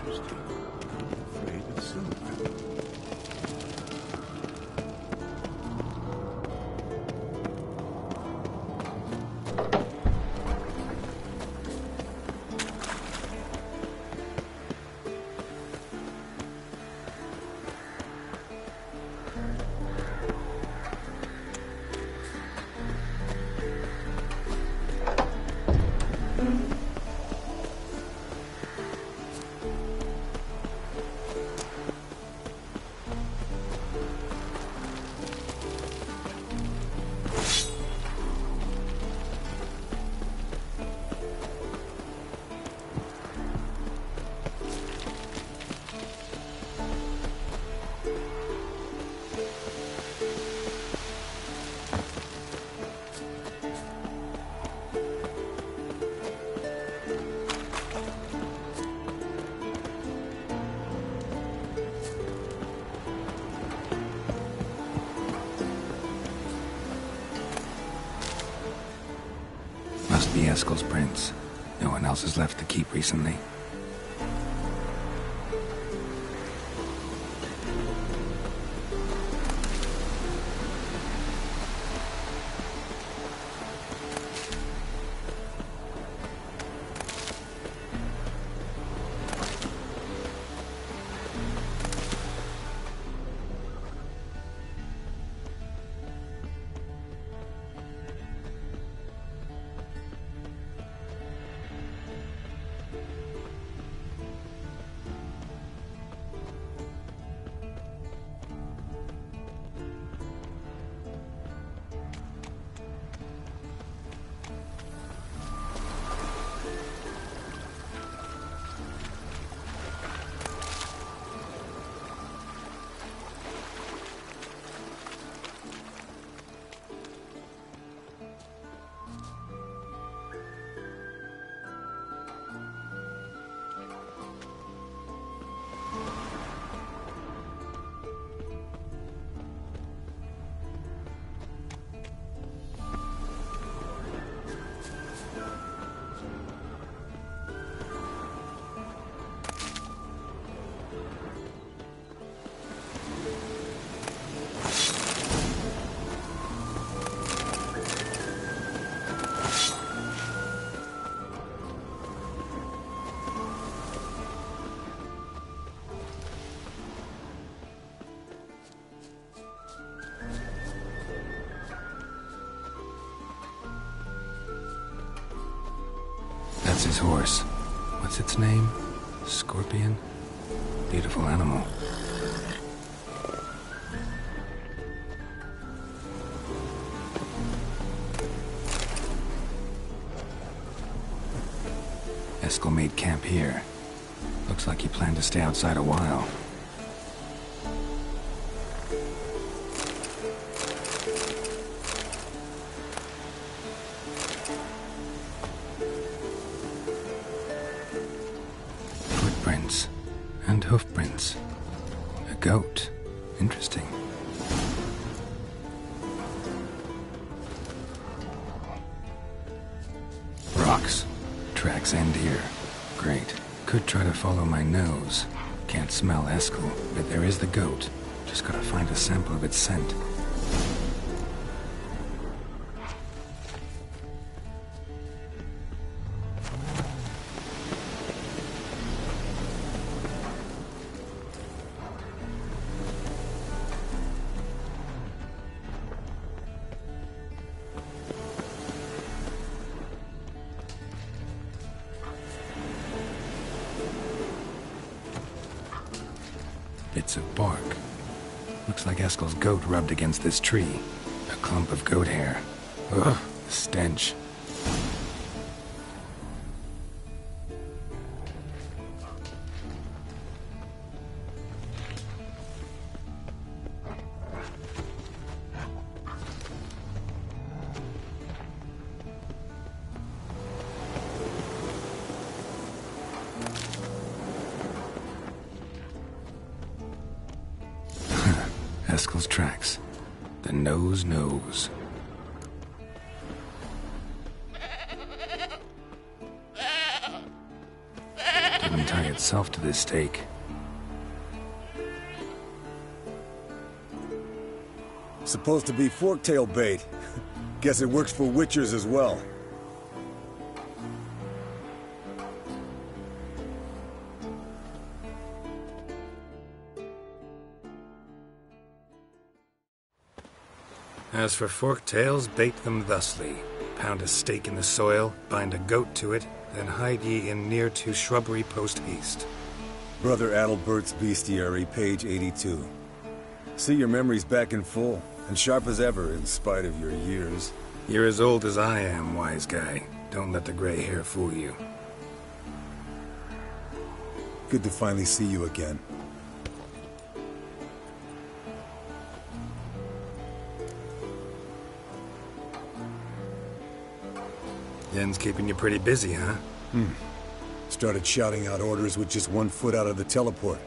Interesting. I'm afraid it's silver. Must be Eskel's prints. No one else has left the keep recently. That's his horse. What's its name? Scorpion? Beautiful animal. Eskel made camp here. Looks like he planned to stay outside a while. Footprints and hoofprints. A goat. Interesting. Rocks. Tracks end here. Great. Could try to follow my nose. Can't smell Eskel, but there is the goat. Just gotta find a sample of its scent. Bits of bark. Looks like Eskel's goat rubbed against this tree. A clump of goat hair. Ugh, the stench. Eskel's tracks. The nose knows. didn't tie itself to this stake. Supposed to be forktail bait. Guess it works for witchers as well. As for forktails, bait them thusly. Pound a stake in the soil, bind a goat to it, then hide ye in near to shrubbery post haste. Brother Adalbert's Bestiary, page 82. See, your memory's back in full, and sharp as ever in spite of your years. You're as old as I am, wise guy. Don't let the gray hair fool you. Good to finally see you again. Yen's keeping you pretty busy, huh? Started shouting out orders with just 1 foot out of the teleport.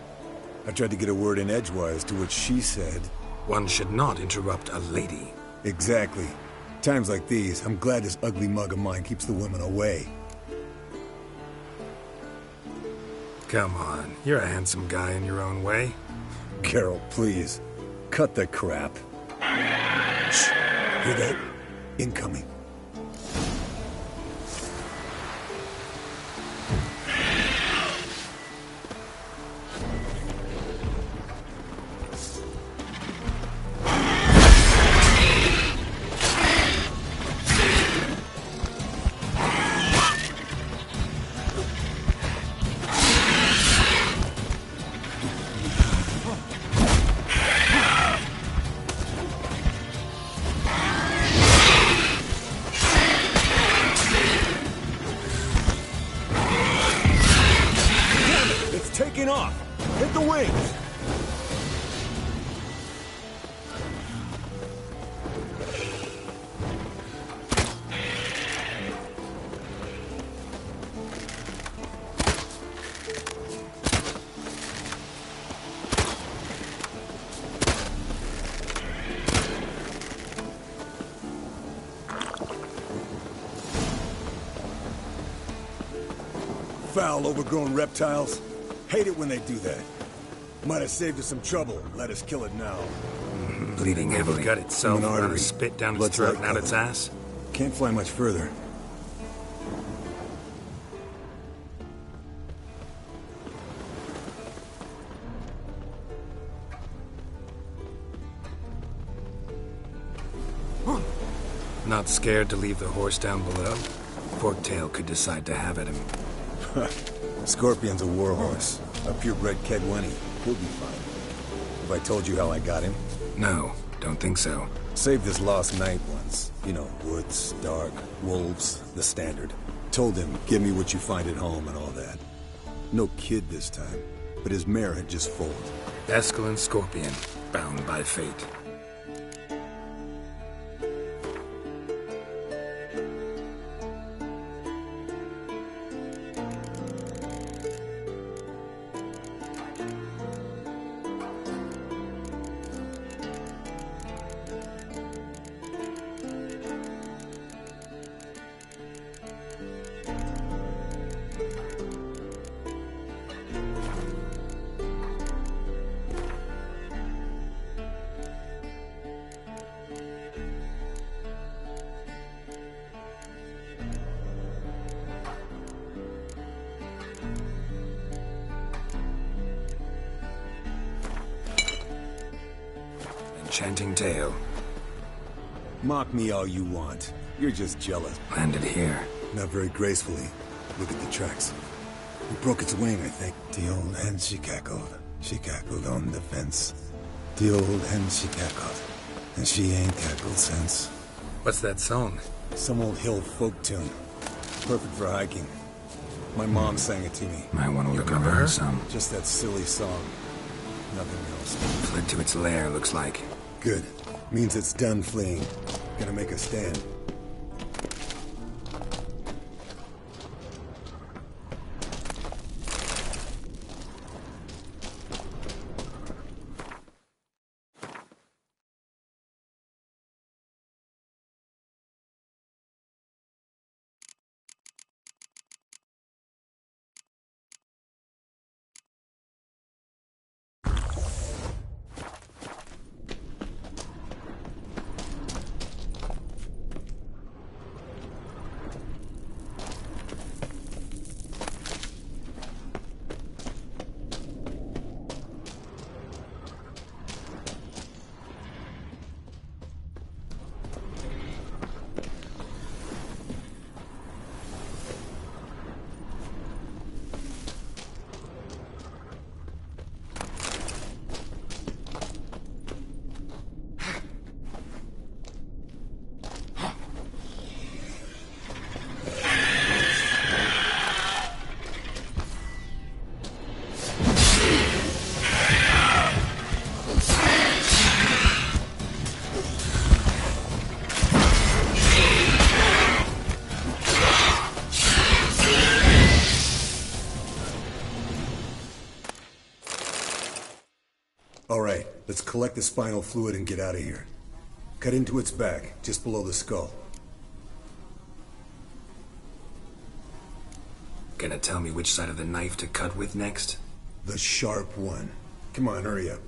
I tried to get a word in edgewise, to which she said... One should not interrupt a lady. Exactly. Times like these, I'm glad this ugly mug of mine keeps the women away. Come on, you're a handsome guy in your own way. Geralt, please. Cut the crap. Shh. Hear that? Incoming. Taking off! Hit the wings! Foul, overgrown reptiles. Hate it when they do that. Might have saved us some trouble. Let us kill it now. Bleeding heavily. Gut itself, Human run a artery. spit down its Blood's throat like and out its color. ass. Can't fly much further. Not scared to leave the horse down below? Forktail could decide to have at him. Scorpion's a warhorse. A purebred Kedwenny. He'll be fine. Have I told you how I got him? No, don't think so. Saved this lost knight once. You know, woods, dark, wolves, the standard. Told him, give me what you find at home and all that. No kid this time, but his mare had just foaled. Eskel and Scorpion, bound by fate. Enchanting tale. Mock me all you want. You're just jealous. Landed here. Not very gracefully. Look at the tracks. It broke its wing, I think. The old hen, she cackled. She cackled on the fence. The old hen, she cackled. And she ain't cackled since. What's that song? Some old hill folk tune. Perfect for hiking. My mom sang it to me. Might want to look remember around her? some. Just that silly song. Nothing else. Fled to its lair, looks like. Good. Means it's done fleeing. Gonna make a stand. All right, let's collect the spinal fluid and get out of here. Cut into its back, just below the skull. Gonna tell me which side of the knife to cut with next? The sharp one. Come on, hurry up.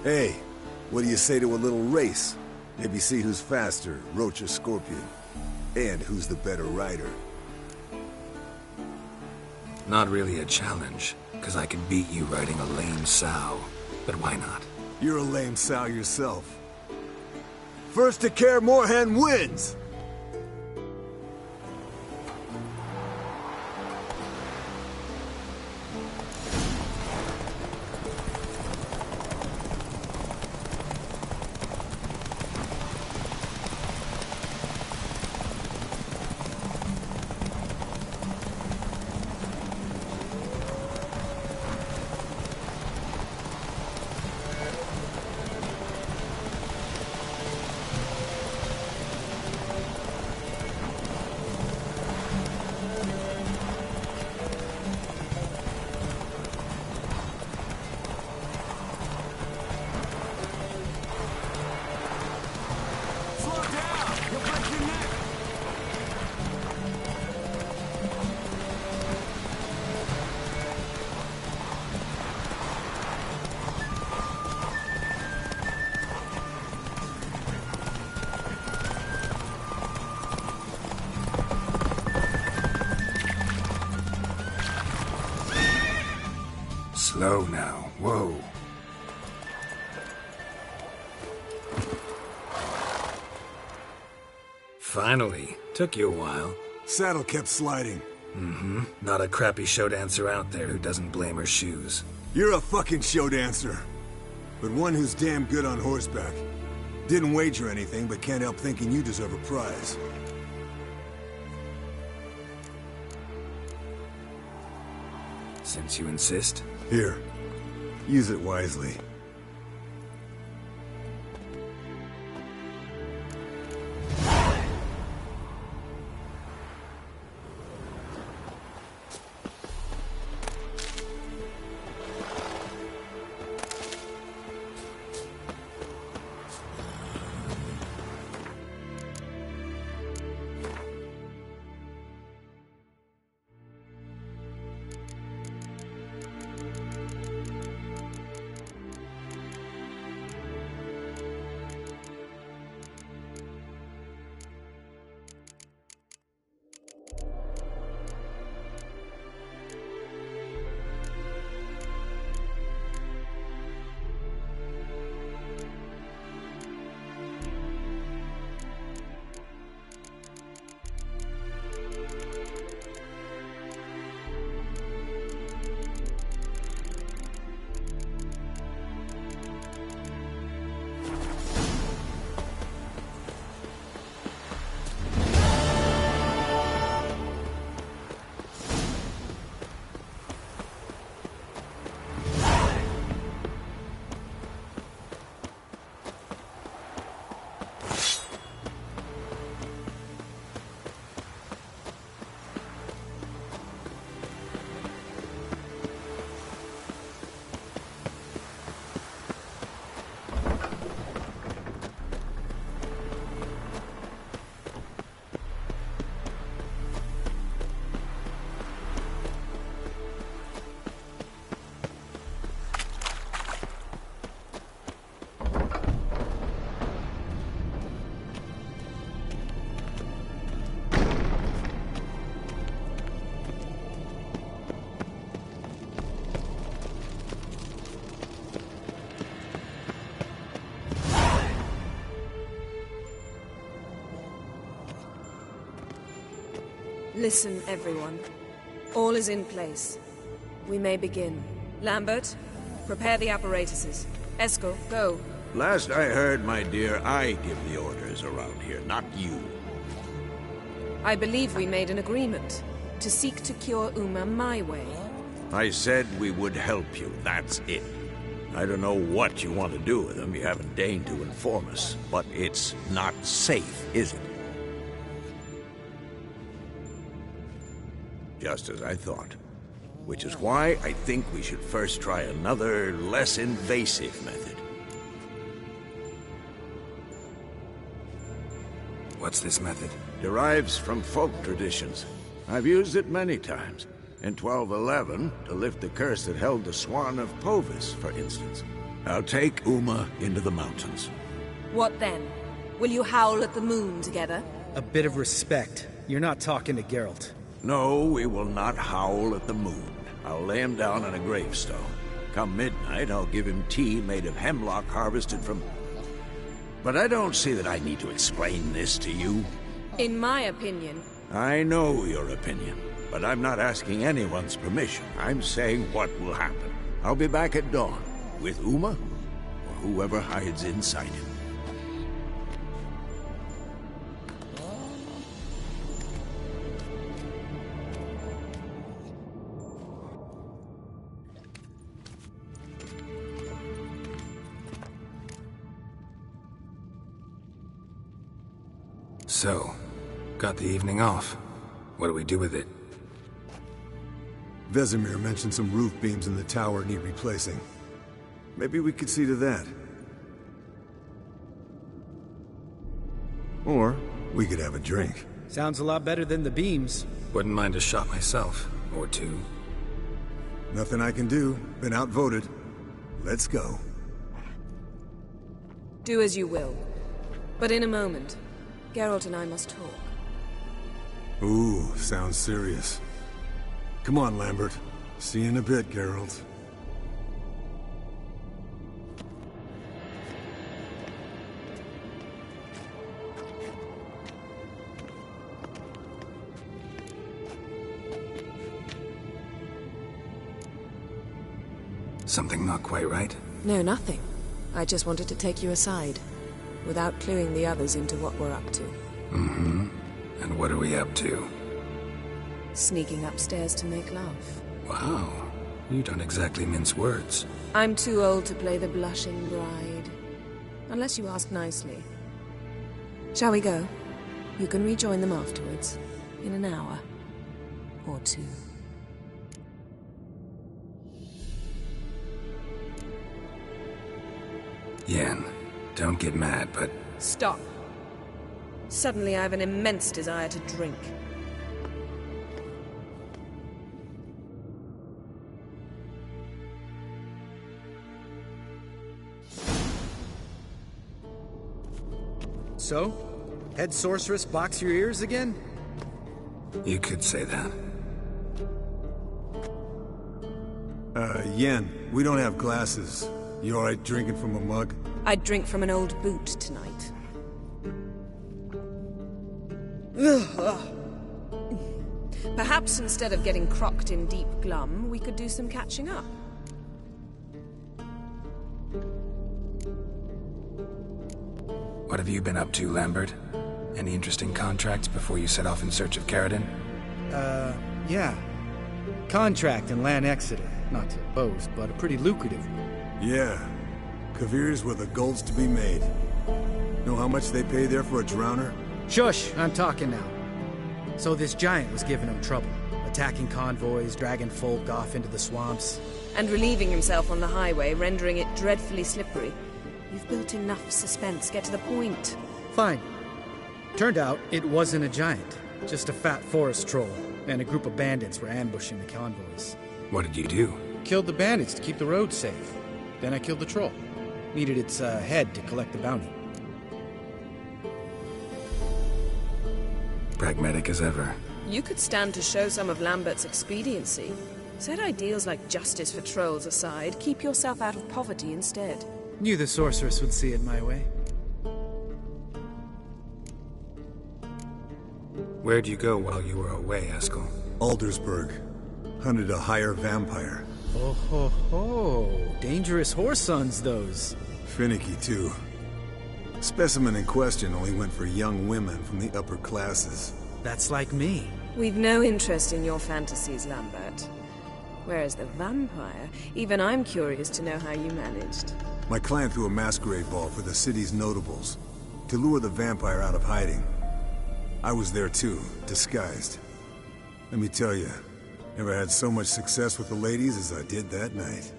Hey, what do you say to a little race? Maybe see who's faster, Roach or Scorpion. And who's the better rider. Not really a challenge, because I could beat you riding a lame sow. But why not? You're a lame sow yourself. First to Kaer Morhen wins! Slow now. Whoa. Finally. Took you a while. Saddle kept sliding. Mm-hmm. Not a crappy show dancer out there who doesn't blame her shoes. You're a fucking show dancer. But one who's damn good on horseback. Didn't wager anything, but can't help thinking you deserve a prize. Since you insist. Here. Use it wisely. Listen, everyone. All is in place. We may begin. Lambert, prepare the apparatuses. Eskel, go. Last I heard, my dear, I give the orders around here, not you. I believe we made an agreement to seek to cure Uma my way. I said we would help you, that's it. I don't know what you want to do with them, you haven't deigned to inform us. But it's not safe, is it? Just as I thought. Which is why I think we should first try another, less invasive method. What's this method? Derives from folk traditions. I've used it many times. In 1211, to lift the curse that held the Swan of Povis, for instance. I'll take Uma into the mountains. What then? Will you howl at the moon together? A bit of respect. You're not talking to Geralt. No, we will not howl at the moon. I'll lay him down on a gravestone. Come midnight, I'll give him tea made of hemlock harvested from... But I don't see that I need to explain this to you. In my opinion... I know your opinion, but I'm not asking anyone's permission. I'm saying what will happen. I'll be back at dawn, with Uma, or whoever hides inside him. So, got the evening off. What do we do with it? Vesemir mentioned some roof beams in the tower need replacing. Maybe we could see to that. Or we could have a drink. Sounds a lot better than the beams. Wouldn't mind a shot myself, or two. Nothing I can do. Been outvoted. Let's go. Do as you will. But in a moment, Geralt and I must talk. Ooh, sounds serious. Come on, Lambert. See you in a bit, Geralt. Something not quite right? No, nothing. I just wanted to take you aside, without cluing the others into what we're up to. Mm-hmm. And what are we up to? Sneaking upstairs to make love. Wow. You don't exactly mince words. I'm too old to play the blushing bride. Unless you ask nicely. Shall we go? You can rejoin them afterwards. In an hour. Or two. Yen, don't get mad, but... Stop. Suddenly I have an immense desire to drink. So? Head sorceress box your ears again? You could say that. Yen, we don't have glasses. You alright drinking from a mug? I'd drink from an old boot tonight. Perhaps instead of getting crocked in deep glum, we could do some catching up. What have you been up to, Lambert? Any interesting contracts before you set off in search of Caridin? Yeah. Contract in Lan Exeter. Not to boast, but a pretty lucrative one. Yeah. Kavir's where the gold's to be made. Know how much they pay there for a drowner? Shush! I'm talking now. So this giant was giving him trouble. Attacking convoys, dragging folk off into the swamps. And relieving himself on the highway, rendering it dreadfully slippery. You've built enough suspense. Get to the point. Fine. Turned out, it wasn't a giant. Just a fat forest troll. And a group of bandits were ambushing the convoys. What did you do? Killed the bandits to keep the road safe. Then I killed the troll. Needed its head to collect the bounty. Pragmatic as ever. You could stand to show some of Lambert's expediency. Set ideals like justice for trolls aside, keep yourself out of poverty instead. Knew the sorceress would see it my way. Where'd you go while you were away, Eskel? Aldersburg. Hunted a higher vampire. Oh ho ho. Dangerous whoresons, those. Finicky, too. Specimen in question only went for young women from the upper classes. That's like me. We've no interest in your fantasies, Lambert. Whereas the vampire, even I'm curious to know how you managed. My client threw a masquerade ball for the city's notables, to lure the vampire out of hiding. I was there too, disguised. Let me tell you, never had so much success with the ladies as I did that night.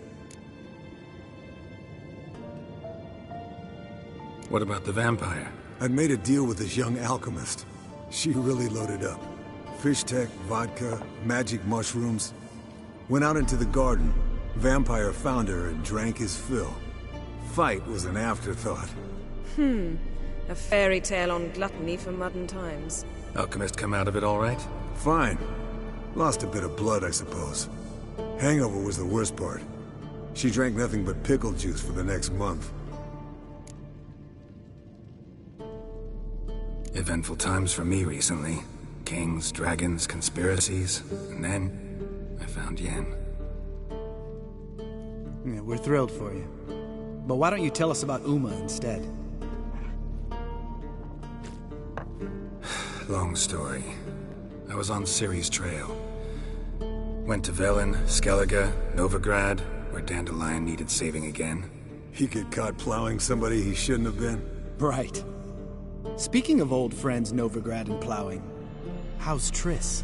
What about the vampire? I'd made a deal with this young alchemist. She really loaded up. Fish tech, vodka, magic mushrooms. Went out into the garden. Vampire found her and drank his fill. Fight was an afterthought. A fairy tale on gluttony for modern times. Alchemist come out of it all right? Fine. Lost a bit of blood, I suppose. Hangover was the worst part. She drank nothing but pickle juice for the next month. Eventful times for me recently. Kings, dragons, conspiracies, and then I found Yen. Yeah, we're thrilled for you. But why don't you tell us about Uma instead? Long story. I was on Ciri's trail. Went to Velen, Skellige, Novigrad, where Dandelion needed saving again. He get caught plowing somebody he shouldn't have been. Right. Speaking of old friends Novigrad and plowing, how's Triss?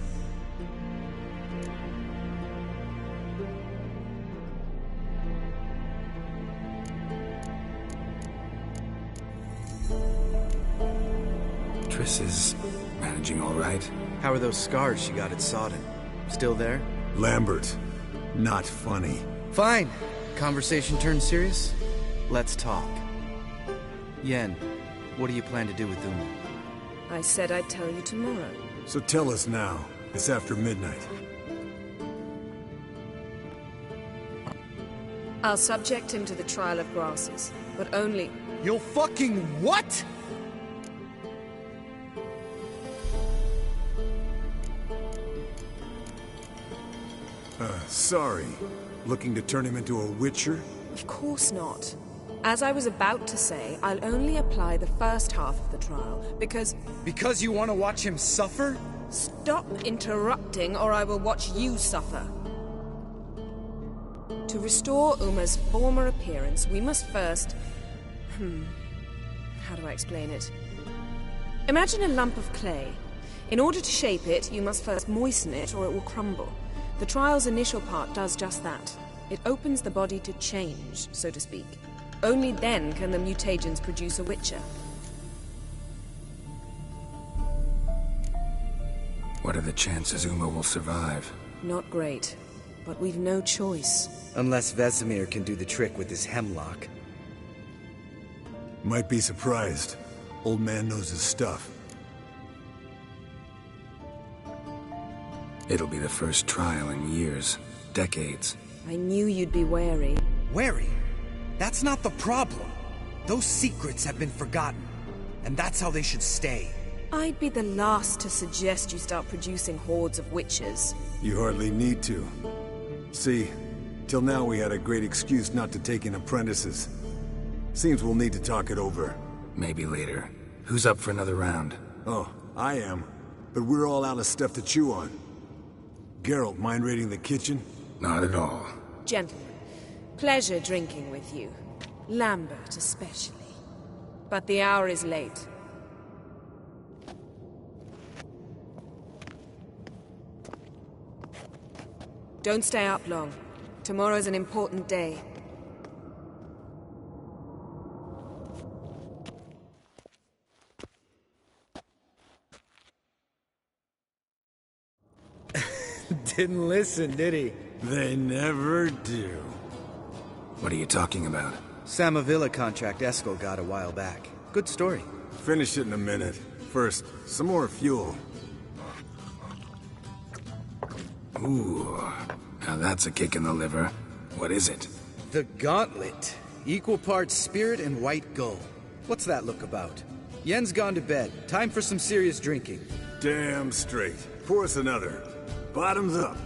Triss is managing all right. How are those scars she got at Sodden? Still there? Lambert. Not funny. Fine. Conversation turned serious? Let's talk. Yen, what do you plan to do with Uma? I said I'd tell you tomorrow. So tell us now. It's after midnight. I'll subject him to the trial of grasses, but only... You'll fucking what?! Sorry. Looking to turn him into a witcher? Of course not. As I was about to say, I'll only apply the first half of the trial, because... Because you want to watch him suffer? Stop interrupting, or I will watch you suffer. To restore Uma's former appearance, we must first... How do I explain it? Imagine a lump of clay. In order to shape it, you must first moisten it, or it will crumble. The trial's initial part does just that. It opens the body to change, so to speak. Only then can the mutagens produce a witcher. What are the chances Uma will survive? Not great, but we've no choice. Unless Vesemir can do the trick with his hemlock. Might be surprised. Old man knows his stuff. It'll be the first trial in years, decades. I knew you'd be wary. Wary? That's not the problem. Those secrets have been forgotten, and that's how they should stay. I'd be the last to suggest you start producing hordes of witches. You hardly need to. See, till now we had a great excuse not to take in apprentices. Seems we'll need to talk it over. Maybe later. Who's up for another round? Oh, I am. But we're all out of stuff to chew on. Geralt, mind raiding the kitchen? Not at all. Gentlemen, pleasure drinking with you. Lambert especially. But the hour is late. Don't stay up long. Tomorrow's an important day. Didn't listen, did he? They never do. What are you talking about? Samavilla contract Eskel got a while back. Good story. Finish it in a minute. First, some more fuel. Ooh, now that's a kick in the liver. What is it? The Gauntlet. Equal parts spirit and white gull. What's that look about? Yen's gone to bed. Time for some serious drinking. Damn straight. Pour us another. Bottoms up.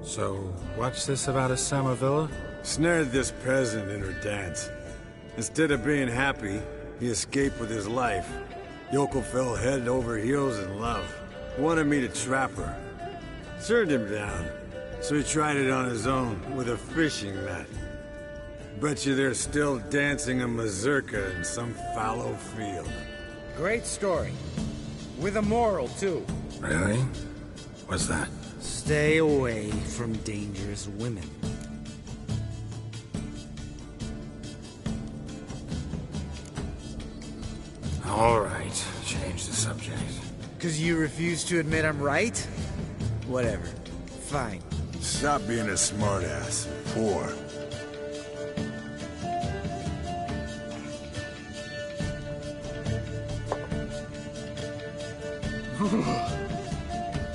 So, what's this about a Samavilla? Snared this peasant in her dance. Instead of being happy, he escaped with his life. Yoko fell head over heels in love. Wanted me to trap her. Turned him down. So he tried it on his own, with a fishing net. Bet you they're still dancing a mazurka in some fallow field. Great story. With a moral, too. Really? What's that? Stay away from dangerous women. All right, change the subject. 'Cause you refuse to admit I'm right? Whatever. Fine. Stop being a smartass. Poor.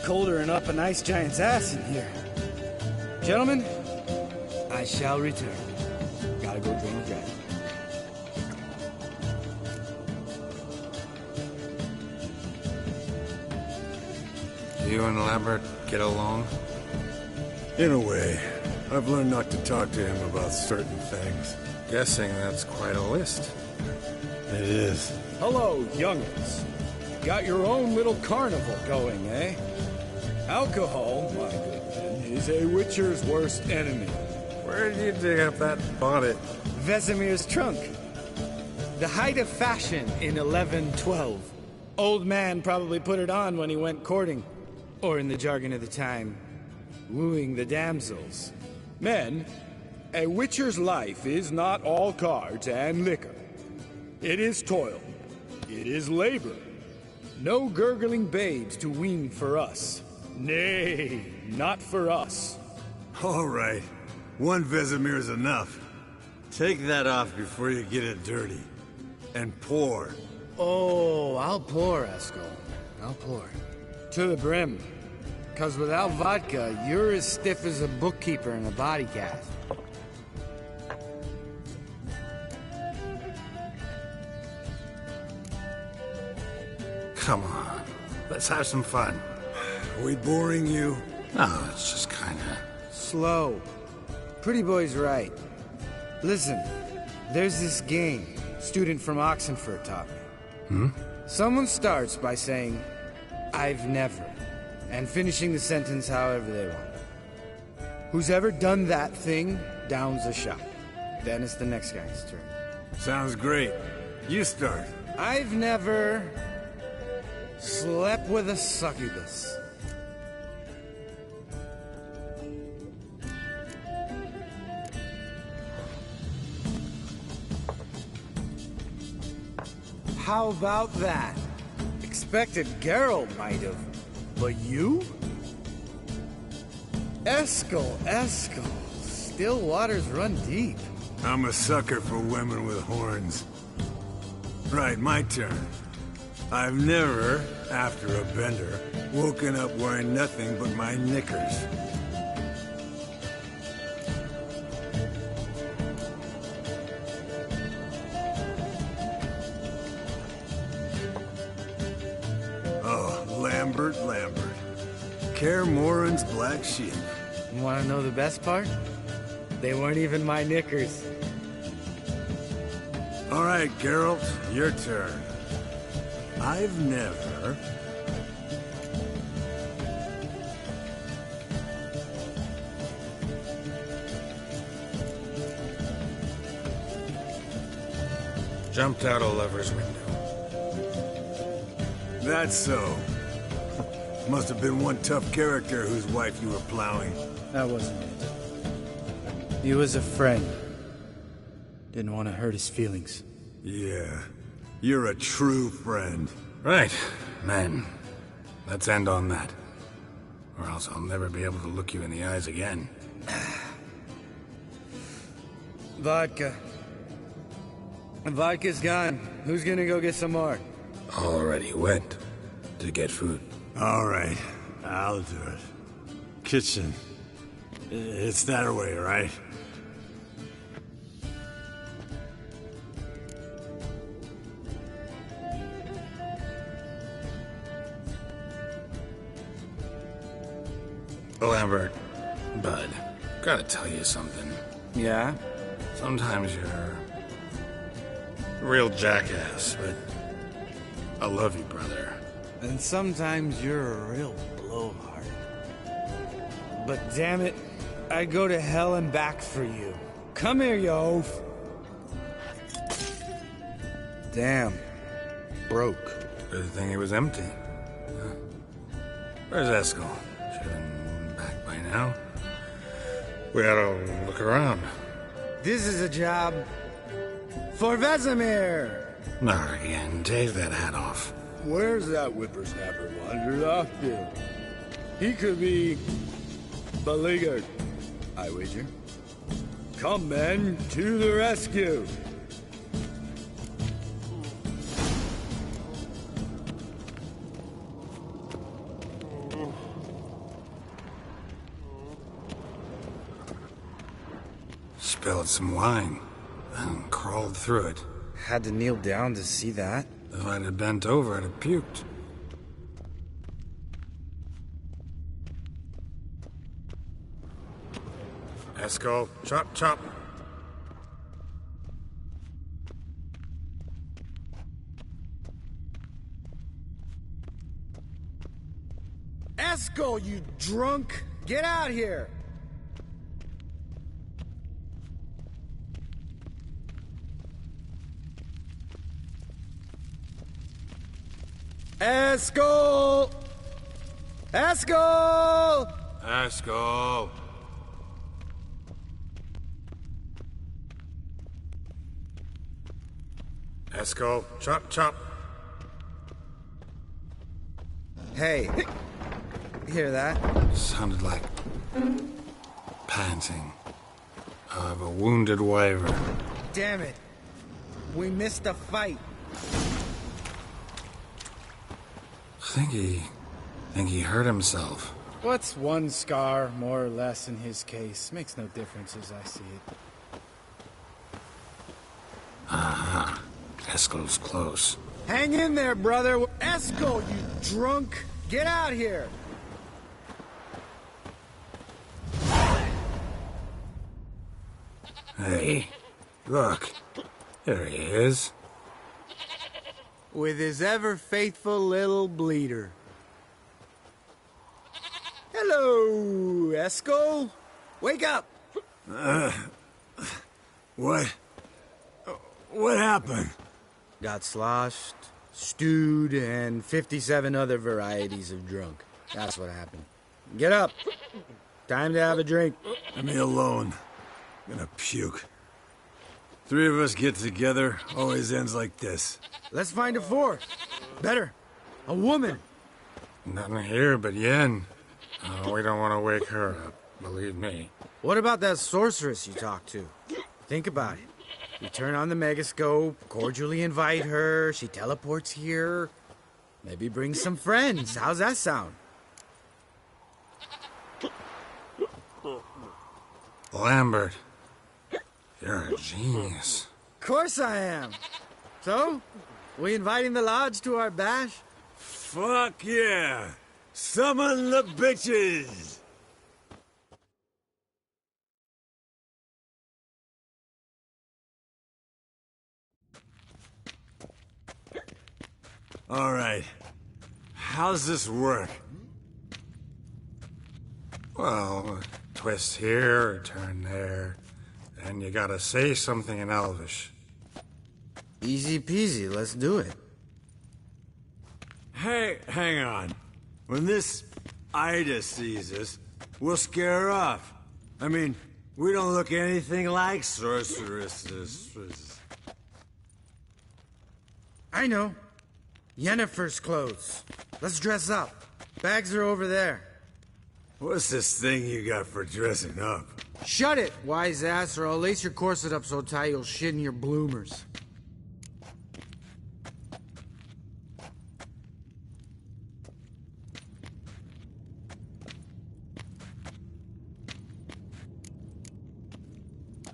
Colder and up an ice giant's ass in here. Gentlemen, I shall return. Gotta go drain the dragon. You and Lambert get along? In a way. I've learned not to talk to him about certain things. Guessing that's quite a list. It is. Hello, young'uns. Got your own little carnival going, eh? Alcohol, my good men, is a witcher's worst enemy. Where did you dig up that bonnet? Vesemir's trunk. The height of fashion in 1112. Old man probably put it on when he went courting. Or in the jargon of the time, wooing the damsels. Men, a witcher's life is not all cards and liquor. It is toil. It is labor. No gurgling babes to wean for us. Nay, not for us. All right. One Vesemir's enough. Take that off before you get it dirty. And pour. Oh, I'll pour, Eskel. I'll pour. To the brim. 'Cause without vodka, you're as stiff as a bookkeeper in a body cast. Come on, let's have some fun. Are we boring you? No, it's just kinda... Slow. Pretty boy's right. Listen, there's this game student from Oxenford taught me. Someone starts by saying, I've never, and finishing the sentence however they want. Who's ever done that thing downs a shot. Then it's the next guy's turn. Sounds great. You start. I've never slept with a succubus. How about that? Expected Geralt might have, but you? Eskel. Still waters run deep. I'm a sucker for women with horns. Right, my turn. I've never, after a bender, woken up wearing nothing but my knickers. Oh, Lambert. Kaer Morhen's black sheep. You wanna know the best part? They weren't even my knickers. All right, Geralt, your turn. I've never... Jumped out a lover's window. That's so. Must have been one tough character whose wife you were plowing. That wasn't it. He was a friend. Didn't want to hurt his feelings. Yeah. You're a true friend. Right, men. Let's end on that. or else I'll never be able to look you in the eyes again. Vodka. Vodka's gone. Who's gonna go get some more? Already went to get food. All right, I'll do it. Kitchen. It's that way, right? Lambert, Bud, gotta tell you something. Yeah? Sometimes you're a real jackass, but I love you, brother. And sometimes you're a real blowhard. But damn it, I'd go to hell and back for you. Come here, you oaf. Damn. Broke. Good thing it was empty. Huh? Where's Eskel? Should have been back by now. We ought to look around. This is a job for Vesemir. Not again. Take that hat off. Where's that whippersnapper wandered off to? He could be beleaguered, I wager. Come, men, to the rescue! Spilled some wine, then crawled through it. Had to kneel down to see that. If I'd have bent over, I'd have puked. Eskel, chop, chop. Eskel, you drunk! Get out here! Eskel! Eskel! Eskel! Eskel, chop, chop. Hey, hear that? Sounded like panting of a wounded wyvern. Damn it. We missed a fight. Think he hurt himself. What's one scar, more or less, in his case? Makes no difference as I see it. Aha. Eskel's close. Hang in there, brother. Eskel, you drunk! Get out here! Hey, look. There he is. With his ever-faithful little bleeder. Hello, Eskel. Wake up! What? What happened? Got sloshed, stewed, and 57 other varieties of drunk. That's what happened. Get up. Time to have a drink. Leave me alone. I'm gonna puke. Three of us get together, always ends like this. Let's find a fourth. Better. A woman. Nothing here but Yen. We don't want to wake her up, believe me. What about that sorceress you talked to? Think about it. You turn on the megascope, cordially invite her, she teleports here. Maybe bring some friends. How's that sound? Lambert, you're a genius. Of course I am. So, we inviting the lodge to our bash? Fuck yeah! Summon the bitches! All right. How's this work? Well, twist here, or turn there, and you gotta say something in Elvish. Easy peasy, let's do it. Hey, hang on. When this Ida sees us, we'll scare her off. I mean, we don't look anything like sorceresses. I know. Yennefer's clothes. Let's dress up. Bags are over there. What's this thing you got for dressing up? Shut it, wise ass, or I'll lace your corset up so tight you'll shit in your bloomers.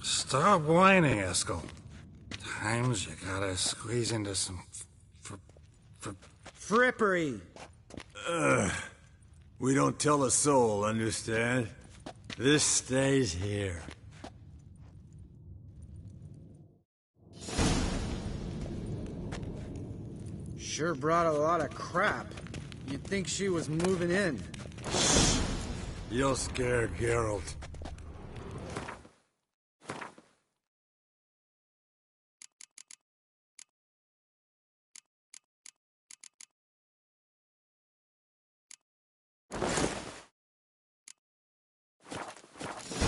Stop whining, Eskel. Times you gotta squeeze into some Frippery. We don't tell a soul, understand? This stays here. Sure brought a lot of crap. You'd think she was moving in. You'll scare Geralt.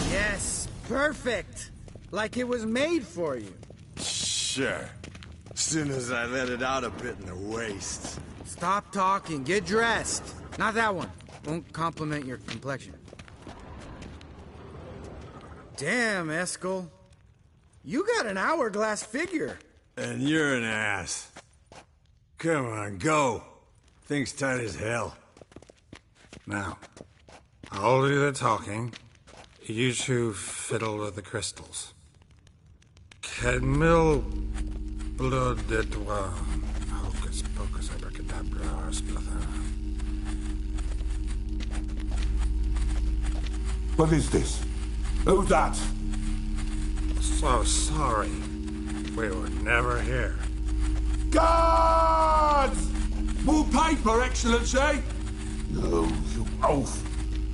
Yes, perfect. Like it was made for you. Sure. Soon as I let it out a bit in the waist. Stop talking, get dressed. Not that one. Won't compliment your complexion. Damn, Eskel. You got an hourglass figure. And you're an ass. Come on, go. Thing's tight as hell. Now, I'll do the talking. You two fiddle with the crystals. Cadmil blood de toi. Hocus pocus abracadabra splather. What is this? Who's that? So sorry. We were never here. Guards! More paper, Excellency! No, you oaf.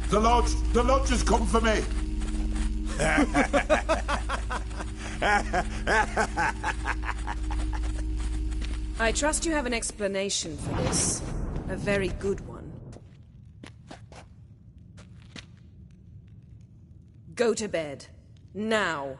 The lodge has come for me. I trust you have an explanation for this. A very good one. Go to bed. Now.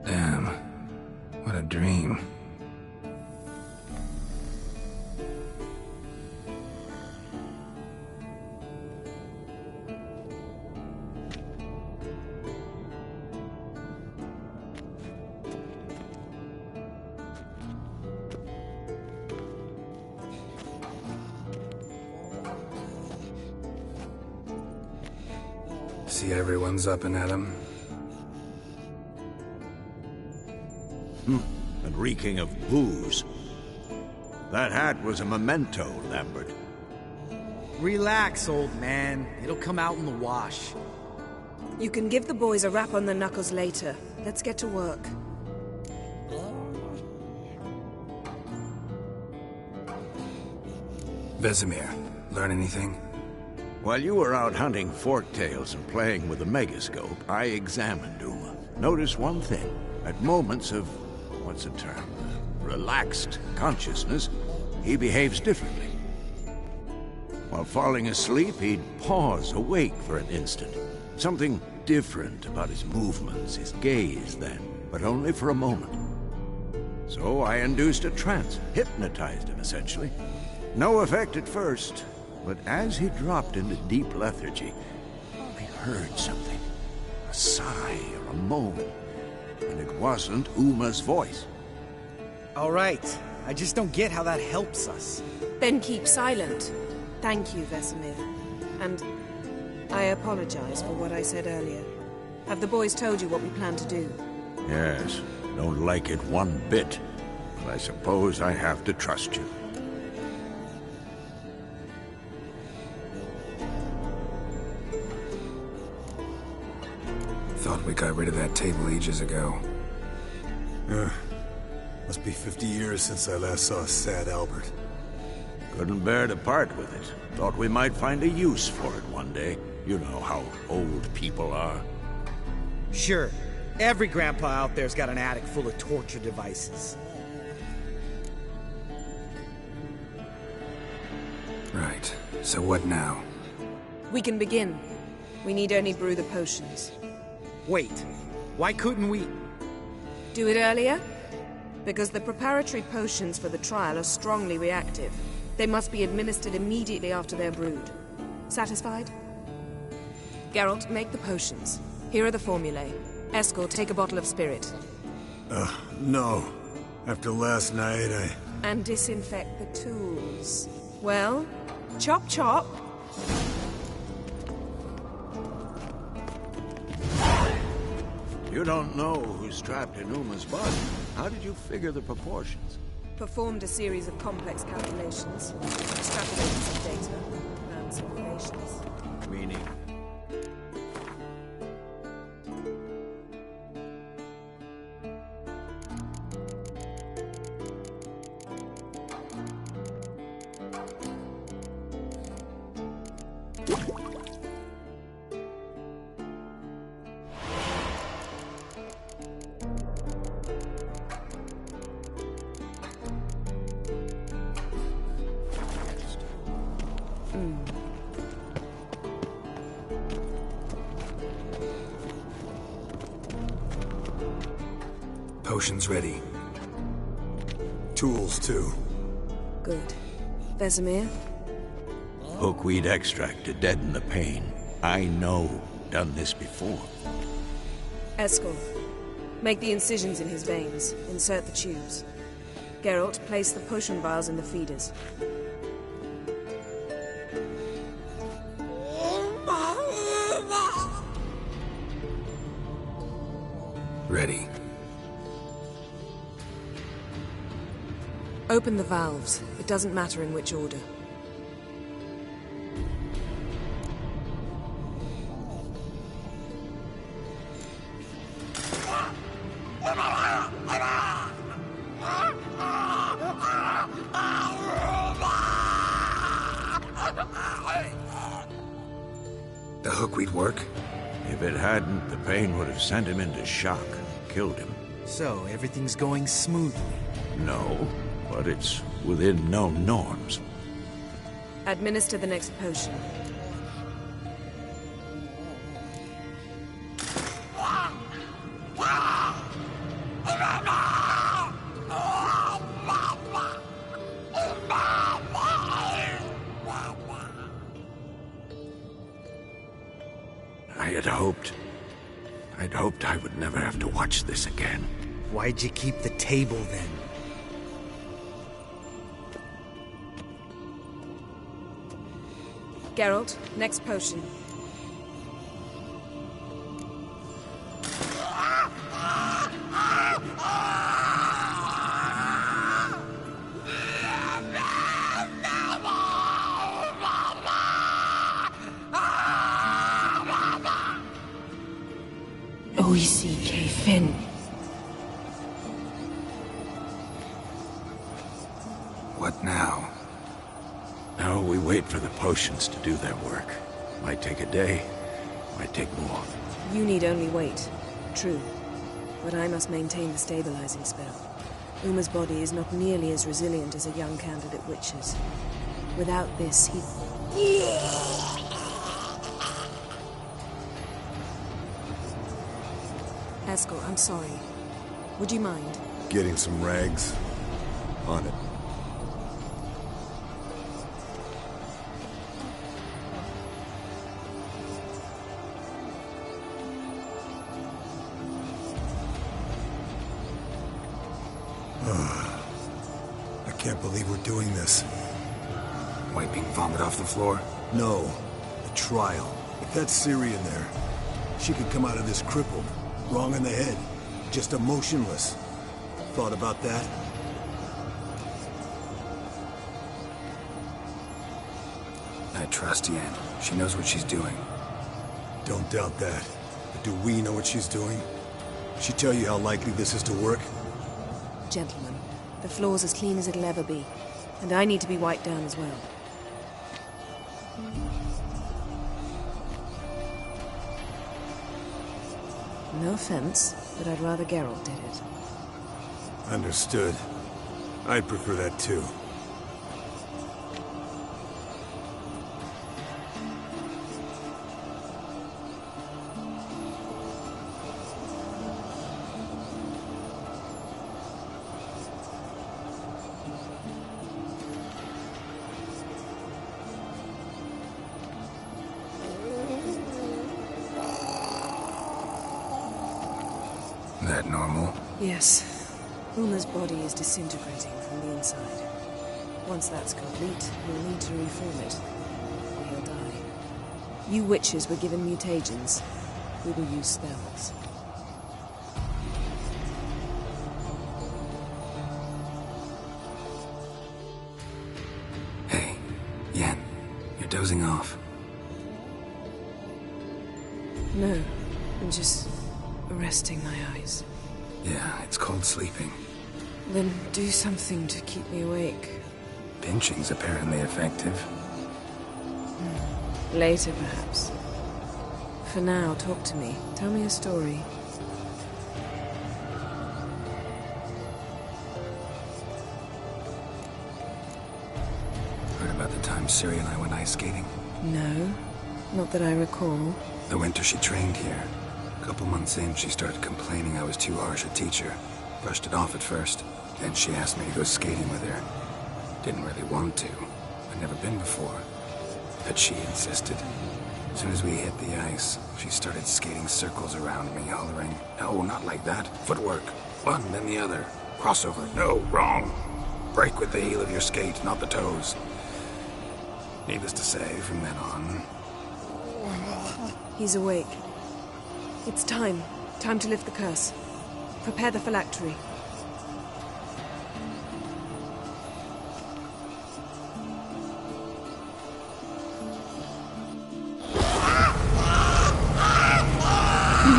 Damn. What a dream. See everyone's up and at 'em. And reeking of booze. That hat was a memento, Lambert. Relax, old man. It'll come out in the wash. You can give the boys a rap on the knuckles later. Let's get to work. Vesemir, learn anything? While you were out hunting forktails and playing with the megascope, I examined Uma. Notice one thing. At moments of, what's the term, relaxed consciousness, he behaves differently. While falling asleep, he'd pause, awake for an instant. Something different about his movements, his gaze then, but only for a moment. So I induced a trance, hypnotized him essentially. No effect at first, but as he dropped into deep lethargy, I heard something. A sigh or a moan. And it wasn't Uma's voice. All right. I just don't get how that helps us. Then keep silent. Thank you, Vesemir. And I apologize for what I said earlier. Have the boys told you what we plan to do? Yes, don't like it one bit. But I suppose I have to trust you. Thought we got rid of that table ages ago. Must be 50 years since I last saw sad Albert. Couldn't bear to part with it. Thought we might find a use for it one day. You know how old people are. Sure. Every grandpa out there's got an attic full of torture devices. Right. So what now? We can begin. We need only brew the potions. Wait, why couldn't we? Do it earlier? Because the preparatory potions for the trial are strongly reactive. They must be administered immediately after they're brewed. Satisfied? Geralt, make the potions. Here are the formulae. Eskel, take a bottle of spirit. No. After last night, And disinfect the tools. Well, chop chop. You don't know who's trapped in Uma's body. How did you figure the proportions? Performed a series of complex calculations. Extrapolated some data. Ran some relations. Meaning? Potions ready. tools too. Good. Vesemir? Hookweed extract to deaden the pain. I know. Done this before. Eskel, make the incisions in his veins. Insert the tubes. Geralt, place the potion vials in the feeders. Ready. Open the valves. It doesn't matter in which order. The hookweed work? If it hadn't, the pain would have sent him into shock, killed him. So, everything's going smoothly. No, but it's within known norms. Administer the next potion. I'd hoped I would never have to watch this again. Why'd you keep the table then? Geralt, next potion. O-E-C-K, Finn. What now? Now we wait for the potions to do their work. Might take a day, might take more. You need only wait. True. But I must maintain the stabilizing spell. Uma's body is not nearly as resilient as a young candidate witch's. Without this, he... Eskel, I'm sorry. Would you mind? Getting some rags. On it. I can't believe we're doing this. Wiping vomit off the floor? No, the trial. If that's Ciri in there, she could come out of this crippled, wrong in the head, just emotionless. Thought about that? I trust Yen. She knows what she's doing. Don't doubt that. But do we know what she's doing? She tell you how likely this is to work? Gentlemen, the floor's as clean as it'll ever be. And I need to be wiped down as well. No offense, but I'd rather Geralt did it. Understood. I'd prefer that too. That normal? Yes. Uma's body is disintegrating from the inside. Once that's complete, we'll need to reform it, or he'll die. You witches were given mutagens. We will use spells. Hey, Yen, you're dozing off. No, I'm just resting my eyes. Yeah, it's called sleeping. Then do something to keep me awake. Pinching's apparently effective. Later, perhaps. For now, talk to me. Tell me a story. Heard about the time Ciri and I went ice skating? No, not that I recall. The winter she trained here. A couple months in, she started complaining I was too harsh a teacher. Brushed it off at first. Then she asked me to go skating with her. Didn't really want to. I'd never been before. But she insisted. As soon as we hit the ice, she started skating circles around me, hollering, "No, not like that. Footwork. One, then the other. Crossover. No, wrong. Break with the heel of your skate, not the toes." Needless to say, from then on... He's awake. It's time. Time to lift the curse. Prepare the phylactery.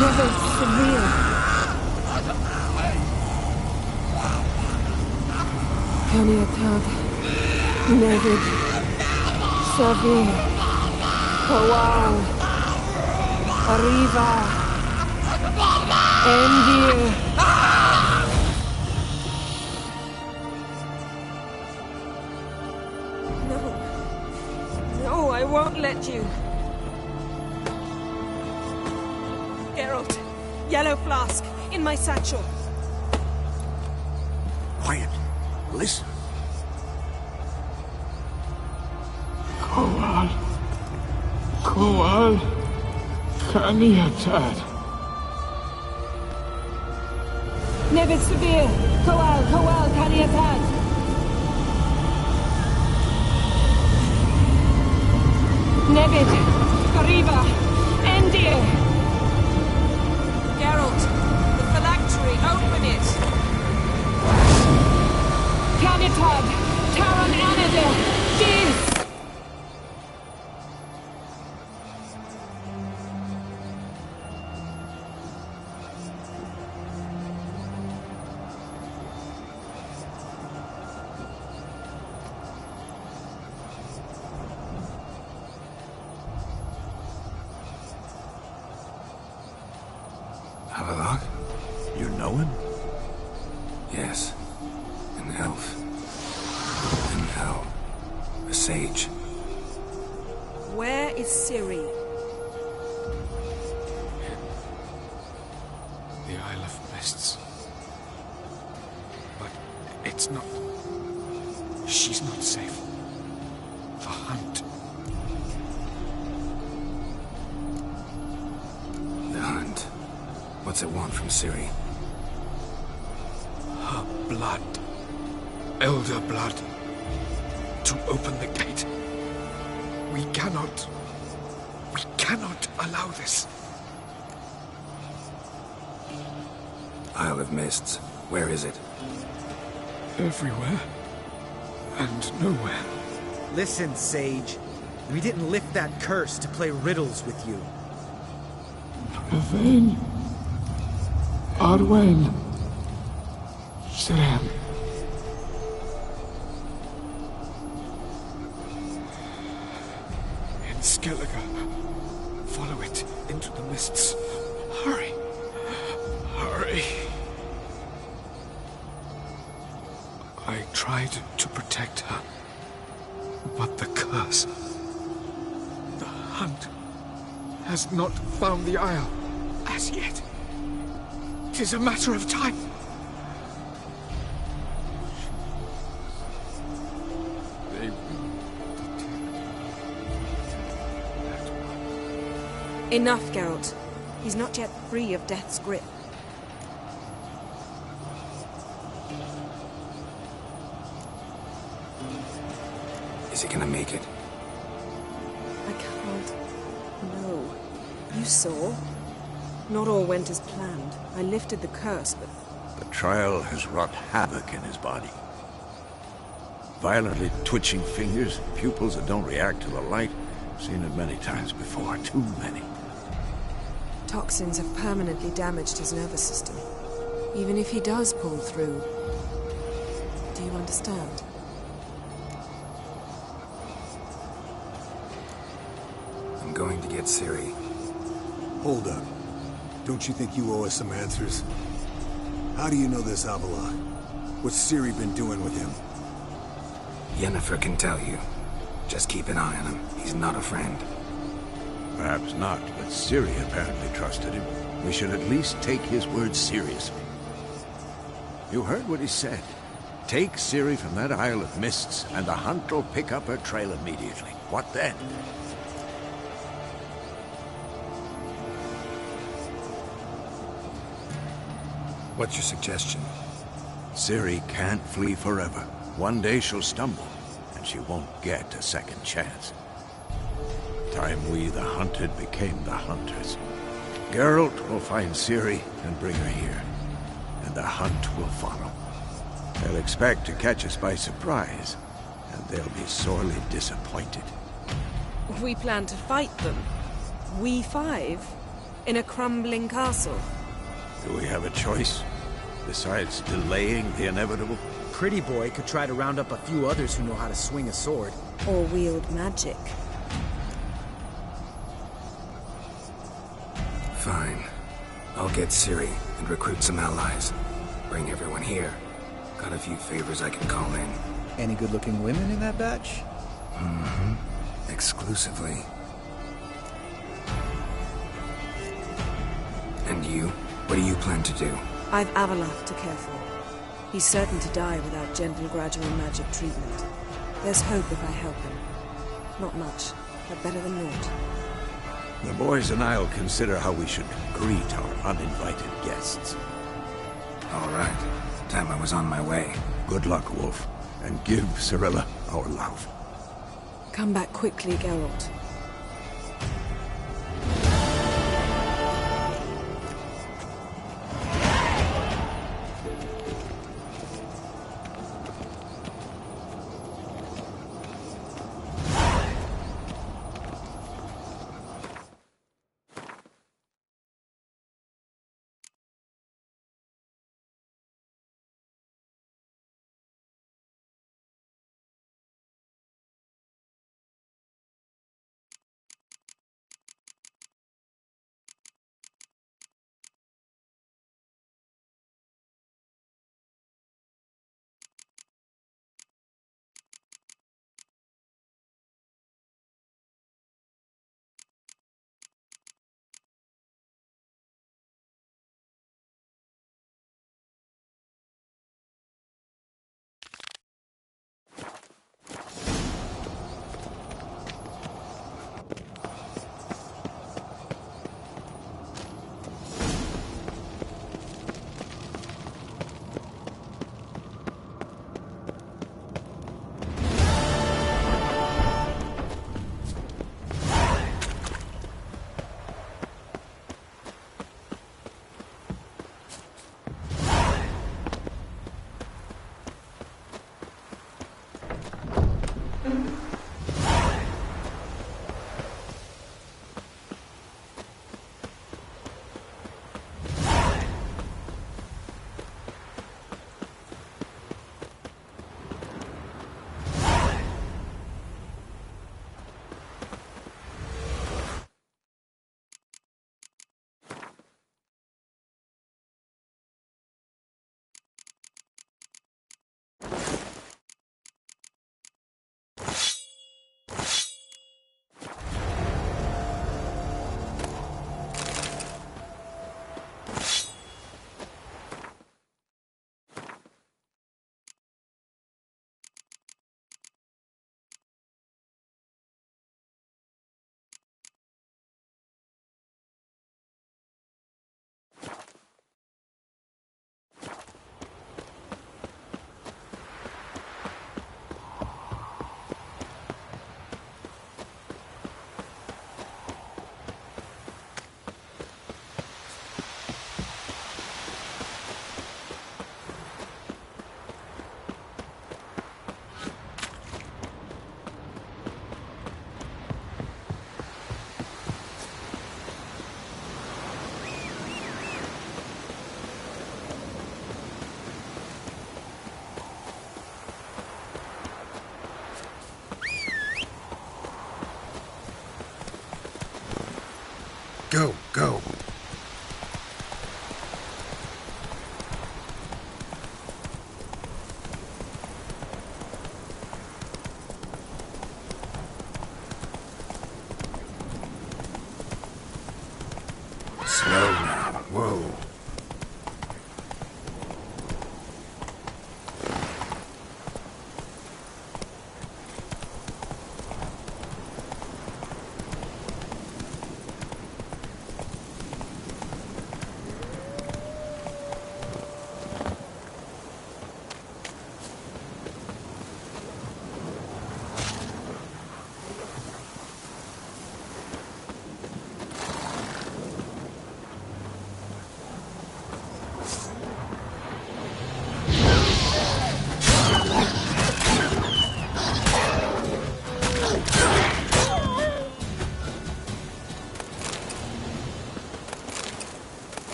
Never severe. Kaniatad. Nevid. Savir. Kowal. Arriva. Endir. No, I won't let you. Geralt, yellow flask, in my satchel. Quiet. Listen. Kowal. Kaniatad. Nevid Severe. Kowal, Kaniatad. Nevid. Arriva. Endir. Geralt, the phylactery, open it. Kaniatad. Taron Anadil. Dis. Havelock? You know him? Yes. An elf. And now, a sage. Where is Ciri? The Isle of Mists. But it's not... She's not safe. The hunt. The hunt. What's it want from Ciri? Her blood. Elder blood. To open the gate. We cannot allow this. Isle of Mists. Where is it? Everywhere. And nowhere. Listen, Sage. We didn't lift that curse to play riddles with you. Yvain. Arwen. Sam. In Skellige. Follow it into the mists. Hurry. Hurry. tried to protect her. But the curse... The hunt has not found the Isle as yet. 'Tis a matter of time. They will detect that one. Enough, Geralt. He's not yet free of death's grip. Is he gonna make it? I can't. No. You saw? Not all went as planned. I lifted the curse, but... The trial has wrought havoc in his body. Violently twitching fingers, pupils that don't react to the light. Seen it many times before, too many. Toxins have permanently damaged his nervous system. Even if he does pull through... Do you understand? I'm going to get Ciri. Hold up. Don't you think you owe us some answers? How do you know this Avila? What's Ciri been doing with him? Yennefer can tell you. Just keep an eye on him. He's not a friend. Perhaps not, but Ciri apparently trusted him. We should at least take his words seriously. You heard what he said. Take Ciri from that Isle of Mists, and the hunt will pick up her trail immediately. What then? What's your suggestion? Ciri can't flee forever. One day she'll stumble, and she won't get a second chance. Time we, the hunted, became the hunters. Geralt will find Ciri and bring her here, and the hunt will follow. They'll expect to catch us by surprise, and they'll be sorely disappointed. We plan to fight them. We five? In a crumbling castle? Do we have a choice, besides delaying the inevitable? Pretty Boy could try to round up a few others who know how to swing a sword. Or wield magic? Fine. I'll get Ciri and recruit some allies. Bring everyone here. Got a few favors I can call in. Any good-looking women in that batch? Mm-hmm. Exclusively. And you? What do you plan to do? I've Avalaf to care for. He's certain to die without gentle, gradual magic treatment. There's hope if I help him. Not much, but better than naught. The boys and I'll consider how we should greet our uninvited guests. All right. Time I was on my way. Good luck, Wolf, and give Cirilla our love. Come back quickly, Geralt. Go, go. Slow now. Whoa.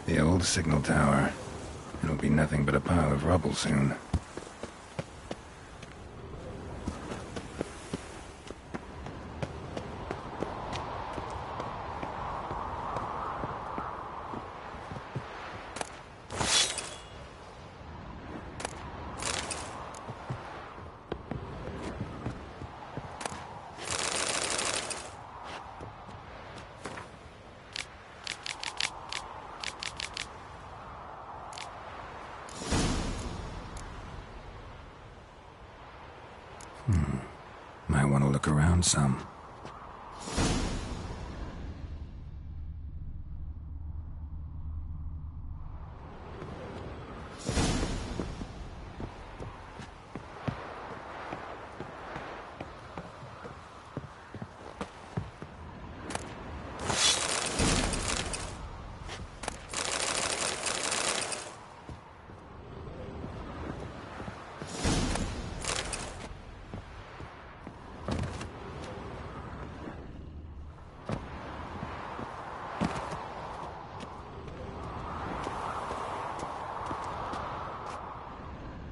The old signal tower. It'll be nothing but a pile of rubble soon. Might want to look around some.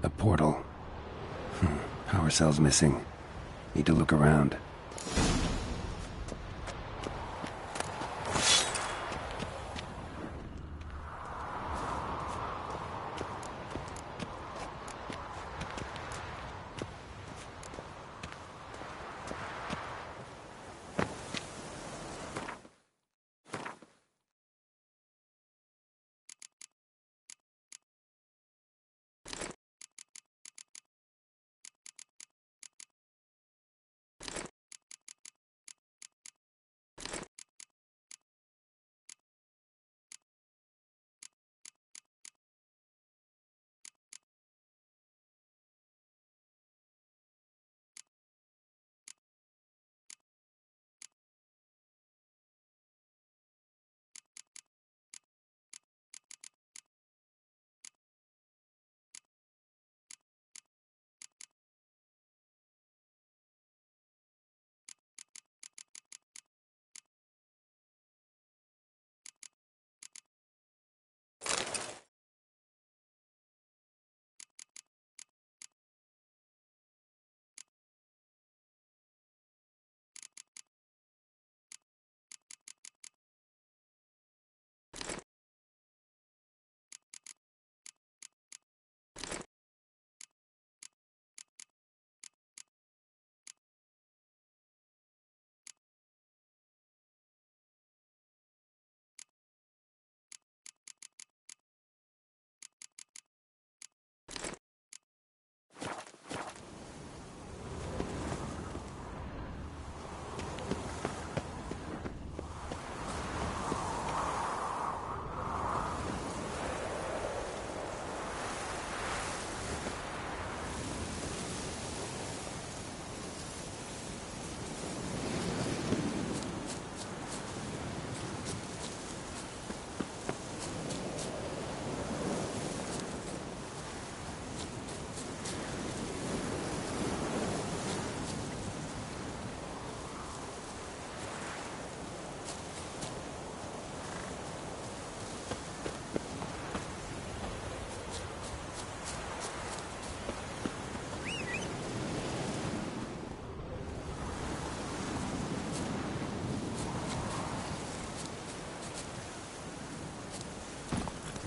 A portal. Power cell's missing. Need to look around.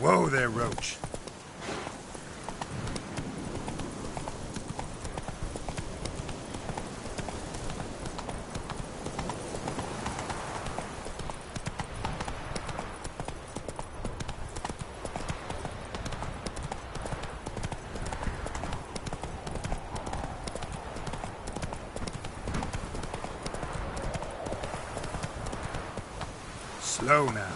Whoa there, Roach. Slow now.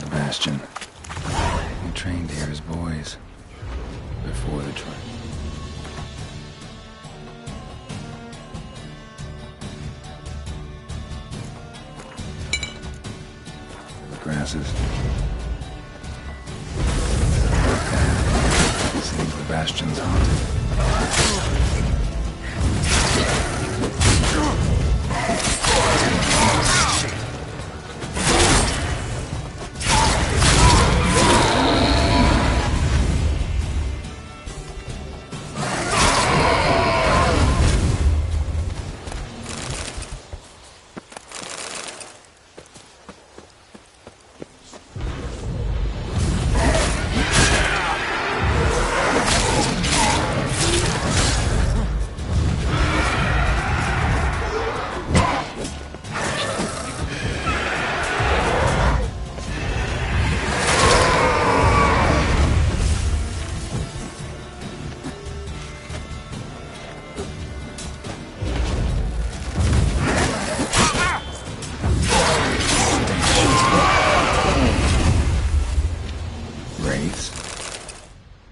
Bastion. We trained here as boys. Before the trial. The grasses. Seems the Bastion's haunted.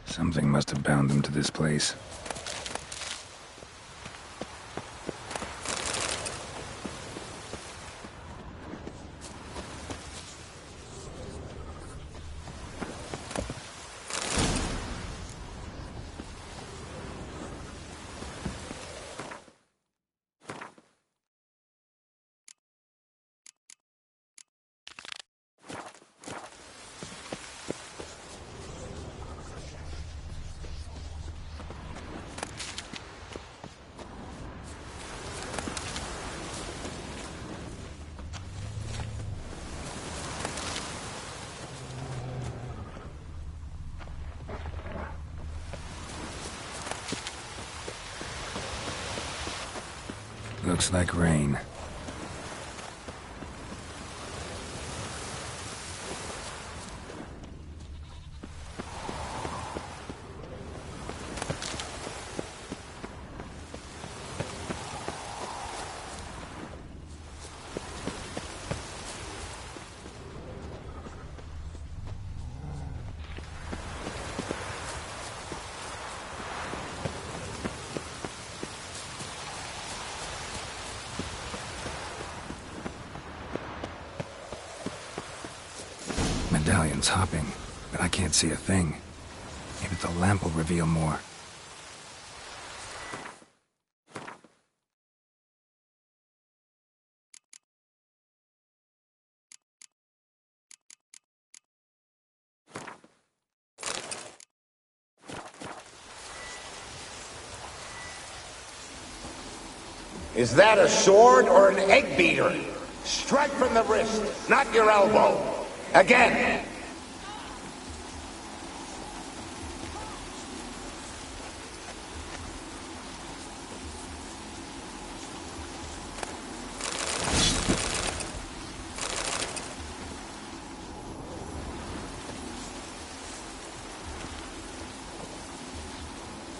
Something must have bound them to this place. Looks like rain. Medallion's hopping, but I can't see a thing. Maybe the lamp will reveal more. Is that a sword or an egg beater? Strike from the wrist, not your elbow. Again.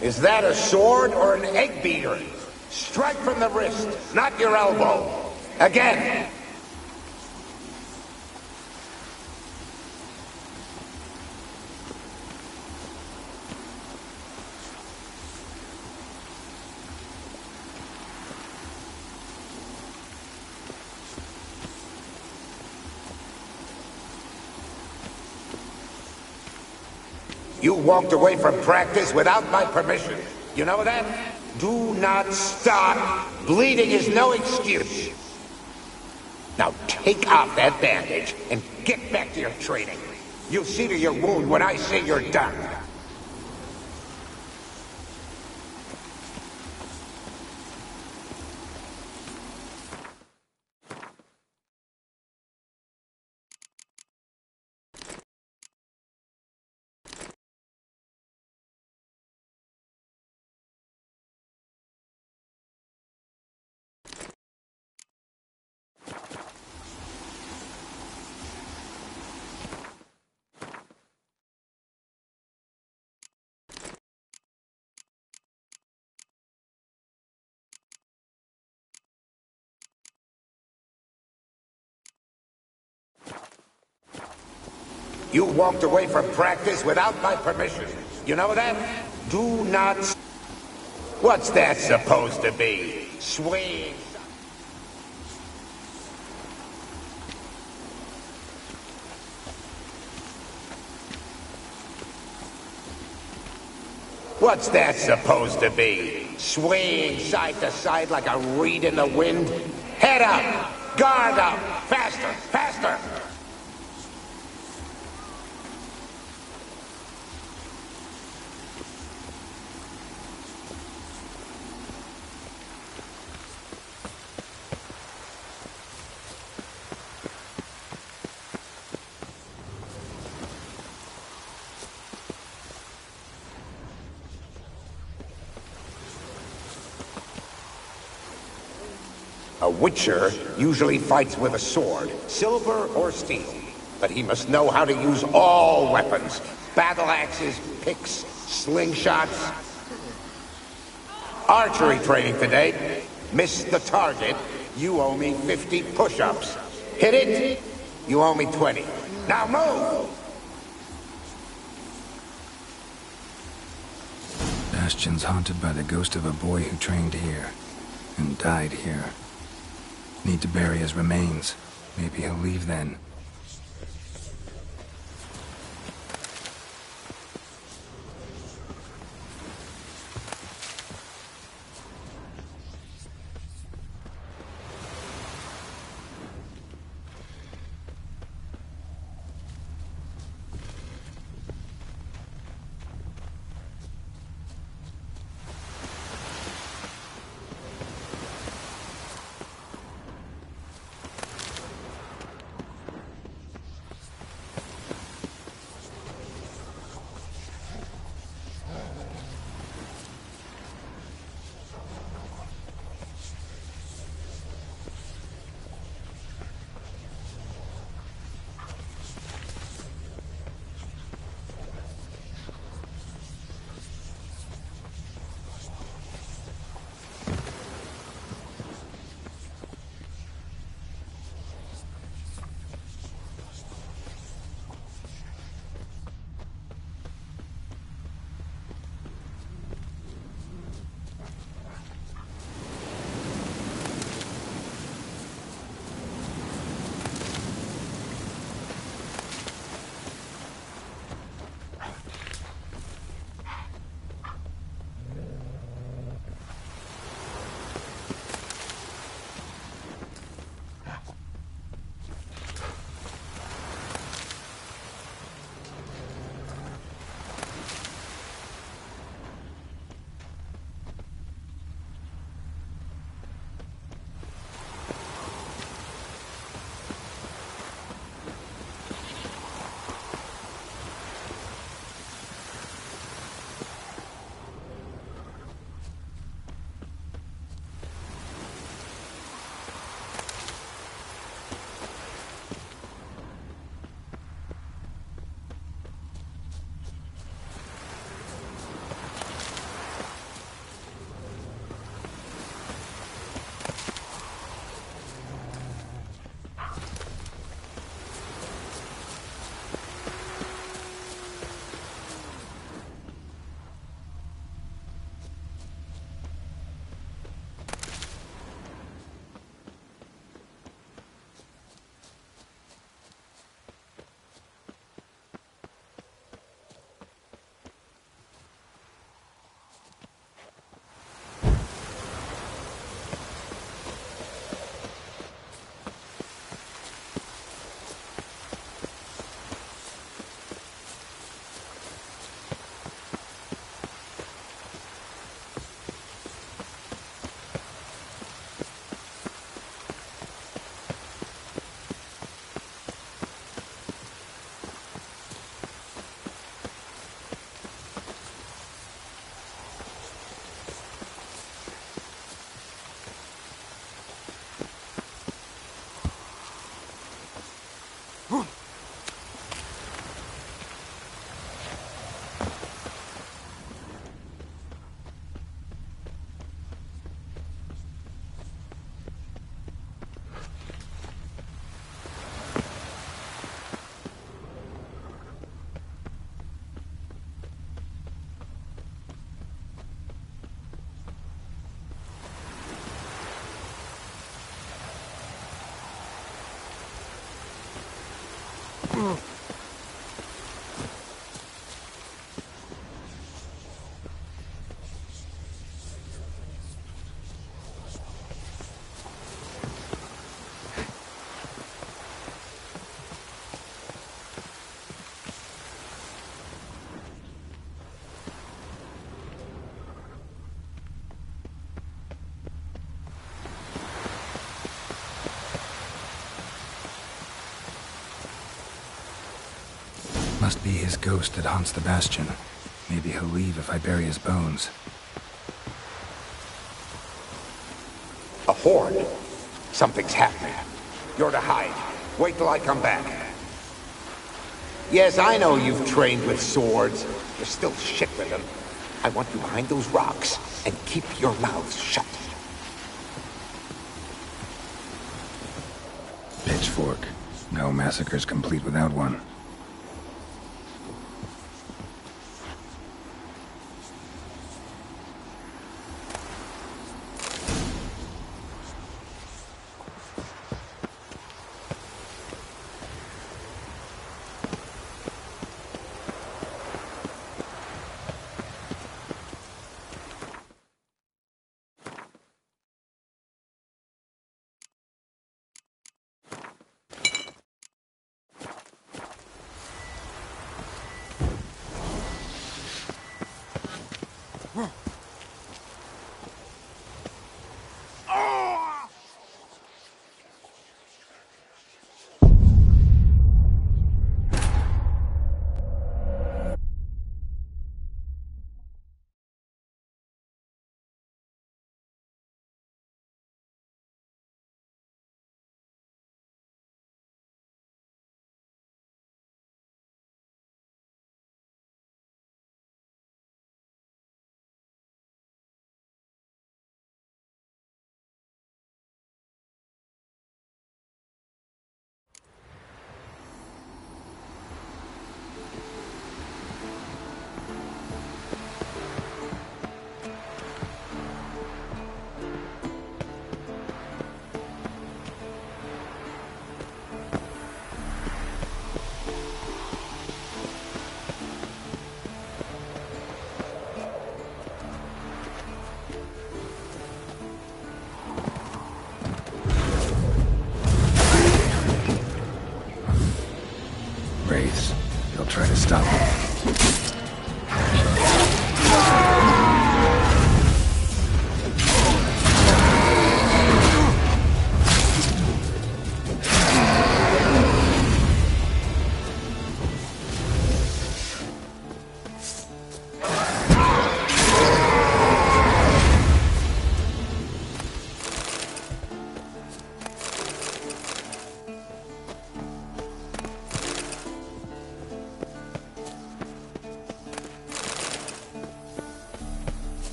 Is that a sword or an egg beater? Strike from the wrist, not your elbow. Again. You walked away from practice without my permission. You know that? Do not stop. Bleeding is no excuse. Now take off that bandage and get back to your training. You'll see to your wound when I say you're done. You walked away from practice without my permission. You know that? Do not... What's that supposed to be? Swing? What's that supposed to be? Swaying side to side like a reed in the wind? Head up! Guard up! Faster! Faster! A Witcher usually fights with a sword, silver or steel. But he must know how to use all weapons. Battle axes, picks, slingshots. Archery training today. Miss the target, you owe me 50 push-ups. Hit it, you owe me 20. Now move! Bastion's haunted by the ghost of a boy who trained here and died here. Need to bury his remains. Maybe he'll leave then. Must be his ghost that haunts the Bastion. Maybe he'll leave if I bury his bones. A horde. Something's happening. You're to hide. Wait till I come back. Yes, I know you've trained with swords. You're still shit with them. I want you behind those rocks, and keep your mouths shut. Pitchfork. No massacre's complete without one. Wraiths. They'll try to stop me.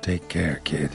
Take care, kid.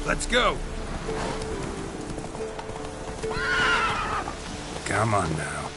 Let's go. Come on now.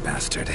bastard.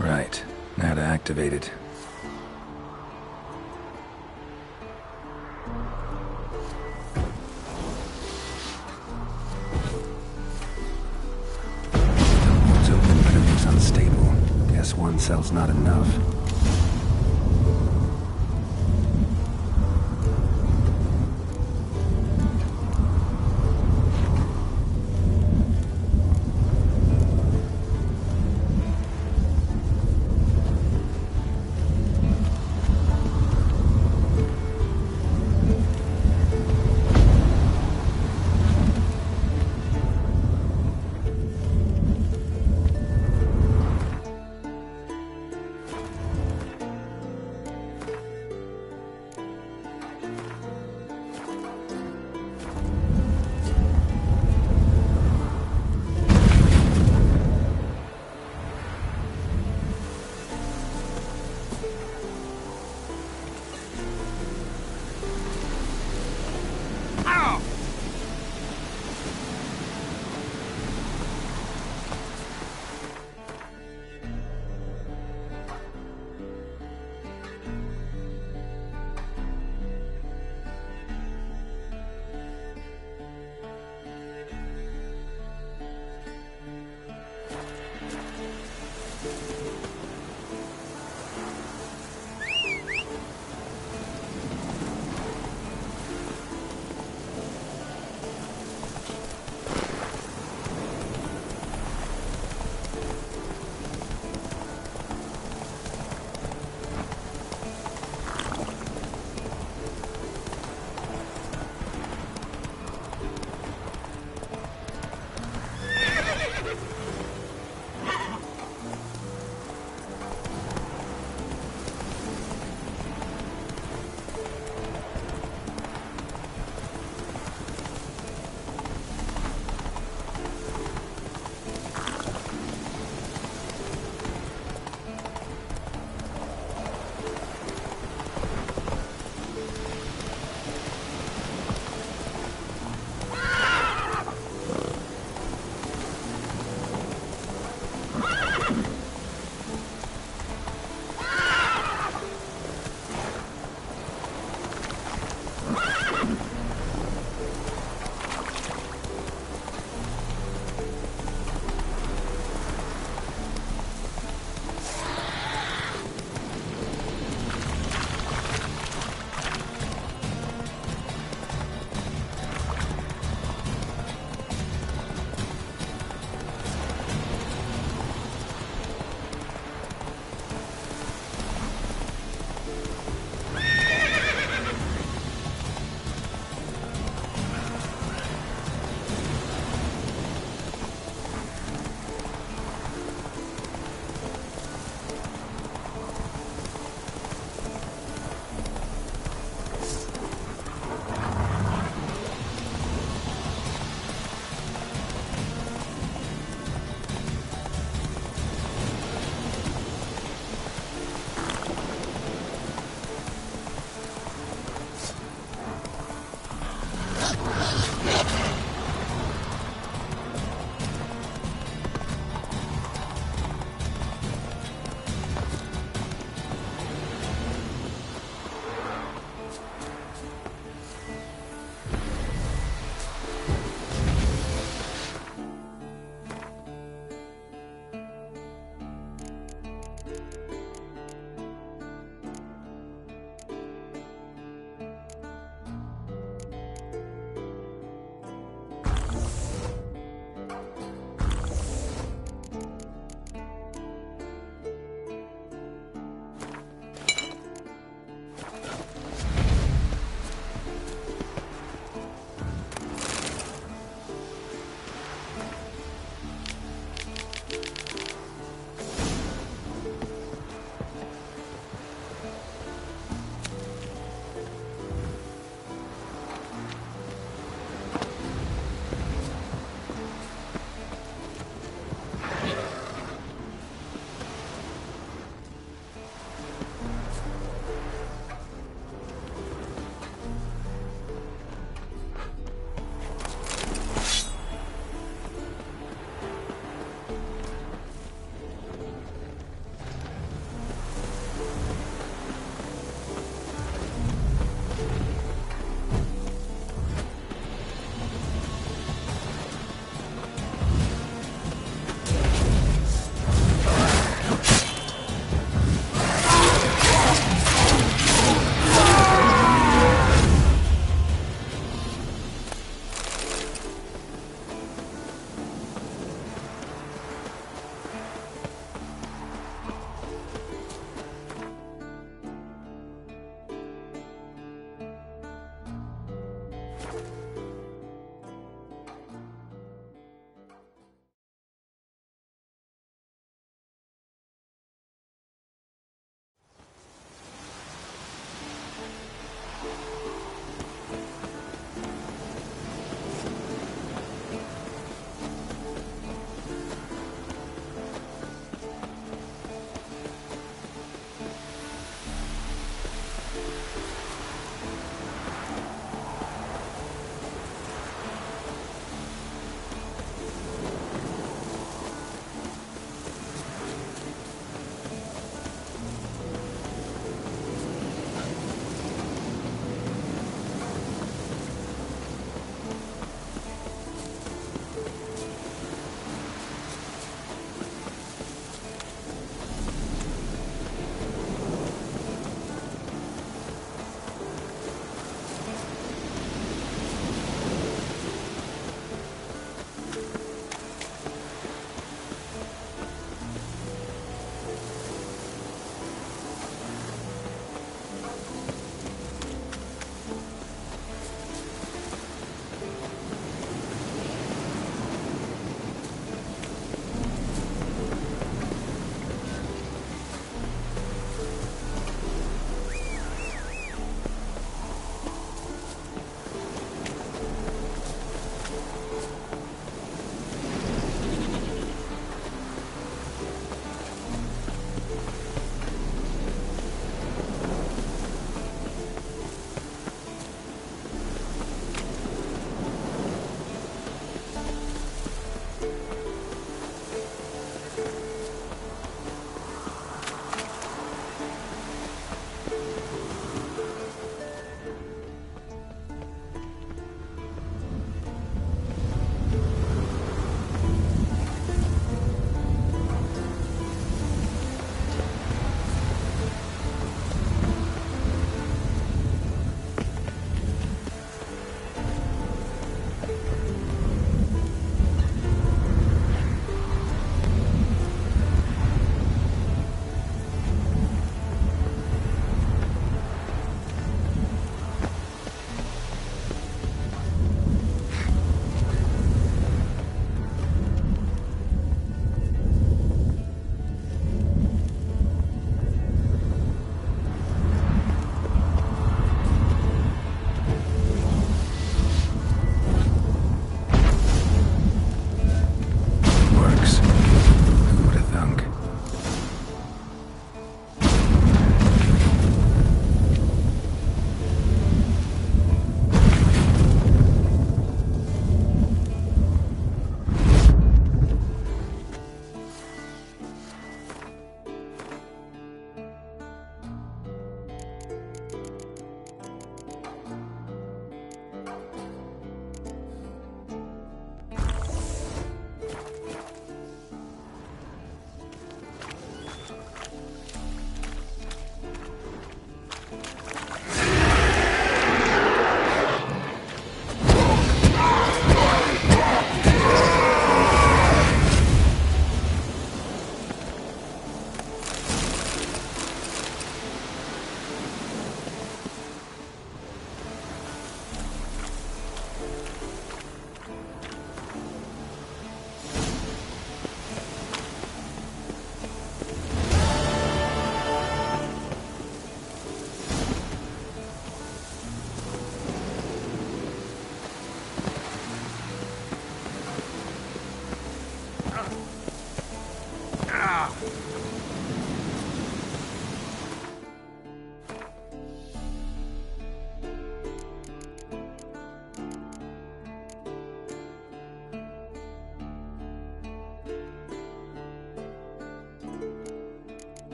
Right. Now to activate it. Door's open, but it looks unstable. Guess one cell's not enough.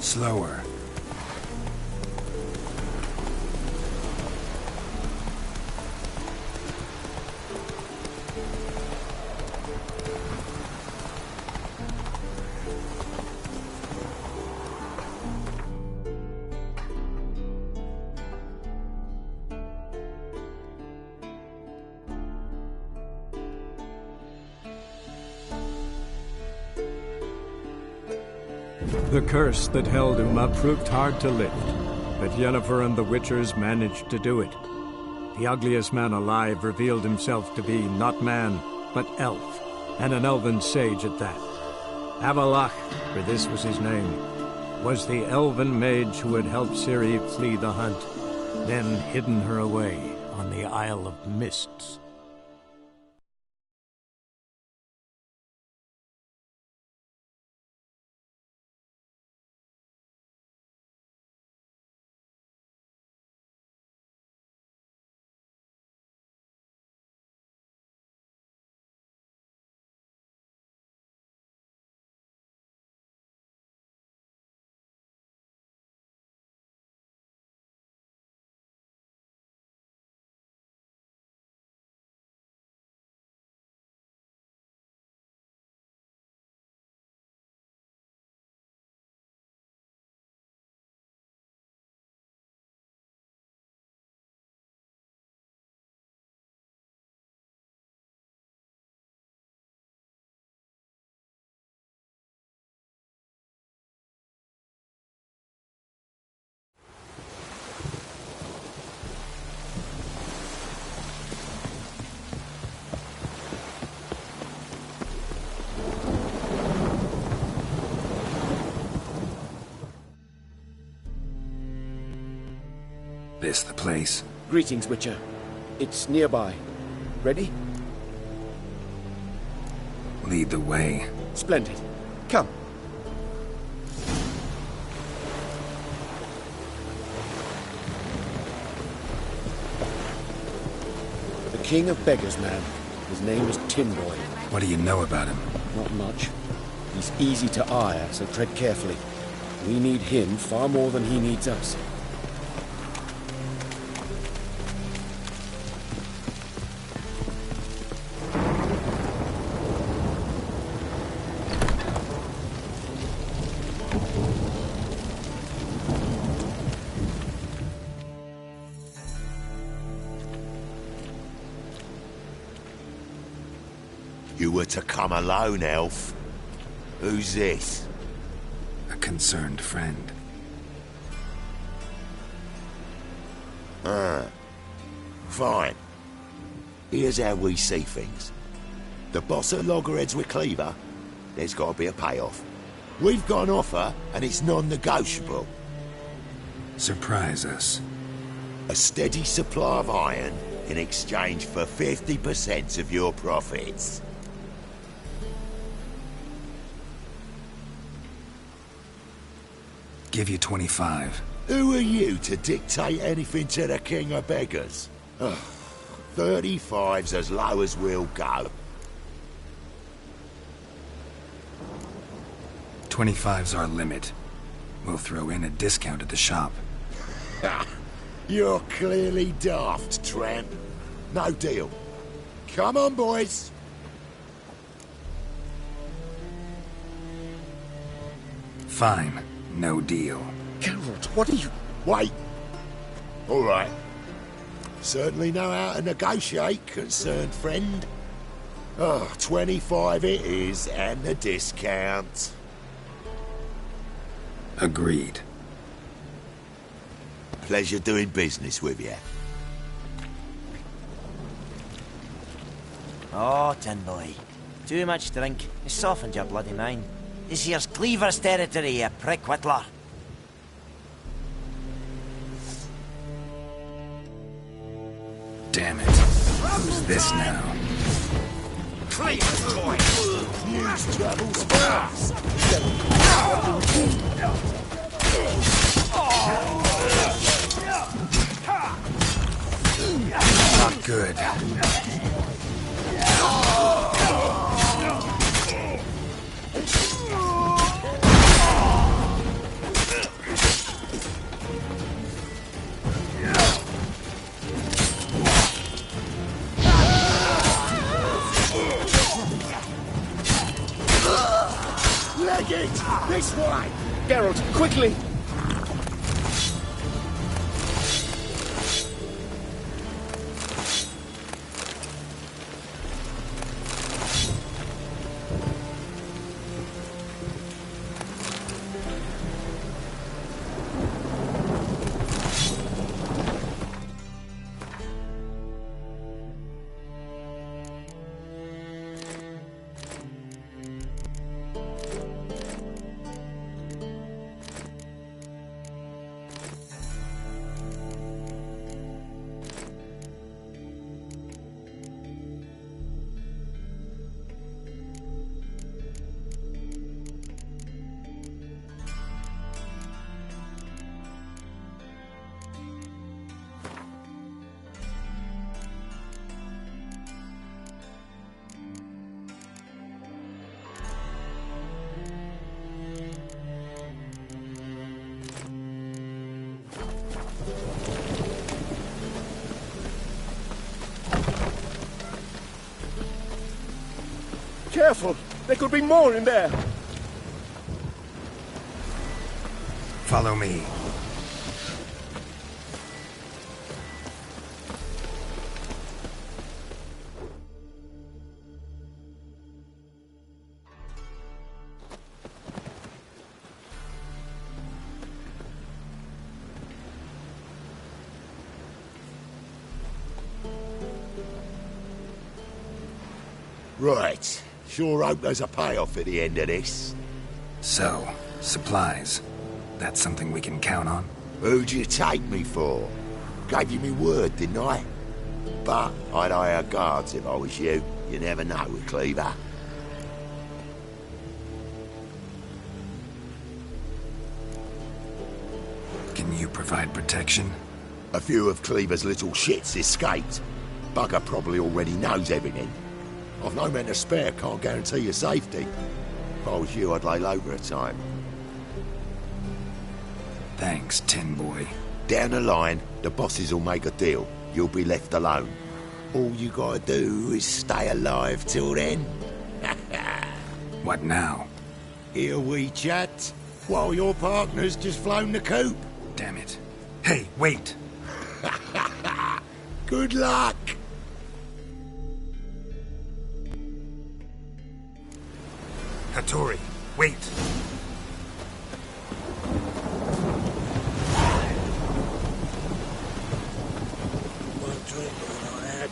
Slower. The curse that held Uma proved hard to lift, but Yennefer and the Witchers managed to do it. The ugliest man alive revealed himself to be not man, but elf, and an elven sage at that. Avallac'h, for this was his name, was the elven mage who had helped Ciri flee the hunt, then hidden her away on the Isle of Mists. This the place? Greetings, Witcher. It's nearby. Ready? Lead the way. Splendid. Come. The King of Beggars, man. His name is Tinboy. What do you know about him? Not much. He's easy to ire, so tread carefully. We need him far more than he needs us. You were to come alone, elf. Who's this? A concerned friend. Fine. Here's how we see things. The boss at Loggerheads with Cleaver, there's got to be a payoff. We've got an offer, and it's non-negotiable. Surprise us. A steady supply of iron in exchange for 50% of your profits. Give you 25. Who are you to dictate anything to the King of Beggars? 35's as low as we'll go. 25's our limit. We'll throw in a discount at the shop. You're clearly daft, tramp. No deal. Come on, boys. Fine. No deal. Geralt, what are you... Wait. All right. Certainly know how to negotiate, concerned friend. 25 it is, and the discount. Agreed. Pleasure doing business with you. Oh, Tinboy. Too much drink has softened your bloody mind. This here's Cleaver's territory, you prick whittler. Damn it. Who's this now? Cleaver's boy! News travels fast! Not good. Leg it! This way! Geralt, quickly! Careful! There could be more in there! Follow me. Right. Sure hope there's a payoff at the end of this. So, supplies. That's something we can count on? Who'd you take me for? Gave you me word, didn't I? But I'd hire guards if I was you. You never know with Cleaver. Can you provide protection? A few of Cleaver's little shits escaped. Bugger probably already knows everything. I've no men to spare, can't guarantee your safety. If I was you, I'd lay low for a time. Thanks, Tin Boy. Down the line, the bosses will make a deal. You'll be left alone. All you gotta do is stay alive till then. What now? Here we chat, while your partner's just flown the coop. Damn it. Hey, wait! Good luck! Hattori, wait! One drink when I had.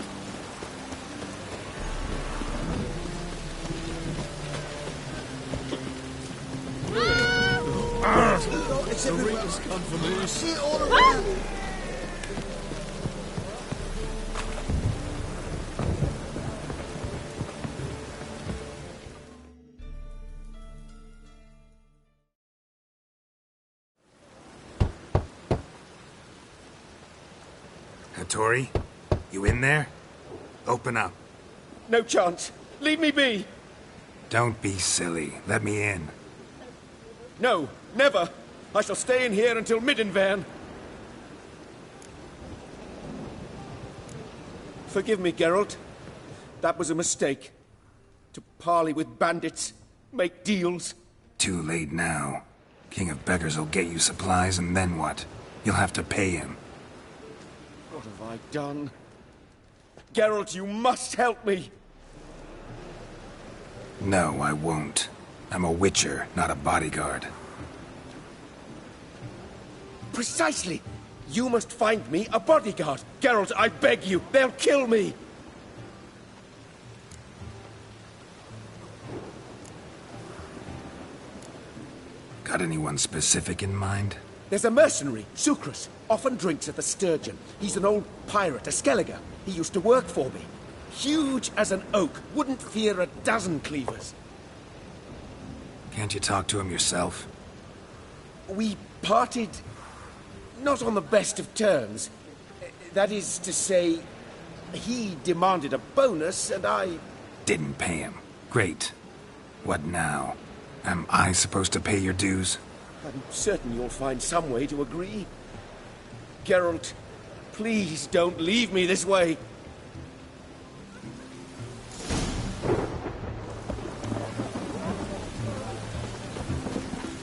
The Reaper's come for me. See it all around. Hattori, you in there? Open up. No chance. Leave me be. Don't be silly. Let me in. No, never. I shall stay in here until Middenvern. Forgive me, Geralt. That was a mistake. To parley with bandits, make deals. Too late now. King of Beggars will get you supplies, and then what? You'll have to pay him. What have I done? Geralt, you must help me! No, I won't. I'm a witcher, not a bodyguard. Precisely! You must find me a bodyguard. Geralt, I beg you, they'll kill me! Got anyone specific in mind? There's a mercenary, Sucrus, often drinks at the Sturgeon. He's an old pirate, a Skelliger. He used to work for me. Huge as an oak, wouldn't fear a dozen cleavers. Can't you talk to him yourself? We parted... not on the best of terms. That is to say, he demanded a bonus, and I... Didn't pay him. Great. What now? Am I supposed to pay your dues? I'm certain you'll find some way to agree. Geralt, please don't leave me this way.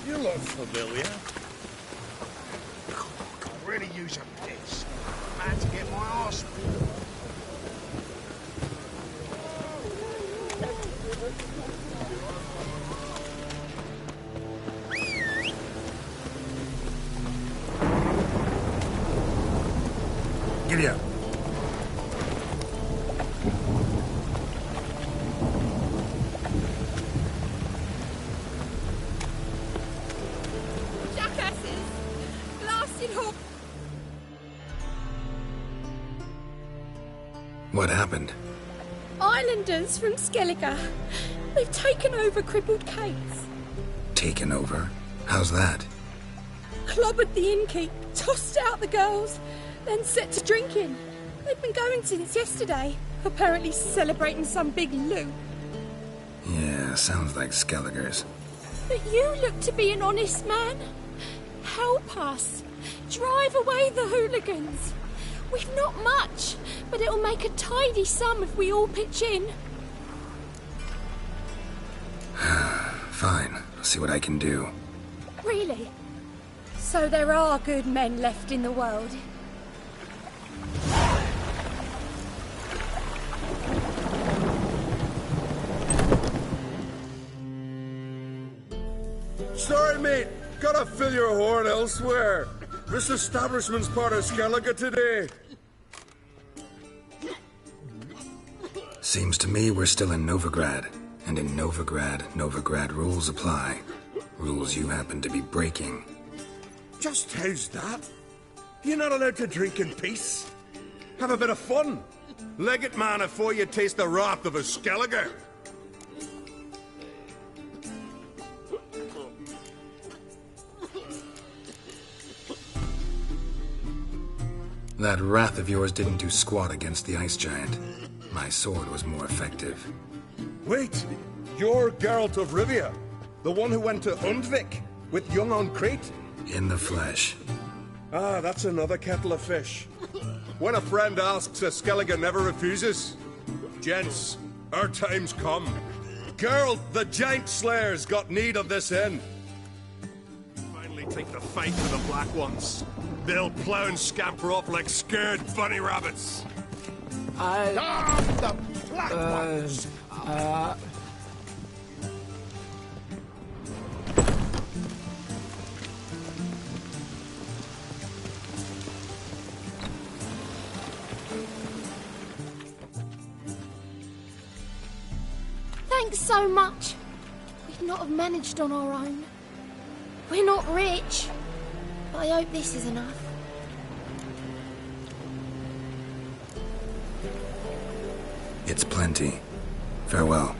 You look familiar. Could really use a piss. Man to get my arse. Giddy up. Jackasses! Blasted hook! What happened? Islanders from Skellige. They've taken over crippled Kate's. Taken over? How's that? Clobbered the innkeep, tossed out the girls, then set to drinking. They've been going since yesterday, apparently celebrating some big loot. Yeah, sounds like Skelligers. But you look to be an honest man. Help us. Drive away the hooligans. We've not much, but it'll make a tidy sum if we all pitch in. Fine, I'll see what I can do. Really? So there are good men left in the world? Sorry, mate. Gotta fill your horn elsewhere. This establishment's part of Skellige today. Seems to me we're still in Novigrad. And in Novigrad rules apply. Rules you happen to be breaking. Just how's that? You're not allowed to drink in peace? Have a bit of fun. Leg it, man, before you taste the wrath of a Skellige. That wrath of yours didn't do squat against the ice giant. My sword was more effective. Wait, you're Geralt of Rivia, the one who went to Undvik with young on Crete? In the flesh. Ah, that's another kettle of fish. When a friend asks, a Skellige never refuses. Gents, our time's come. Geralt, the giant slayer's got need of this inn. Finally take the fight to the Black Ones. They'll plow and scamper off like scared bunny rabbits. The Black Ones! Thanks so much. We'd not have managed on our own. We're not rich, but I hope this is enough. It's plenty. Farewell.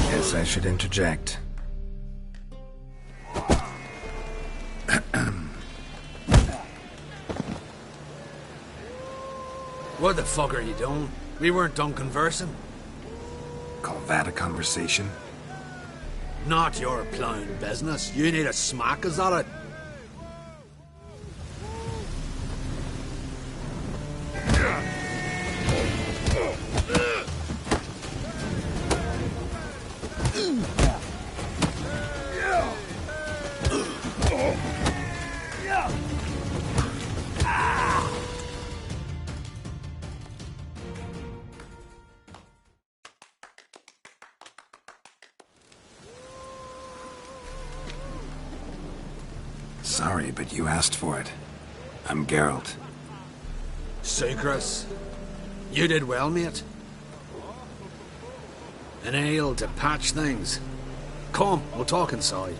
Guess I should interject. What the fuck are you doing? We weren't done conversing. Call that a conversation? Not your plowing business. You need a smack us at it. Sorry, but you asked for it. I'm Geralt. Sucrus, you did well, mate. An ale to patch things. Come, we'll talk inside.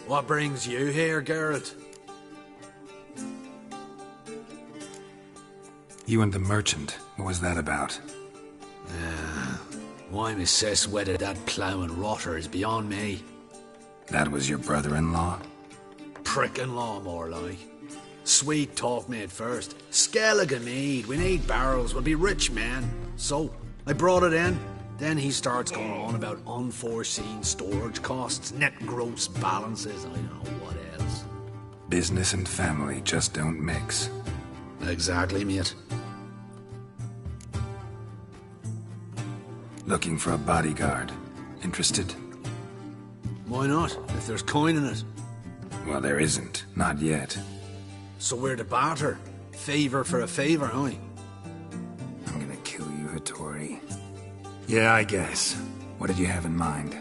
What brings you here, Geralt? You and the merchant. What was that about? Why my sis wedded that ploughing rotter is beyond me. That was your brother-in-law? Prick-in-law, more like. Sweet talk made first. Skellige mead. We need barrels. We'll be rich men. So, I brought it in. Then he starts going on about unforeseen storage costs, net gross balances, I don't know what else. Business and family just don't mix. Exactly, mate. Looking for a bodyguard. Interested? Why not, if there's coin in it? Well, there isn't. Not yet. So we're to barter. Favour for a favour, aye? I'm gonna kill you, Hattori. Yeah, I guess. What did you have in mind?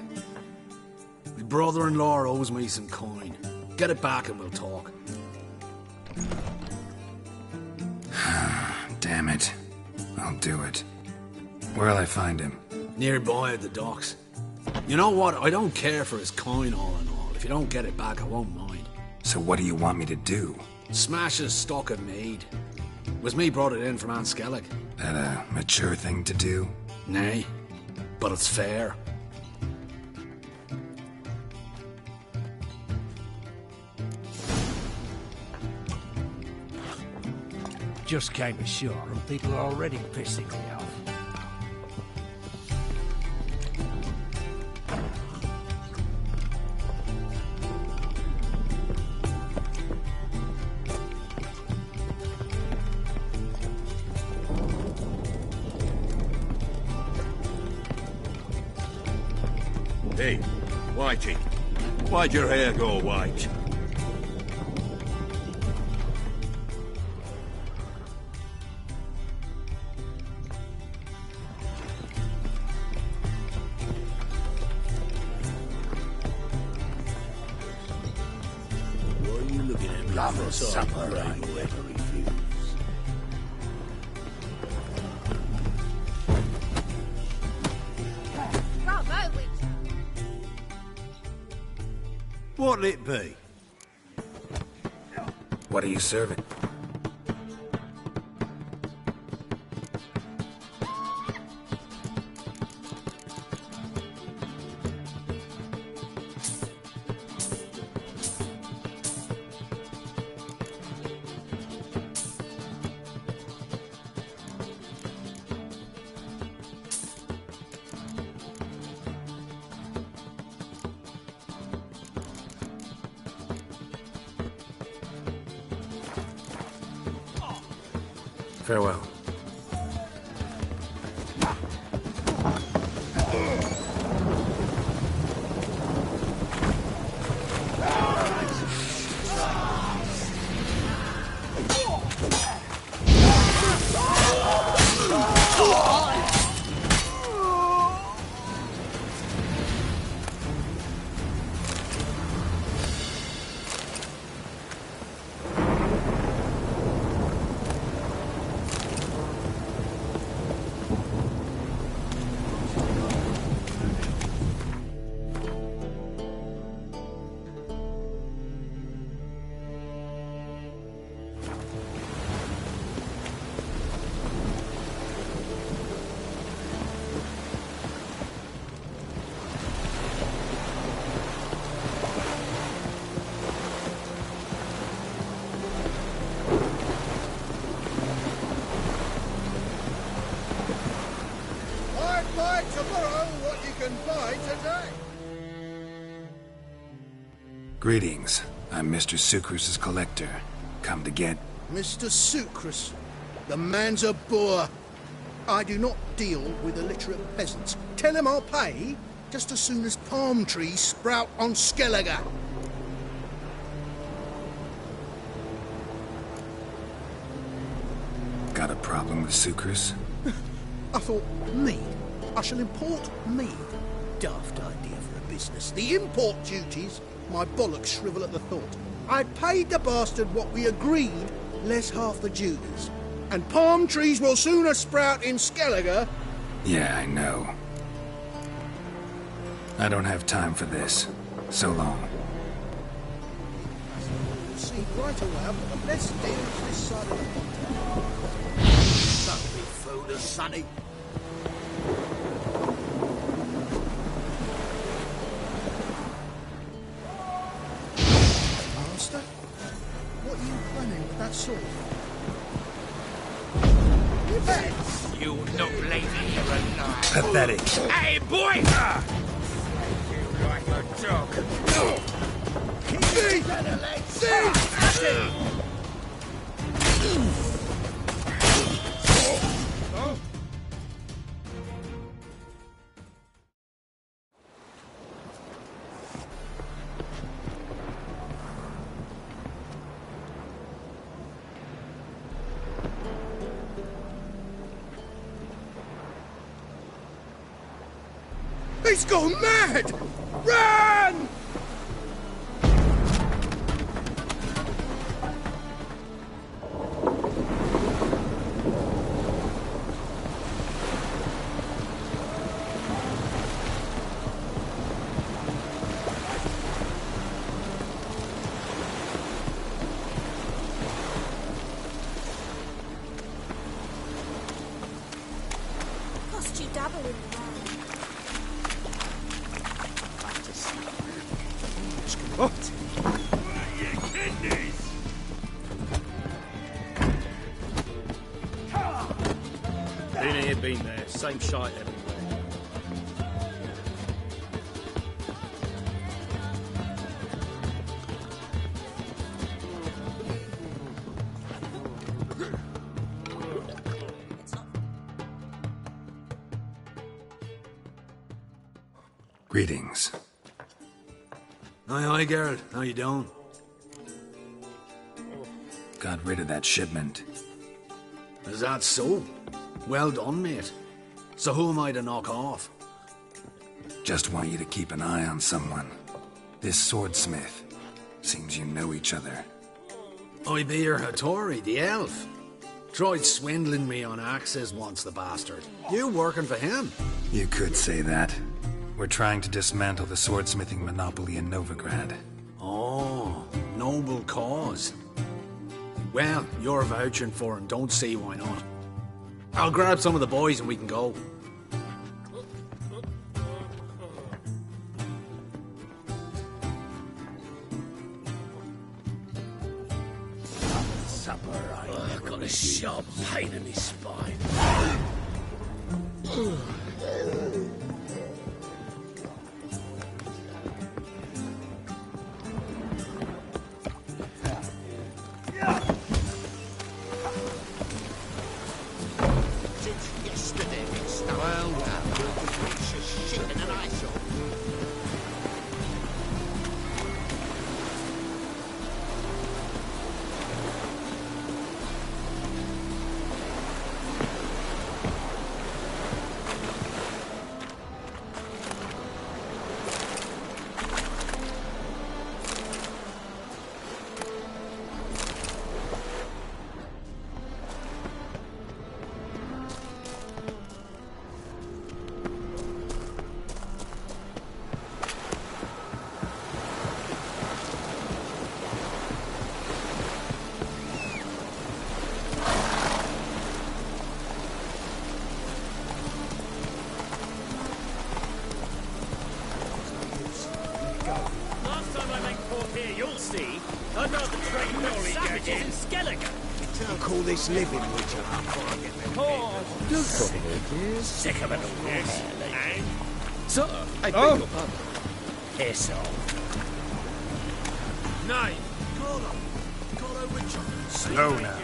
My brother-in-law owes me some coin. Get it back and we'll talk. Damn it. I'll do it. Where'll I find him? Nearby at the docks. You know what? I don't care for his coin all in all. If you don't get it back, I won't mind. So what do you want me to do? Smash his stock of mead. Was me brought it in from Aunt Skellig. That a mature thing to do? Nay, but it's fair. Just came ashore and people are already pissing me off. Hey, Whitey. Why'd your hair go white? Why are you looking at me? Love supper, right? What'll it be? What are you serving? Farewell. buy tomorrow what you can buy today. Greetings. I'm Mr. Sucrus's collector. Come to get... Mr. Sucrus, the man's a boor. I do not deal with illiterate peasants. Tell him I'll pay just as soon as palm trees sprout on Skellige. Got a problem with Sucrus? I thought, mead. I shall import mead. Daft idea for a business. The import duties, my bollocks shrivel at the thought. I paid the bastard what we agreed, less half the duties. And palm trees will sooner sprout in Skellige. Yeah, I know. I don't have time for this. So long. You'll see right away I've got the best deals this side of the pond. Don't be fooled as Sonny. Master, what are you planning with that sword? You no lady here alive. Pathetic. Hey, boy! You like a dog. He's gone mad! Run! Cost you double in the round. What? Been here, been there. Same shite everywhere. Greetings. Aye, Geralt. How you doing? Got rid of that shipment. Is that so? Well done, mate. So who am I to knock off? Just want you to keep an eye on someone. This swordsmith. Seems you know each other. I be your Hattori, the elf. Tried swindling me on axes once, the bastard. You working for him? You could say that. We're trying to dismantle the swordsmithing monopoly in Novigrad. Oh, noble cause. Well, you're vouching for him, don't see why not. I'll grab some of the boys and we can go. I've got a sharp pain in my spine. I'd rather trade with savages in Skellige. You call this living, Witcher? Sick of it already. Sir, I beg your pardon. Piss off. Name. Call Witcher. Slow now.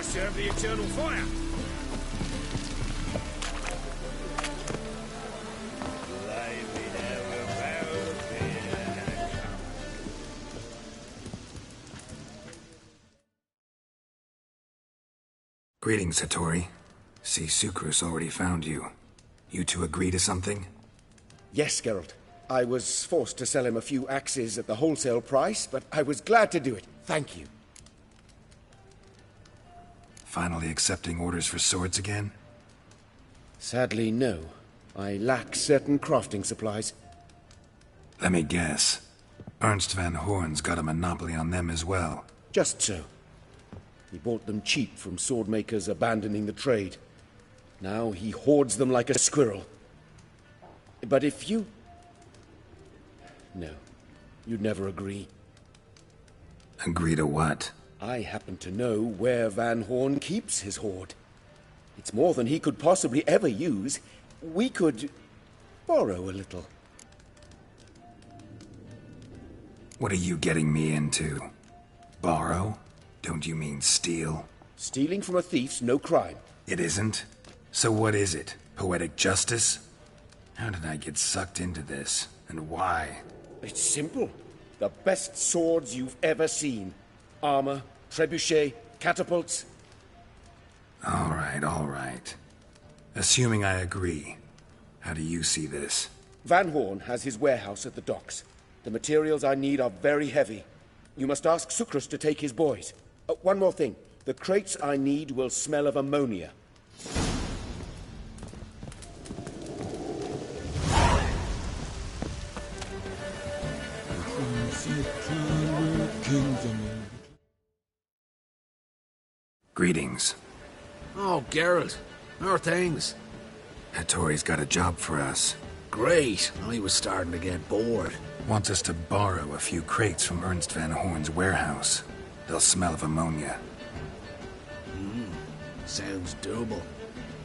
Serve the eternal fire. Greetings, Hattori. See, Sucrus already found you. You two agree to something? Yes, Geralt. I was forced to sell him a few axes at the wholesale price, but I was glad to do it. Thank you. Finally accepting orders for swords again? Sadly, no. I lack certain crafting supplies. Let me guess. Ernst van Horn's got a monopoly on them as well. Just so. He bought them cheap from sword makers abandoning the trade. Now he hoards them like a squirrel. But if you... No. You'd never agree. Agree to what? I happen to know where Van Horn keeps his hoard. It's more than he could possibly ever use. We could borrow a little. What are you getting me into? Borrow? Don't you mean steal? Stealing from a thief's no crime. It isn't? So what is it? Poetic justice? How did I get sucked into this? And why? It's simple. The best swords you've ever seen. Armor, trebuchet, catapults. All right. Assuming I agree, how do you see this? Van Horn has his warehouse at the docks. The materials I need are very heavy. You must ask Sucrus to take his boys. One more thing. The crates I need will smell of ammonia. Greetings. Oh, Geralt. How are things? Hattori's got a job for us. Great. I was starting to get bored. Wants us to borrow a few crates from Ernst van Horn's warehouse. They'll smell of ammonia. Sounds doable.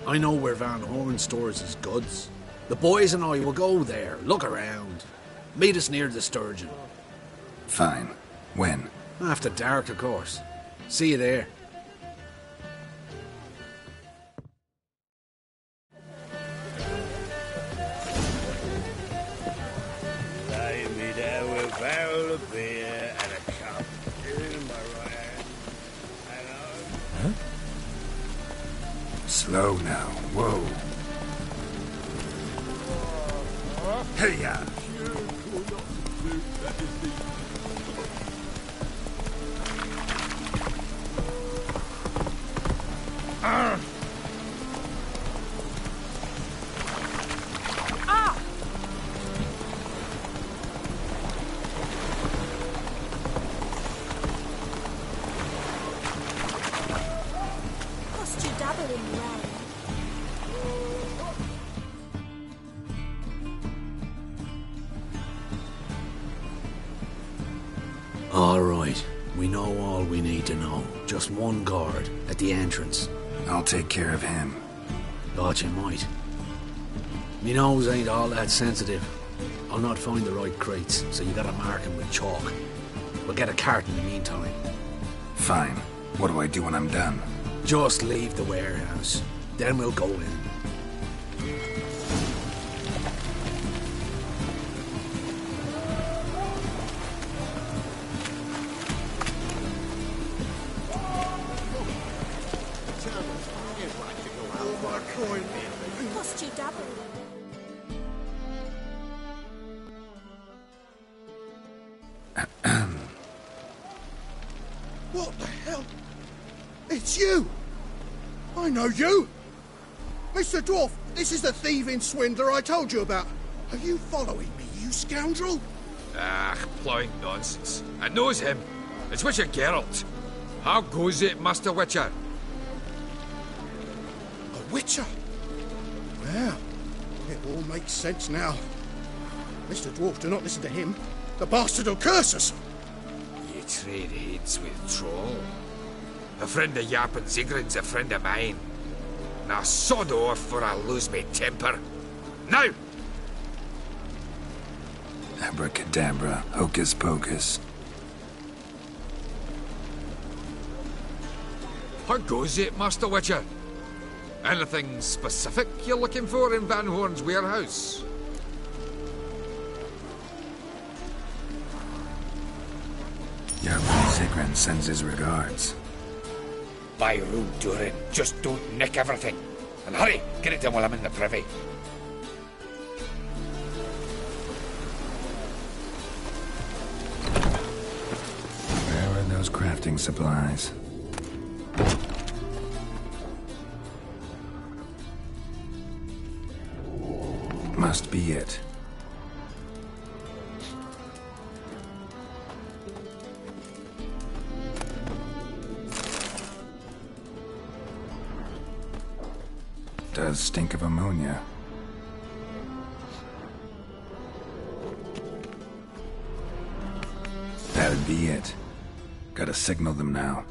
I know where Van Horn stores his goods. The boys and I will go there, look around. Meet us near the Sturgeon. Fine. When? After dark, of course. See you there. Lay me there with a barrel of beer and a cup in my right hand. Hello? Slow now. Whoa. Hey-ya! Must you dabble in rain? All right. We know all we need to know. Just one guard at the entrance. I'll take care of him. Thought you might. Me nose ain't all that sensitive. I'll not find the right crates, so you gotta mark 'em with chalk. We'll get a cart in the meantime. Fine. What do I do when I'm done? Just leave the warehouse. Then we'll go in. Must you dabble? What the hell? It's you! I know you! Mr. Dwarf, this is the thieving swindler I told you about. Are you following me, you scoundrel? Ah, plowing nonsense. I knows him. It's Witcher Geralt. How goes it, Master Witcher? A witcher? Well, it all makes sense now. Mr. Dwarf, do not listen to him. The bastard will curse us. You trade heads with Troll. A friend of Yap and Zigrin's a friend of mine. Now sod off or I'll lose my temper. Now! Abracadabra, hocus pocus. How goes it, Master Witcher? Anything specific you're looking for in Van Horn's warehouse? Your Zigrin sends his regards. By Rune Durin, just don't nick everything. And hurry, get it done while I'm in the privy. Where are those crafting supplies? Must be it. Does stink of ammonia. That'd be it. Gotta signal them now.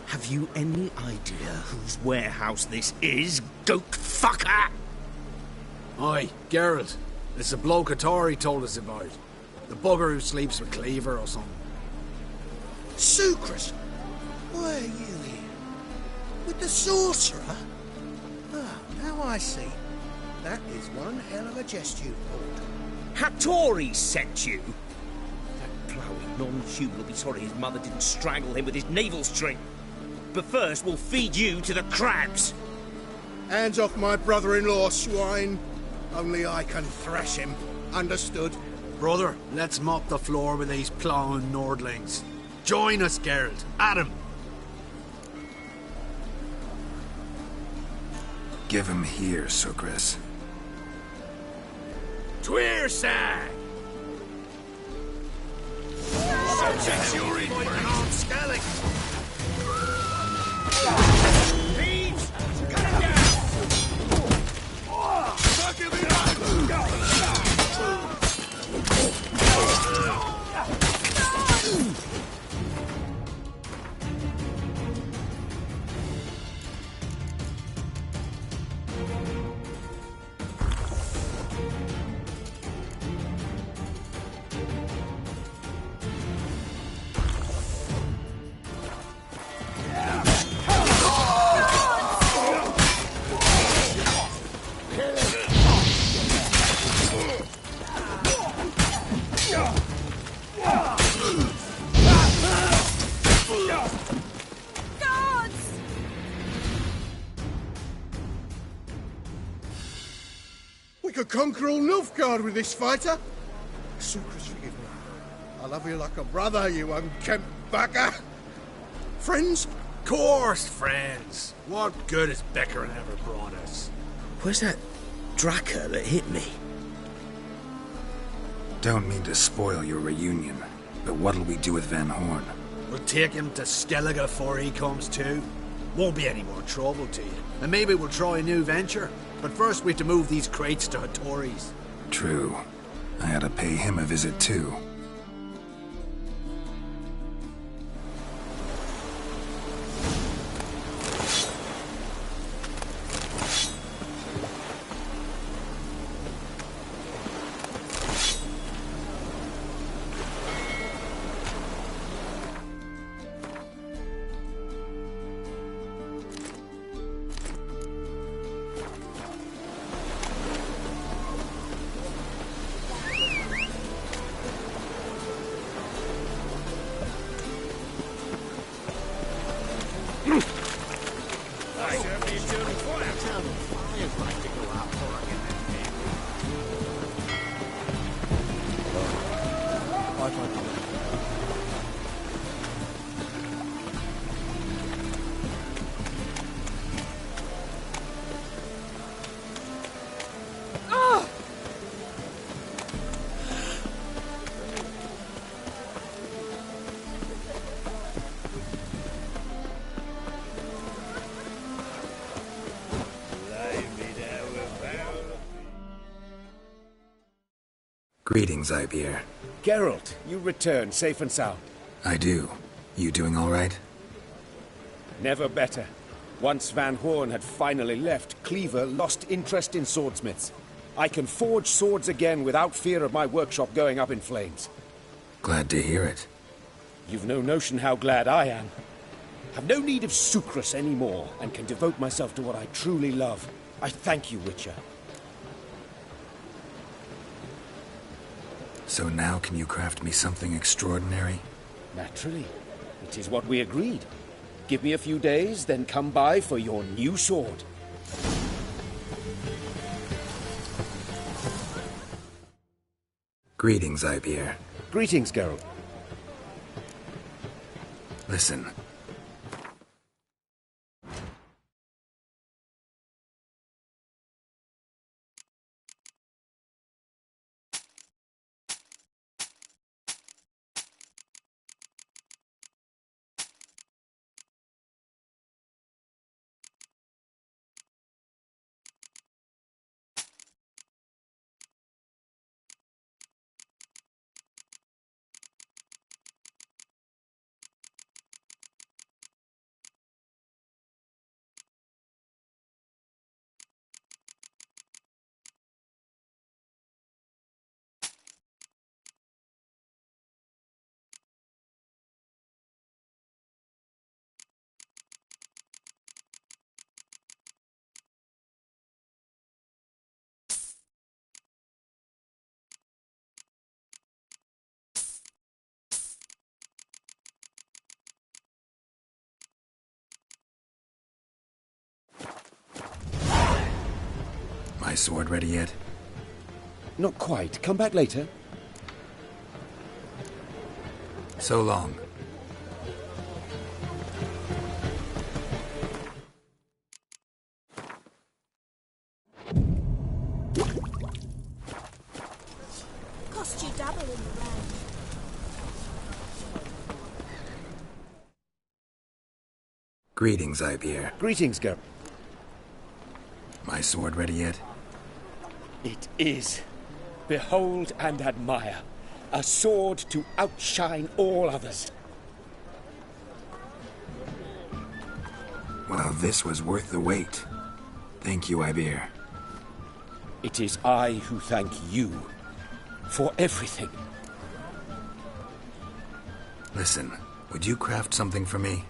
Have you any idea whose warehouse this is, goat fucker? Aye, Geralt. It's the bloke Atari told us about. The bugger who sleeps with Cleaver or something. Sucrus! Why are you here? With the sorcerer? Ah, now I see. That is one hell of a jest you pulled. Hattori sent you? That ploughing non-human will be sorry his mother didn't strangle him with his navel string. But first, we'll feed you to the crabs. Hands off my brother-in-law, swine. Only I can thrash him. Understood? Brother, let's mop the floor with these ploughing Nordlings. Join us, Geralt. Adam. Give him here, Sucrus. Tweerside! Thieves! Cut him down! We could conquer all Nilfgaard with this fighter. Sucrus, forgive me. I love you like a brother, you unkempt bugger. Friends? Course, friends. What good has Beckerin ever brought us? Where's that Draka that hit me? Don't mean to spoil your reunion, but what'll we do with Van Horn? We'll take him to Skellige before he comes to. Won't be any more trouble to you. And maybe we'll try a new venture. But first we have to move these crates to Hattori's. True. I ought to pay him a visit too. Greetings, Ibeer. Geralt, you return safe and sound. I do. You doing all right? Never better. Once Van Horn had finally left, Cleaver lost interest in swordsmiths. I can forge swords again without fear of my workshop going up in flames. Glad to hear it. You've no notion how glad I am. I've no need of Sucrus anymore, and can devote myself to what I truly love. I thank you, Witcher. So now can you craft me something extraordinary? Naturally. It is what we agreed. Give me a few days, then come by for your new sword. Greetings, Ibeer. Greetings, Geralt. Listen. My sword ready yet? Not quite. Come back later. So long. Cost you double in the round. Greetings, Ibeer. Greetings, Geralt. My sword ready yet? It is. Behold and admire. A sword to outshine all others. Well, this was worth the wait. Thank you, Ibeer. It is I who thank you for everything. Listen, would you craft something for me?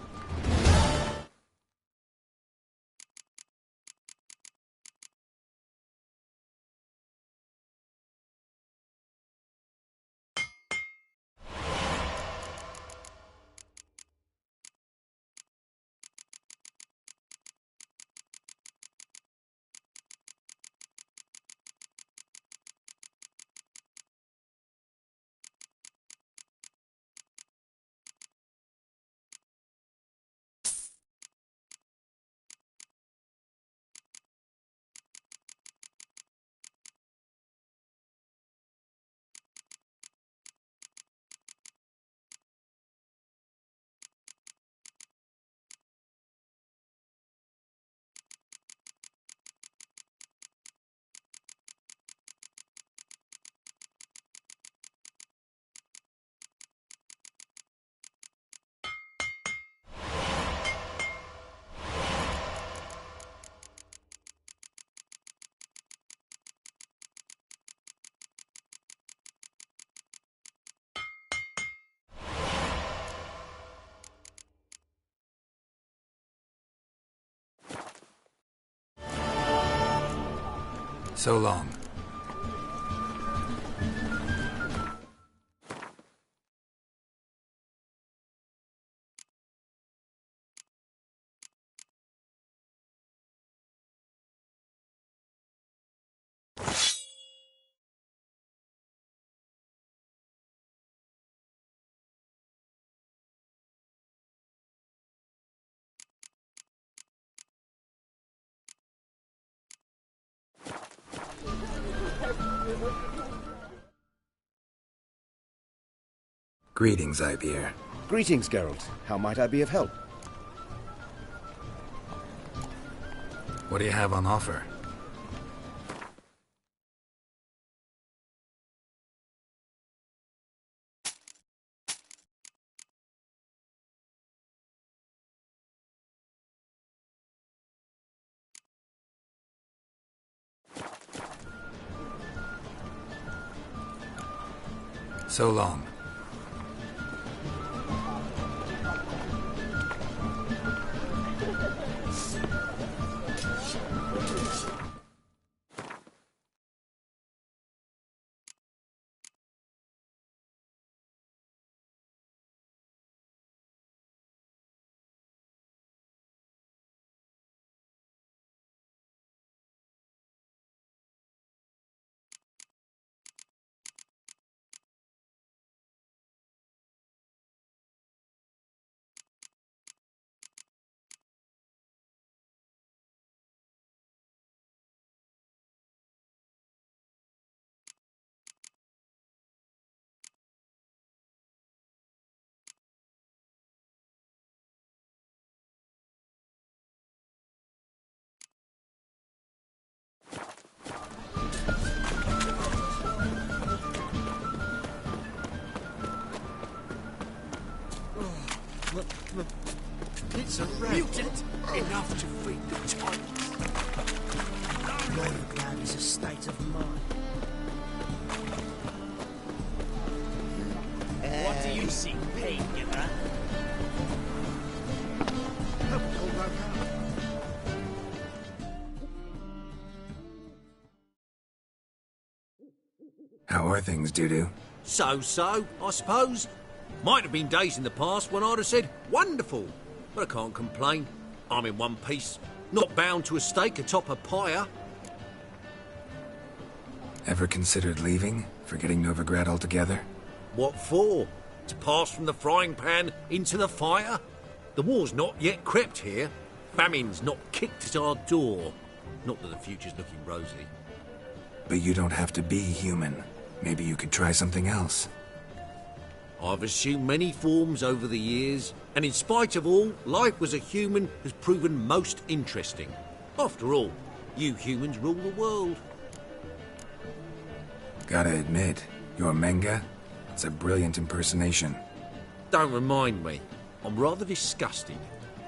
So long. Greetings, Ibeer. Greetings, Geralt. How might I be of help? What do you have on offer? So long. It's a mutant! Enough to feed the Titans. Royal is a state of mind. What do you see, pain-giver? How are things, Dudu? So-so, I suppose. Might have been days in the past when I'd have said, wonderful. But I can't complain. I'm in one piece. Not bound to a stake atop a pyre. Ever considered leaving? Forgetting Novigrad altogether? What for? To pass from the frying pan into the fire? The war's not yet crept here. Famine's not kicked at our door. Not that the future's looking rosy. But you don't have to be human. Maybe you could try something else. I've assumed many forms over the years, and in spite of all, life as a human has proven most interesting. After all, you humans rule the world. Gotta admit, your Menga, it's a brilliant impersonation. Don't remind me. I'm rather disgusted.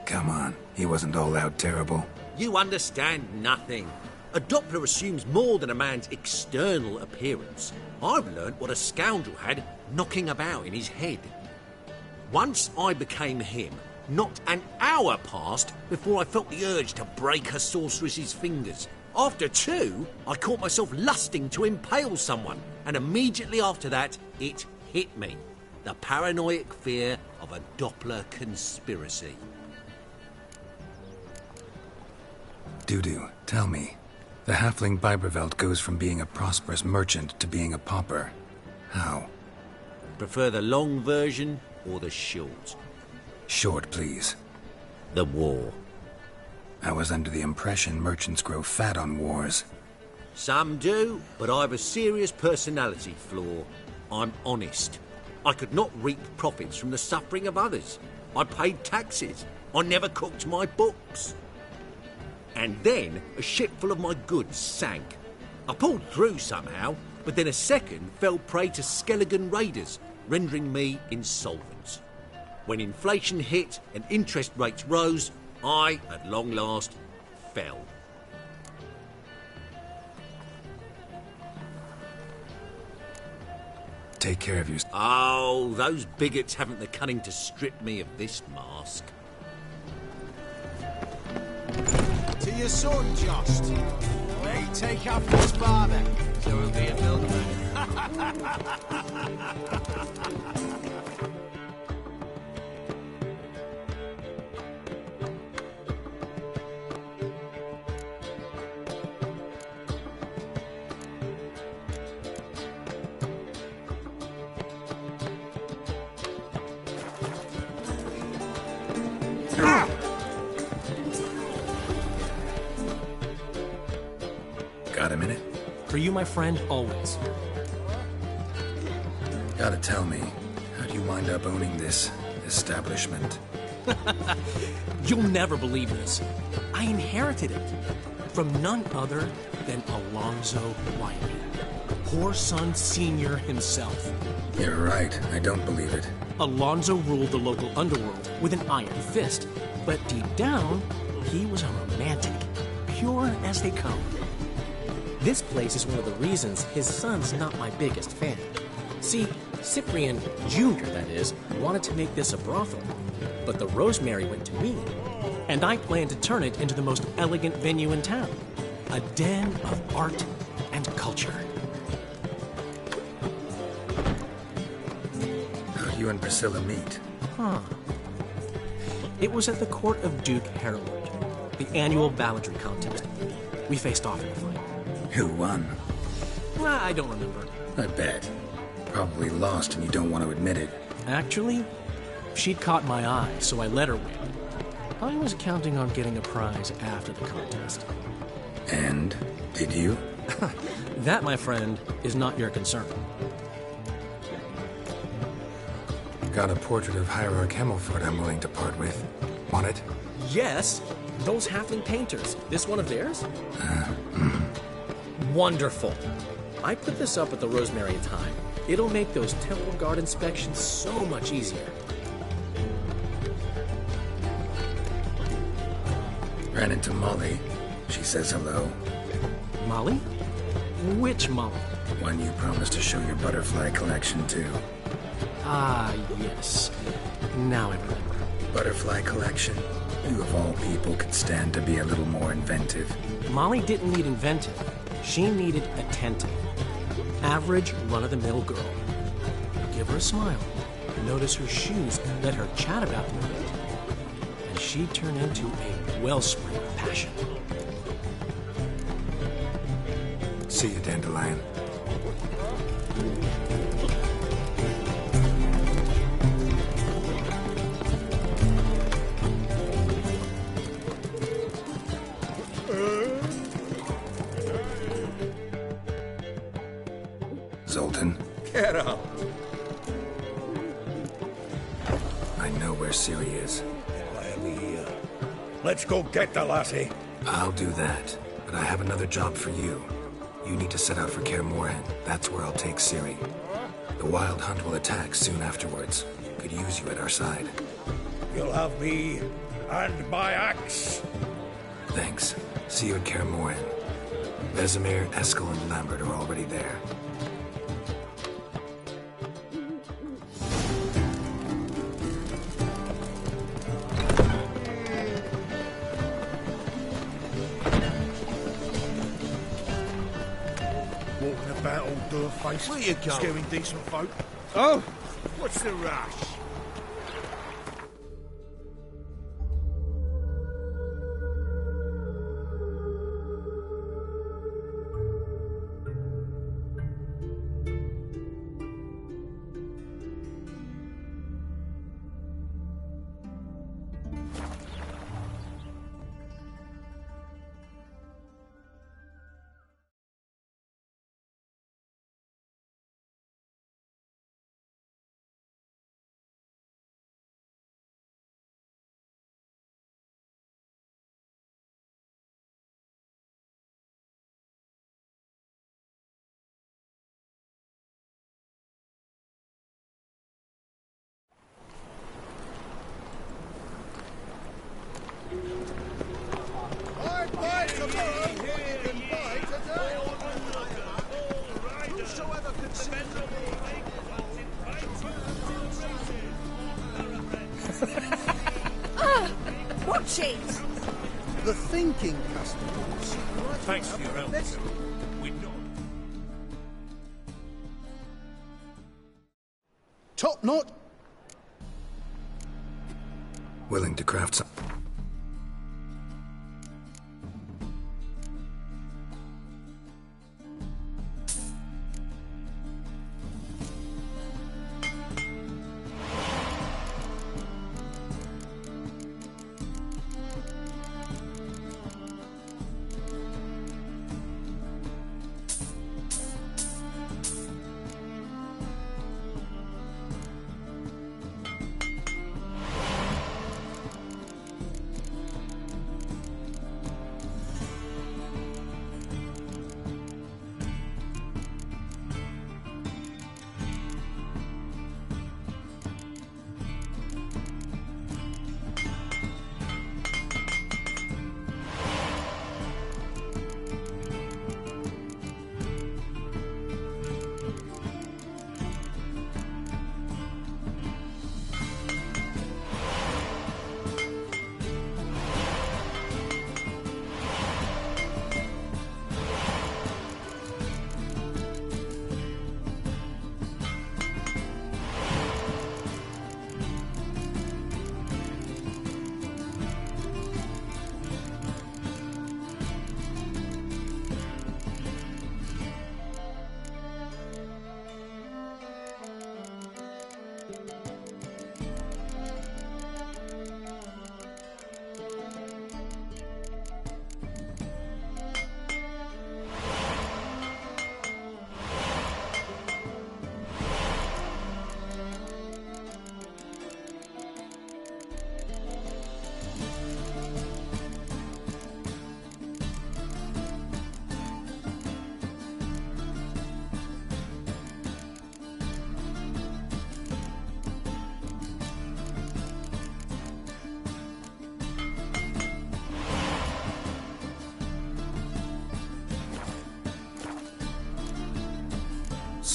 Come on, he wasn't all out terrible. You understand nothing. A Doppler assumes more than a man's external appearance. I've learnt what a scoundrel had knocking about in his head. Once I became him, not an hour passed before I felt the urge to break a sorceress's fingers. After 2, I caught myself lusting to impale someone, and immediately after that, it hit me. The paranoid fear of a Doppler conspiracy. Dudu, tell me. The halfling Biberveld goes from being a prosperous merchant to being a pauper. How? Prefer the long version or the short? Short, please. The war. I was under the impression merchants grow fat on wars. Some do, but I have a serious personality flaw. I'm honest. I could not reap profits from the suffering of others. I paid taxes. I never cooked my books. And then a ship full of my goods sank. I pulled through somehow, but then a second fell prey to Skelligan raiders, rendering me insolvent. When inflation hit and interest rates rose, I, at long last, fell. Take care of yourself. Oh, those bigots haven't the cunning to strip me of this mask. To your son, Jost. Hey, take after his father, so he'll be a milkman. Got a minute? For you, my friend, always. Gotta tell me, how'd you wind up owning this establishment? You'll never believe this. I inherited it from none other than Alonzo Wiley, Whoreson Sr. himself. You're right, I don't believe it. Alonzo ruled the local underworld with an iron fist, but deep down, he was a romantic, pure as they come. This place is one of the reasons his son's not my biggest fan. See, Cyprian Jr., that is, wanted to make this a brothel, but the Rosemary went to me, and I planned to turn it into the most elegant venue in town. A den of art and culture. How'd you and Priscilla meet? Huh. It was at the court of Duke Harold, the annual balladry contest. We faced off in a fight. Who won? I don't remember. I bet. Probably lost and you don't want to admit it. Actually, she'd caught my eye, so I let her win. I was counting on getting a prize after the contest. And? Did you? That, my friend, is not your concern. Got a portrait of Hierarch Himmelford I'm willing to part with. Want it? Yes, those halfling painters. This one of theirs? Wonderful. I put this up at the Rosemary time. It'll make those temple guard inspections so much easier. Ran into Molly. She says hello. Molly? Which Molly? One you promised to show your butterfly collection to. Ah, yes. Now I remember. Butterfly collection? You of all people could stand to be a little more inventive. Molly didn't need inventive. She needed attentive. Average, run-of-the-mill girl. Give her a smile. Notice her shoes. Let her chat about them a bit. And she'd turn into a wellspring of passion. See you, Dandelion. Zoltan? Get up! I know where Ciri is. Why are we here? Let's go get the lassie. I'll do that, but I have another job for you. You need to set out for Kaer Morhen. That's where I'll take Ciri. The Wild Hunt will attack soon afterwards. Could use you at our side. You'll have me and my axe. Thanks. See you at Kaer Morhen. Vesemir, Eskel, and Lambert are already there. Walking about all door-faced, Where you going? scaring decent folk. Oh, what's the rush? Watch it! The thinking customers. Thanks for your help. We're not. Top knot. Willing to craft some...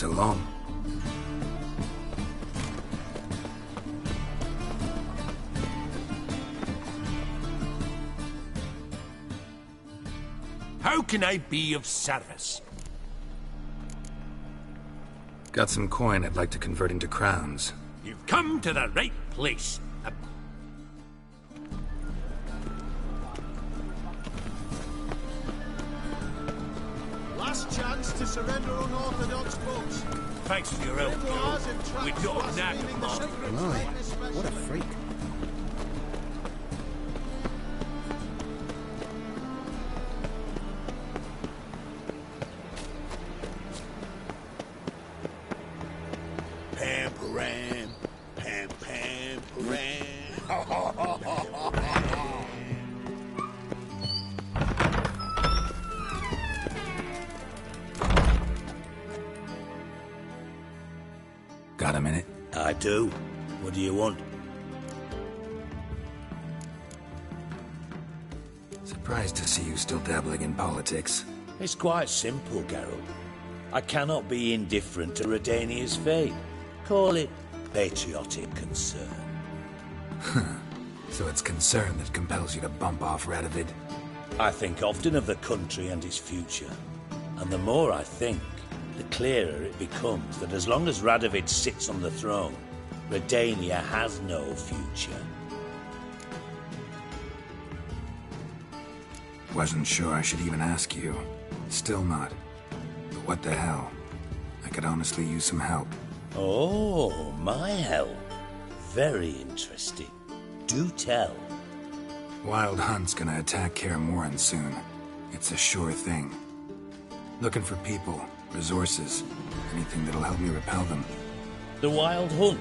So long. How can I be of service? Got some coin I'd like to convert into crowns. You've come to the right place. Last chance to surrender unorthodox books. Thanks for your help, Joe. We don't knack them off. Blimey, what a freak. Pam-param, pam-pam-param. Got a minute? I do. What do you want? Surprised to see you still dabbling in politics. It's quite simple, Geralt. I cannot be indifferent to Redania's fate. Call it patriotic concern. So it's concern that compels you to bump off Radovid? I think often of the country and its future. And the more I think, the clearer it becomes that as long as Radovid sits on the throne, Redania has no future. Wasn't sure I should even ask you. Still not. But what the hell? I could honestly use some help. Oh, my help. Very interesting. Do tell. Wild Hunt's gonna attack Kaer Morhen soon. It's a sure thing. Looking for people, resources, anything that'll help me repel them. The Wild Hunt?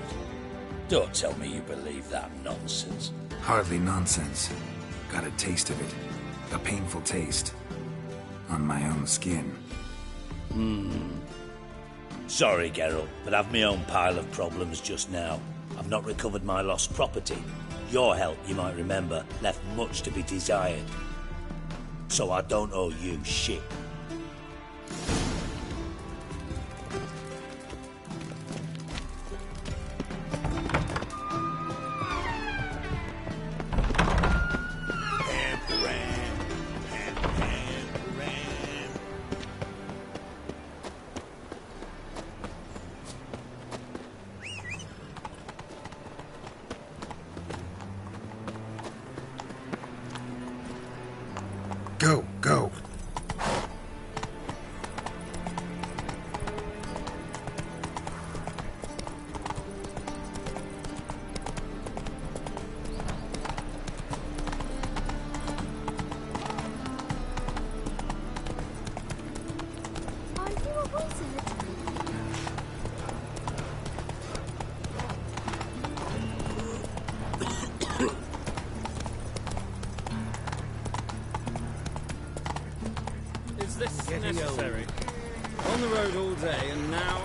Don't tell me you believe that nonsense. Hardly nonsense. Got a taste of it. A painful taste. On my own skin. Sorry, Geralt, but I've my own pile of problems just now. I've not recovered my lost property. Your help, you might remember, left much to be desired. So I don't owe you shit. Go, go. Are you a wizard? Is this necessary? On the road all day, and now...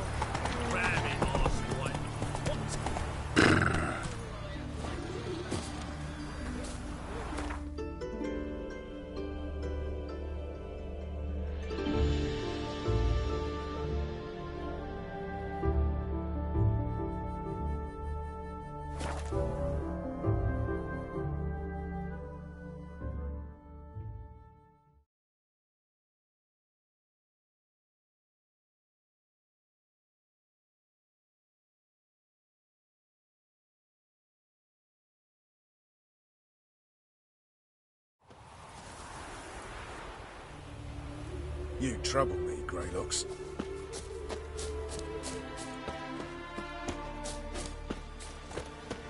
You trouble me, Greylocks.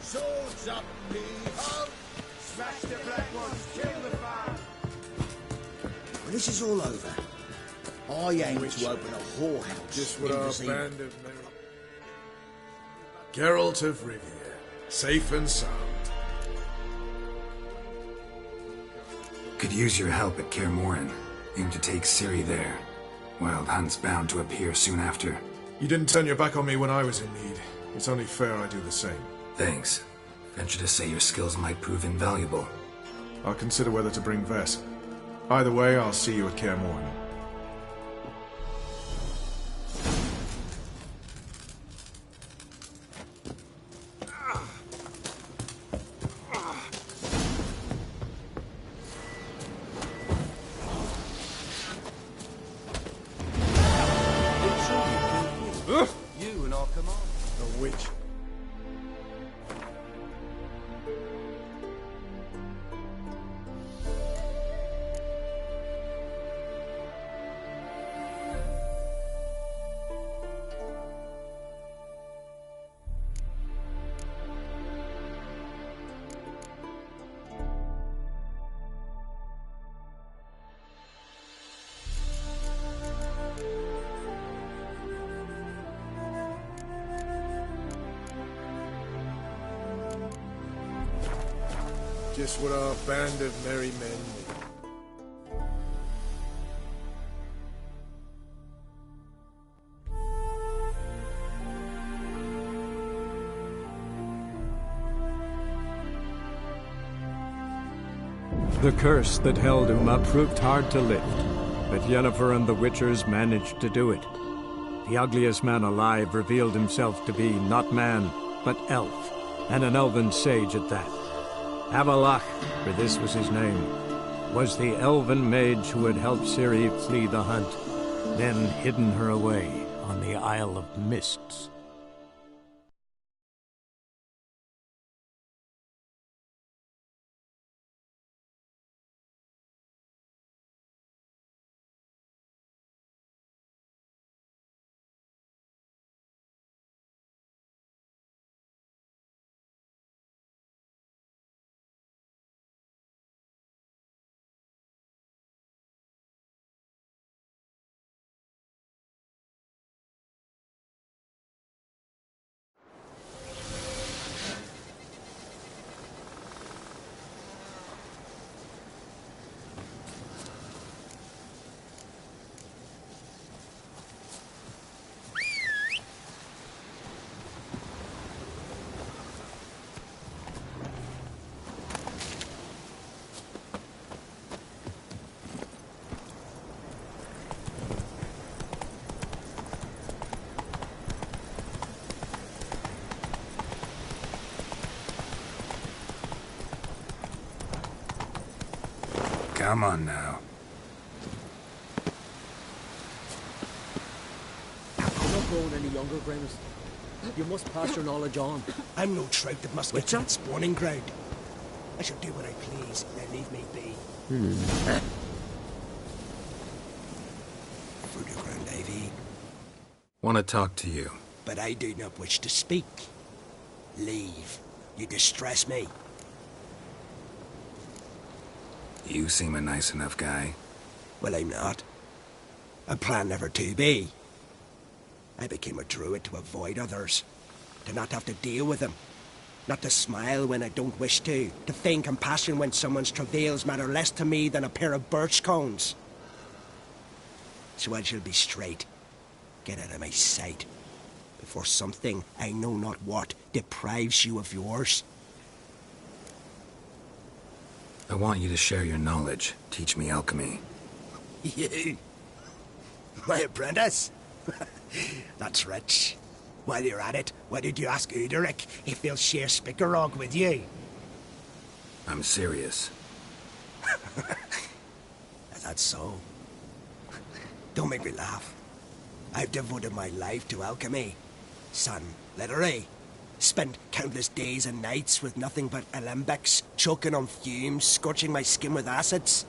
Swords up, hee-ho! Smash the black ones, kill the fire! When this is all over, I aim to open a whorehouse. Just what in our Vizima. band of merry... Geralt of Rivia, safe and sound. Could use your help at Kaer Morhen. Aim to take Ciri there. Wild Hunt's bound to appear soon after. You didn't turn your back on me when I was in need. It's only fair I do the same. Thanks. Venture to say your skills might prove invaluable. I'll consider whether to bring Vess. Either way, I'll see you at Kaer Morhen. Come on. A witch. Just what our band of merry men need. The curse that held Uma proved hard to lift, but Yennefer and the Witchers managed to do it. The ugliest man alive revealed himself to be not man, but elf, and an elven sage at that. Avallac'h, for this was his name, was the elven mage who had helped Ciri flee the hunt, then hidden her away on the Isle of Mists. Come on now. You're not growing any younger, Gramus. You must pass your knowledge on. I'm no trout that must get to its spawning ground. I shall do what I please, now leave me be. For the ground, Ivy. Want to talk to you. But I do not wish to speak. Leave. You distress me. You seem a nice enough guy. Well, I'm not. I plan never to be. I became a druid to avoid others. To not have to deal with them. Not to smile when I don't wish to feign compassion when someone's travails matter less to me than a pair of birch cones. So I shall be straight. Get out of my sight. Before something, I know not what, deprives you of yours. I want you to share your knowledge. Teach me alchemy. You? My apprentice? That's rich. While you're at it, why did you ask Uderic if he'll share Spickerog with you? I'm serious. That's so. Don't make me laugh. I've devoted my life to alchemy. Son, literally. Spent countless days and nights with nothing but alembics, choking on fumes, scorching my skin with acids.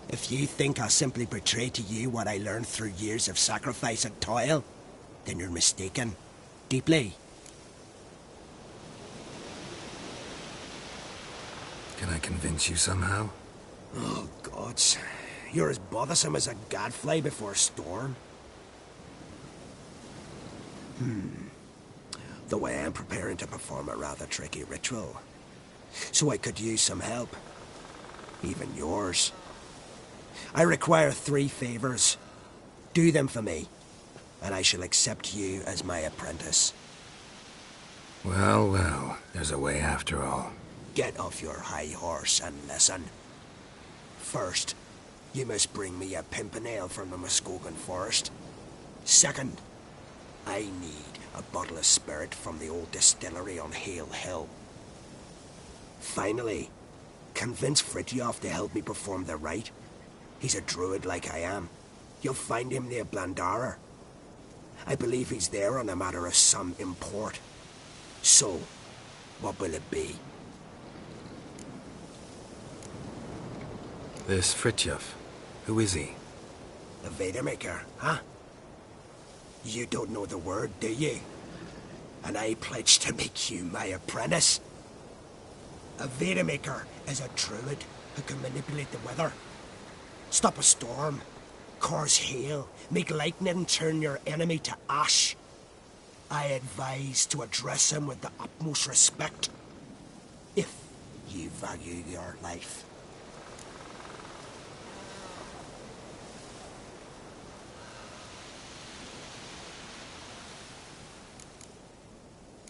If you think I'll simply portray to you what I learned through years of sacrifice and toil, then you're mistaken. Deeply. Can I convince you somehow? Oh, gods. You're as bothersome as a gadfly before a storm. Though I am preparing to perform a rather tricky ritual. So I could use some help. Even yours. I require 3 favors. Do them for me, and I shall accept you as my apprentice. Well, well, there's a way after all. Get off your high horse and listen. First, you must bring me a pimpernel from the Muskogan forest. Second, I need a bottle of spirit from the old distillery on Hale Hill. Finally, convince Frithiof to help me perform the rite. He's a druid like I am. You'll find him near Blandara. I believe he's there on a matter of some import. So, what will it be? This Fritjof, who is he? The Vadermaker, huh? You don't know the word, do you? And I pledge to make you my apprentice. A Vadermaker is a druid who can manipulate the weather. Stop a storm, cause hail, make lightning turn your enemy to ash. I advise to address him with the utmost respect, if you value your life.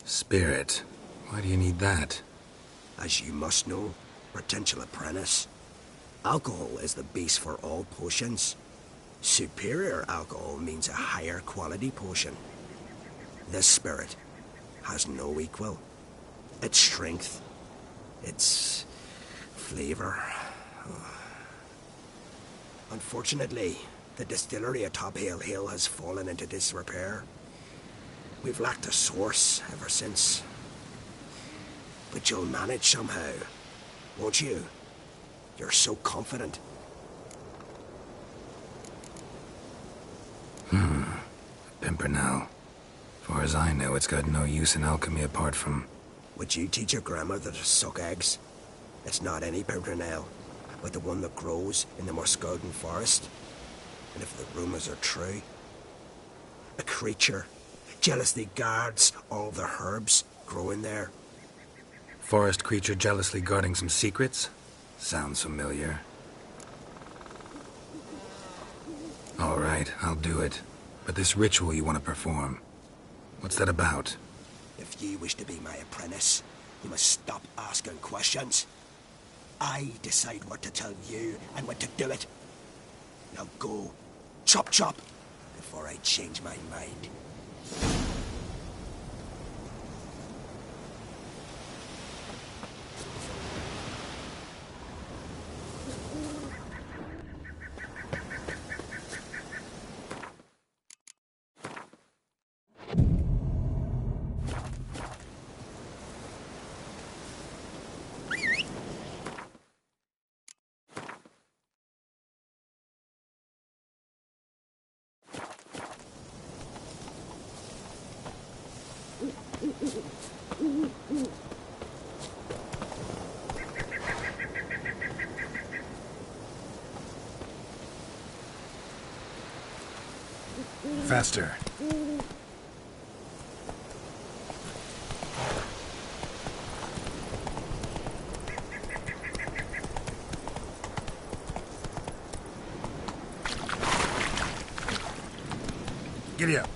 Spirit. Why do you need that? As you must know, potential apprentice, alcohol is the base for all potions. Superior alcohol means a higher quality potion. This spirit has no equal. Its strength, its flavor. Unfortunately, the distillery atop Hale Hill has fallen into disrepair. We've lacked a source ever since. But you'll manage somehow, won't you? You're so confident. Pimpernel. Far as I know, it's got no use in alchemy apart from... Would you teach your grandmother to suck eggs? It's not any Pimpernel, but the one that grows in the Muskogean forest. And if the rumors are true, a creature jealously guards all the herbs growing there. Forest creature jealously guarding some secrets? Sounds familiar. All right, I'll do it. But this ritual you want to perform, what's that about? If you wish to be my apprentice, you must stop asking questions. I decide what to tell you and when to do it. Now go, chop chop, before I change my mind. Faster. Giddy up.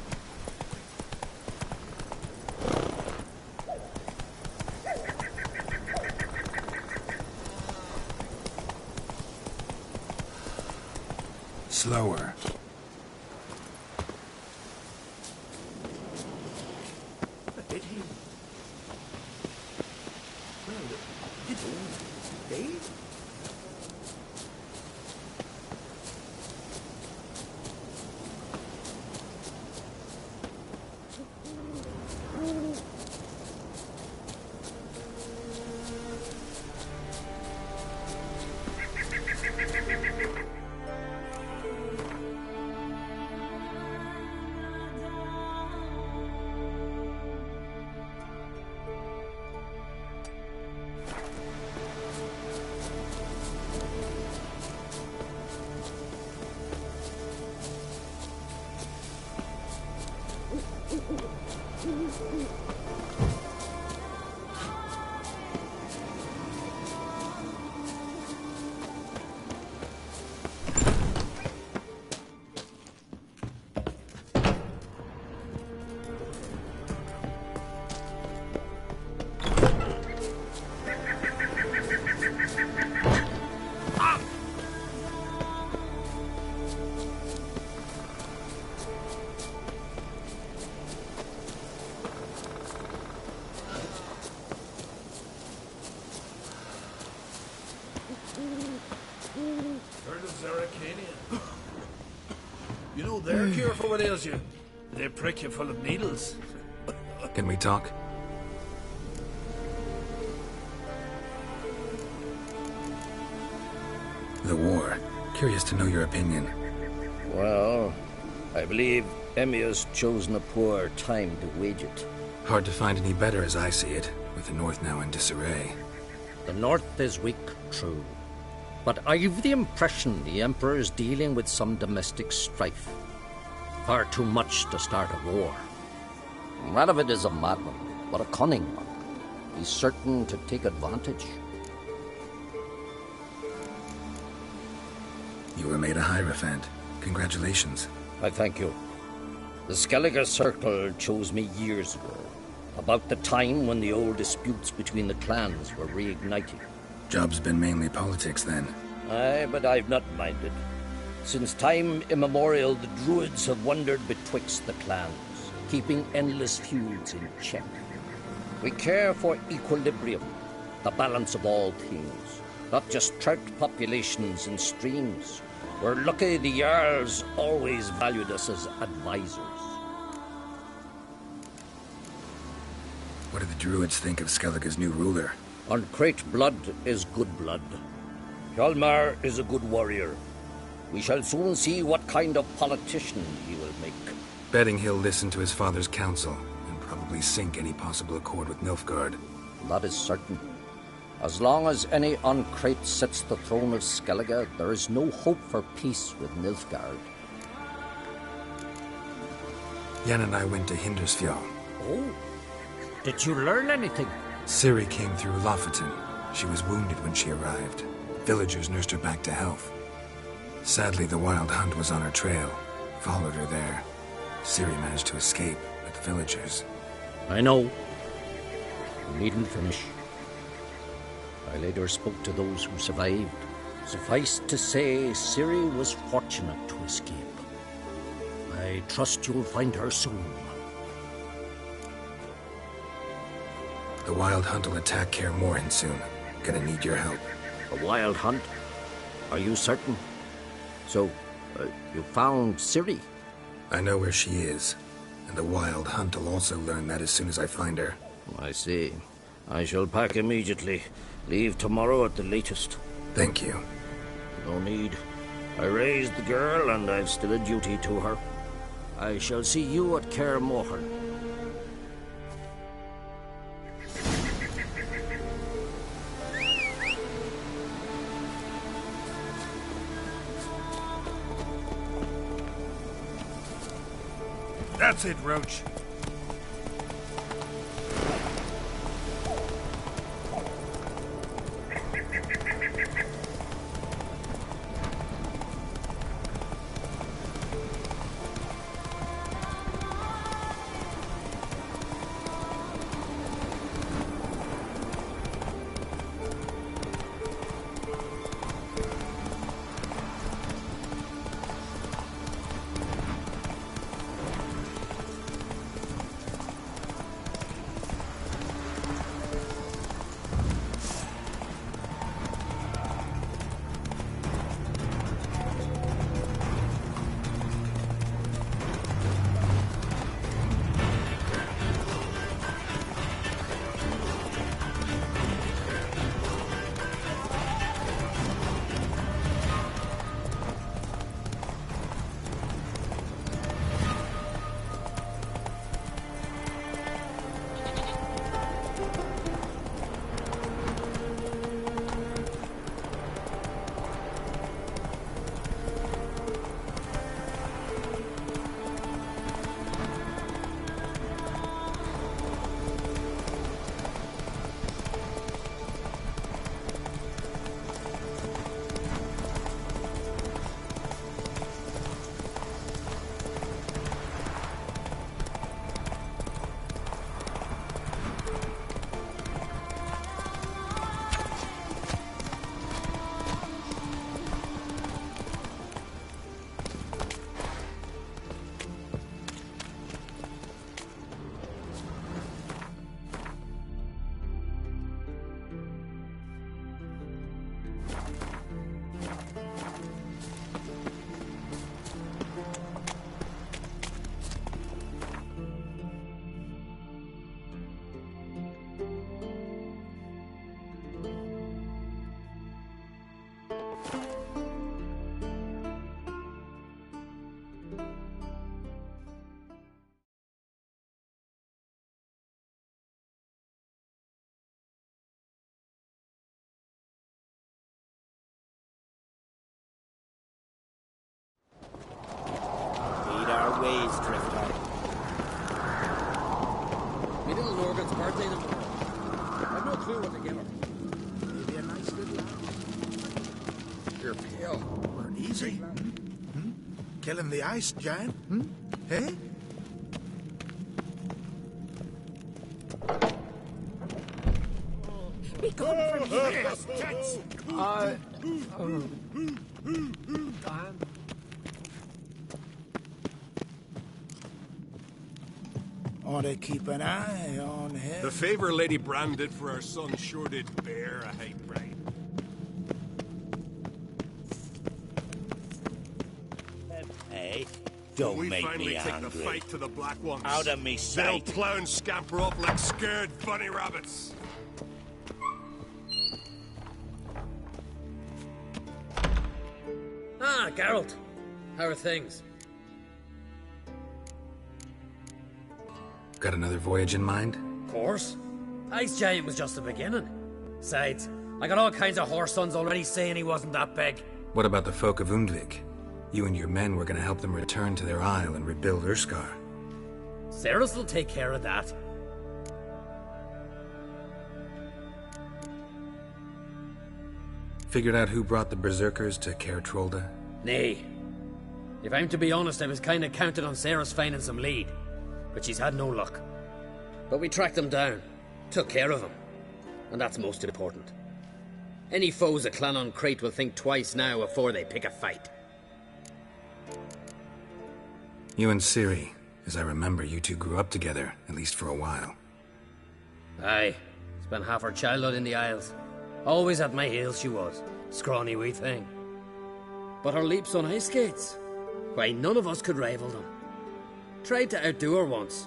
Slower. You know their cure for what ails you? They prick you full of needles. Can we talk? The war. Curious to know your opinion. Well, I believe Emmir's chosen a poor time to wage it. Hard to find any better as I see it, with the North now in disarray. The North is weak, true. But I've the impression the Emperor is dealing with some domestic strife. Far too much to start a war. Radovid is a madman, but a cunning one. He's certain to take advantage. You were made a Hierophant. Congratulations. I thank you. The Skellige Circle chose me years ago, about the time when the old disputes between the clans were reigniting. Job's been mainly politics then. Aye, but I've not minded. Since time immemorial, the Druids have wandered betwixt the clans, keeping endless feuds in check. We care for equilibrium, the balance of all things, not just trout populations and streams. We're lucky the Jarls always valued us as advisors. What do the Druids think of Skellige's new ruler? Uncrate blood is good blood. Hjalmar is a good warrior. We shall soon see what kind of politician he will make. Betting he'll listen to his father's counsel, and probably sink any possible accord with Nilfgaard. That is certain. As long as any Uncrate sits the throne of Skellige, there is no hope for peace with Nilfgaard. Yen and I went to Hindersfjall. Oh, did you learn anything? Ciri came through Lofoten. She was wounded when she arrived. Villagers nursed her back to health. Sadly, the Wild Hunt was on her trail. Followed her there. Ciri managed to escape with the villagers. I know. You needn't finish. I later spoke to those who survived. Suffice to say, Ciri was fortunate to escape. I trust you'll find her soon. The Wild Hunt will attack Kaer Morhen soon. Gonna need your help. A Wild Hunt? Are you certain? So, you found Ciri? I know where she is. And the Wild Hunt will also learn that as soon as I find her. I see. I shall pack immediately. Leave tomorrow at the latest. Thank you. No need. I raised the girl, and I've still a duty to her. I shall see you at Kaer Morhen. That's it, Roach. child's birthday tomorrow. I've no clue what to give her. Maybe a nice little lad. You're pale. We're easy. Hmm? Killing the ice giant? Hmm? Hey? Be gone from here! Ought to keep an eye on him. The favor Lady Brand did for her son sure did bear a high price. Hey, don't we make finally me take angry. the fight to the Black Ones. Out of me They'll sight. plow and scamper off like scared bunny rabbits. Ah, Geralt. How are things? Got another voyage in mind? Of course. Ice Giant was just the beginning. Besides, I got all kinds of horse sons already saying he wasn't that big. What about the folk of Undvik? You and your men were gonna help them return to their isle and rebuild Urskar. Ceres will take care of that. Figured out who brought the Berserkers to Caer Trolda? Nay. If I'm to be honest, I was kinda counting on Ceres finding some lead. But she's had no luck. But we tracked them down. Took care of them. And that's most important. Any foes of Clannon Crate will think twice now before they pick a fight. You and Ciri. As I remember, you two grew up together, at least for a while. Aye. Spent half her childhood in the Isles. Always at my heels she was. Scrawny wee thing. But her leaps on ice skates? Why, none of us could rival them. Tried to outdo her once.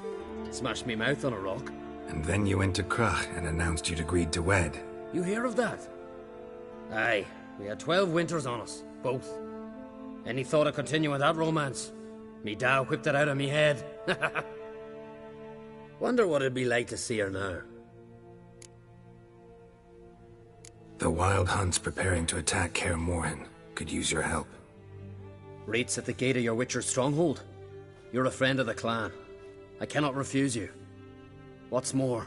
Smashed me mouth on a rock. And then you went to Krach and announced you'd agreed to wed. You hear of that? Aye. We had 12 winters on us. Both. Any thought of continuing that romance? Me Dow whipped it out of me head. Wonder what it'd be like to see her now. The Wild Hunt's preparing to attack Kaer Morhen. Could use your help. Rates at the gate of your Witcher's stronghold. You're a friend of the clan. I cannot refuse you. What's more,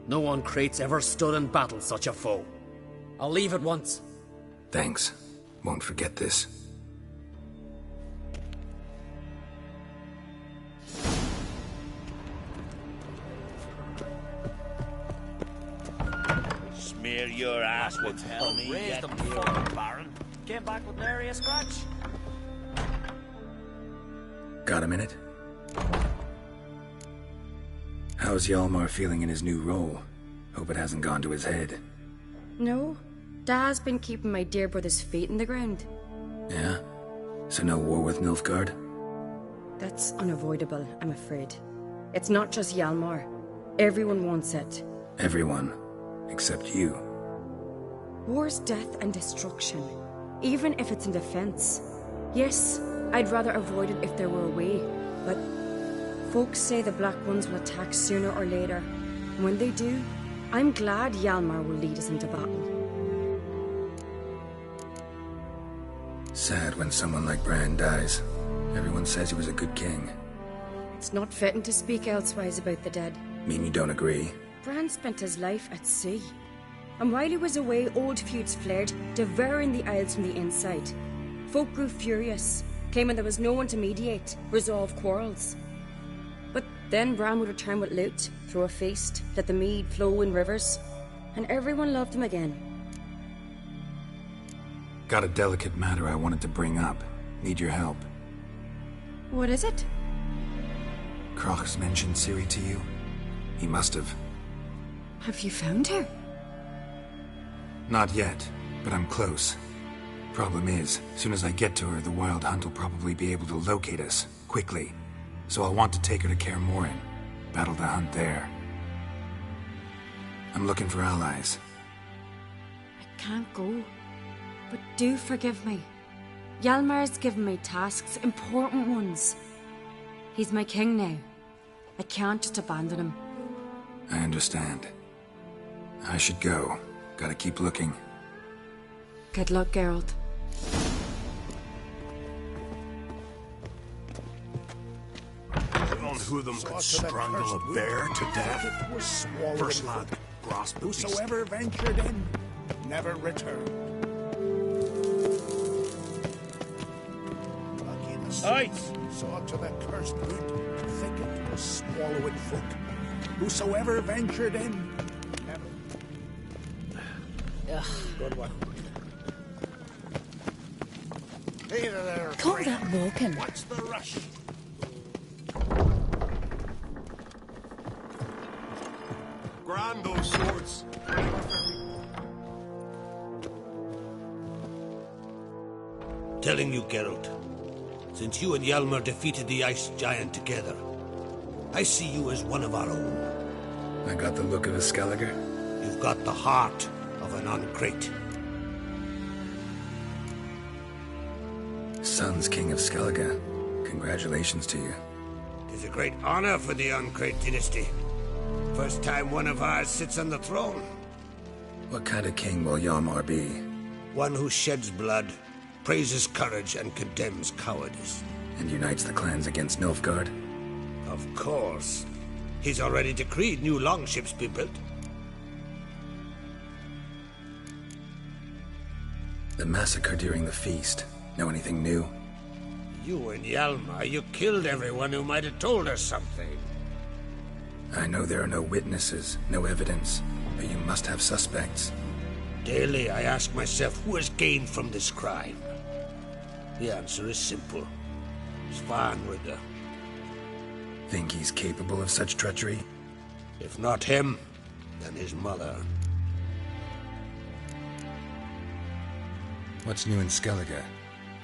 no one Crate's ever stood in battle such a foe. I'll leave at once. Thanks. Won't forget this. Smear your ass with hell me. Raised them fucking Baron. Came back with nary a scratch. Got a minute? How's Hjalmar feeling in his new role? Hope it hasn't gone to his head. No. Dad's been keeping my dear brother's feet in the ground. Yeah? So no war with Nilfgaard? That's unavoidable, I'm afraid. It's not just Hjalmar. Everyone wants it. Everyone. Except you. War's death and destruction. Even if it's in defense. Yes, I'd rather avoid it if there were a way, but folks say the Black Ones will attack sooner or later. And when they do, I'm glad Hjalmar will lead us into battle. Sad when someone like Bran dies. Everyone says he was a good king. It's not fitting to speak elsewise about the dead. Mean you don't agree? Bran spent his life at sea. And while he was away, old feuds flared, devouring the Isles from the inside. Folk grew furious, claiming there was no one to mediate, resolve quarrels. But then Bran would return with loot, throw a feast, let the mead flow in rivers, and everyone loved him again. Got a delicate matter I wanted to bring up. Need your help. What is it? Crach's mentioned Ciri to you? He must have. Have you found her? Not yet, but I'm close. Problem is, soon as I get to her, the Wild Hunt will probably be able to locate us, quickly. So I'll want to take her to Kaer Morhen, battle the hunt there. I'm looking for allies. I can't go. But do forgive me. Hjalmar's given me tasks, important ones. He's my king now. I can't just abandon him. I understand. I should go. Gotta keep looking. Good luck, Geralt. two of them could strangle a bear to death. First lad, grasp the beast. Whosoever ventured in, never returned. Aye. Saw to the cursed wood, thicket was swallowing folk. Whosoever ventured in, never. Ugh. Good one. Hey there, Can't that walking? What's the rush? Grand those swords. Telling you, Geralt, since you and Hjalmar defeated the Ice Giant together, I see you as one of our own. I got the look of a Skelliger. You've got the heart of an Uncrate. Son's King of Skellige. Congratulations to you. It is a great honor for the Uncrate dynasty. First time one of ours sits on the throne. What kind of king will Hjalmar be? One who sheds blood, praises courage, and condemns cowardice. And unites the clans against Nilfgaard? Of course. He's already decreed new longships be built. The massacre during the feast. Know anything new? You and Hjalmar, you killed everyone who might have told us something. I know there are no witnesses, no evidence, but you must have suspects. Daily, I ask myself who has gained from this crime. The answer is simple. Svanrige. Think he's capable of such treachery? If not him, then his mother. What's new in Skellige?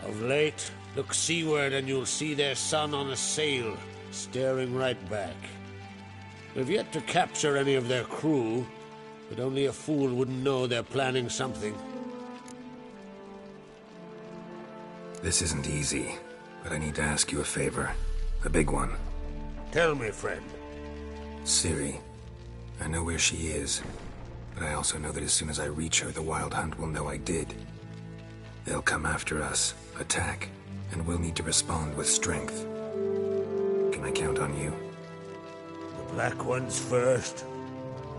Of late, look seaward and you'll see their son on a sail, staring right back. We've yet to capture any of their crew, but only a fool wouldn't know they're planning something. This isn't easy, but I need to ask you a favor. A big one. Tell me, friend. Ciri. I know where she is, but I also know that as soon as I reach her, the Wild Hunt will know I did. They'll come after us, attack, and we'll need to respond with strength. Can I count on you? The Black Ones first,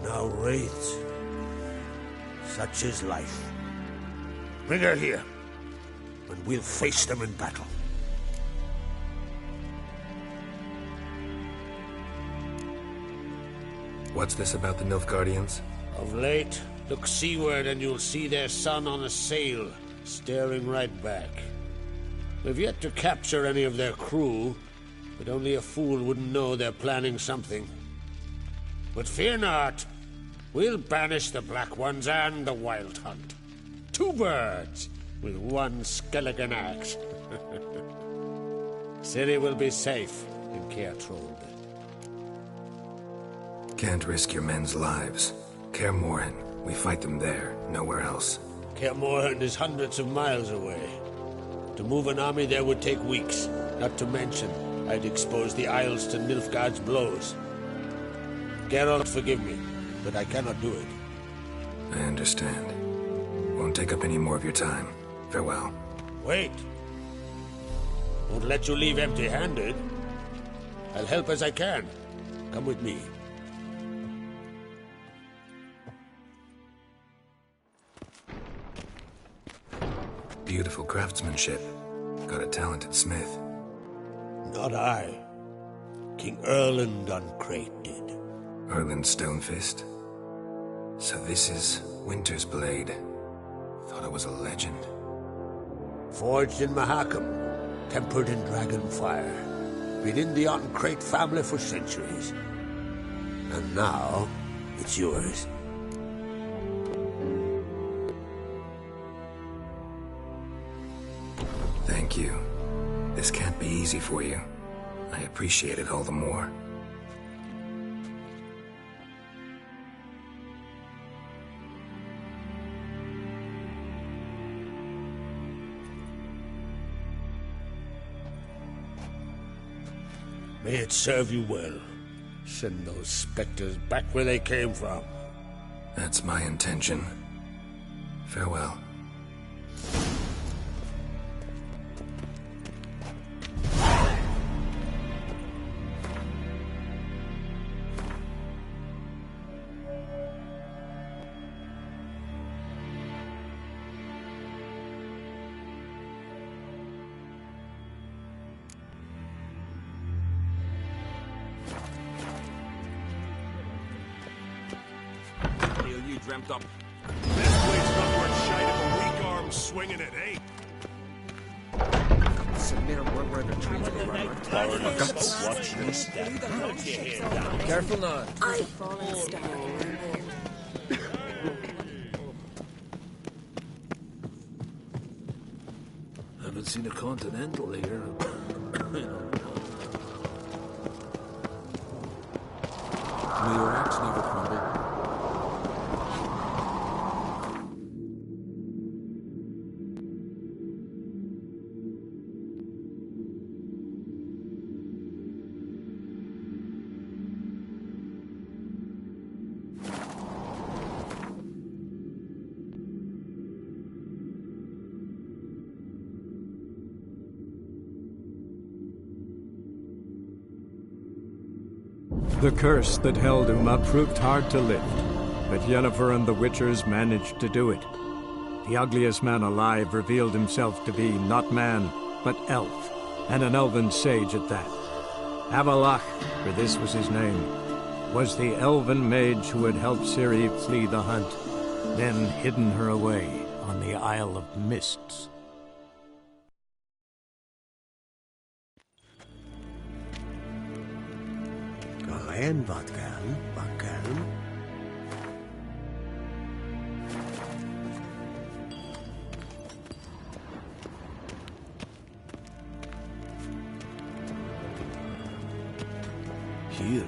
now Wraiths. Such is life. Bring her here, and we'll face them in battle. What's this about the Nilfgaardians? Of late, look seaward and you'll see their son on a sail, staring right back. We've yet to capture any of their crew, but only a fool wouldn't know they're planning something. But fear not, we'll banish the Black Ones and the Wild Hunt. Two birds with one Skelligen axe. Ciri will be safe in Caer Trode. Can't risk your men's lives. Kaer Morhen, we fight them there, nowhere else. Kaer Morhen is hundreds of miles away. To move an army there would take weeks, not to mention I'd expose the Isles to Nilfgaard's blows. Geralt, forgive me, but I cannot do it. I understand. Won't take up any more of your time. Farewell. Wait. Won't let you leave empty-handed. I'll help as I can. Come with me. Beautiful craftsmanship. Got a talented smith. Not I. King Erland Uncrate did. Erland Stonefist? So this is Winter's Blade. Thought it was a legend. Forged in Mahakam, tempered in dragon fire. Been in the Uncrate family for centuries. And now, it's yours. Thank you. This can't be easy for you. I appreciate it all the more. May it serve you well. Send those specters back where they came from. That's my intention. Farewell. you dreamt up. This blade's not worth shite if a weak arm's swinging it, eh? Watch this step. Hold your head down. Careful now. Haven't seen a Continental here. May your axe never crumble. The curse that held Uma proved hard to lift, but Yennefer and the Witchers managed to do it. The ugliest man alive revealed himself to be not man, but elf, and an elven sage at that. Avallac'h, for this was his name, was the elven mage who had helped Ciri flee the hunt, then hidden her away on the Isle of Mists. En wat kan? Hier.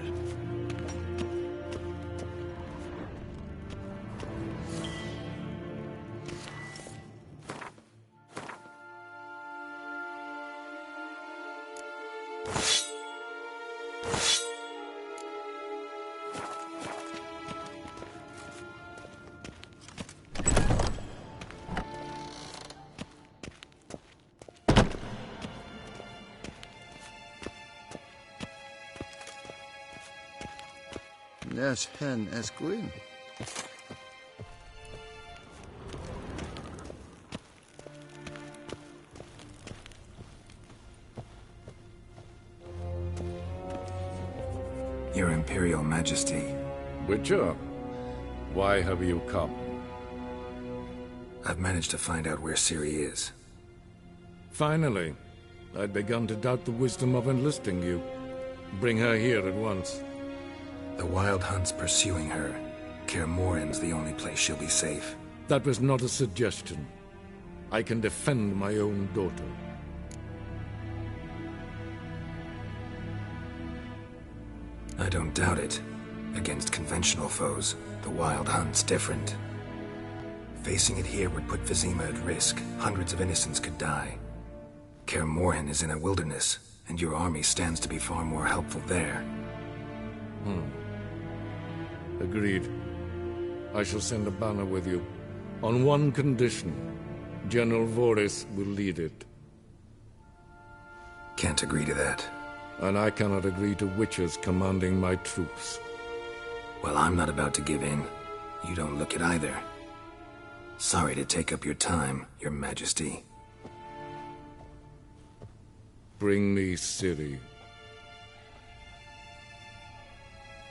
Yes, hen as green. Your Imperial Majesty. Witcher, why have you come? I've managed to find out where Ciri is. Finally. I'd begun to doubt the wisdom of enlisting you. Bring her here at once. The Wild Hunt's pursuing her. Kaer Morhen's the only place she'll be safe. That was not a suggestion. I can defend my own daughter. I don't doubt it. Against conventional foes, the Wild Hunt's different. Facing it here would put Vizima at risk. Hundreds of innocents could die. Kaer Morhen is in a wilderness, and your army stands to be far more helpful there. Agreed. I shall send a banner with you. On one condition. General Voris will lead it. Can't agree to that. And I cannot agree to Witchers commanding my troops. Well, I'm not about to give in. You don't look it either. Sorry to take up your time, Your Majesty. Bring me Ciri.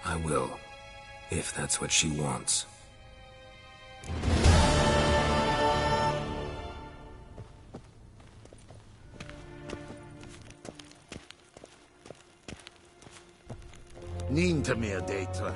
I will, if that's what she wants. Nín me a data.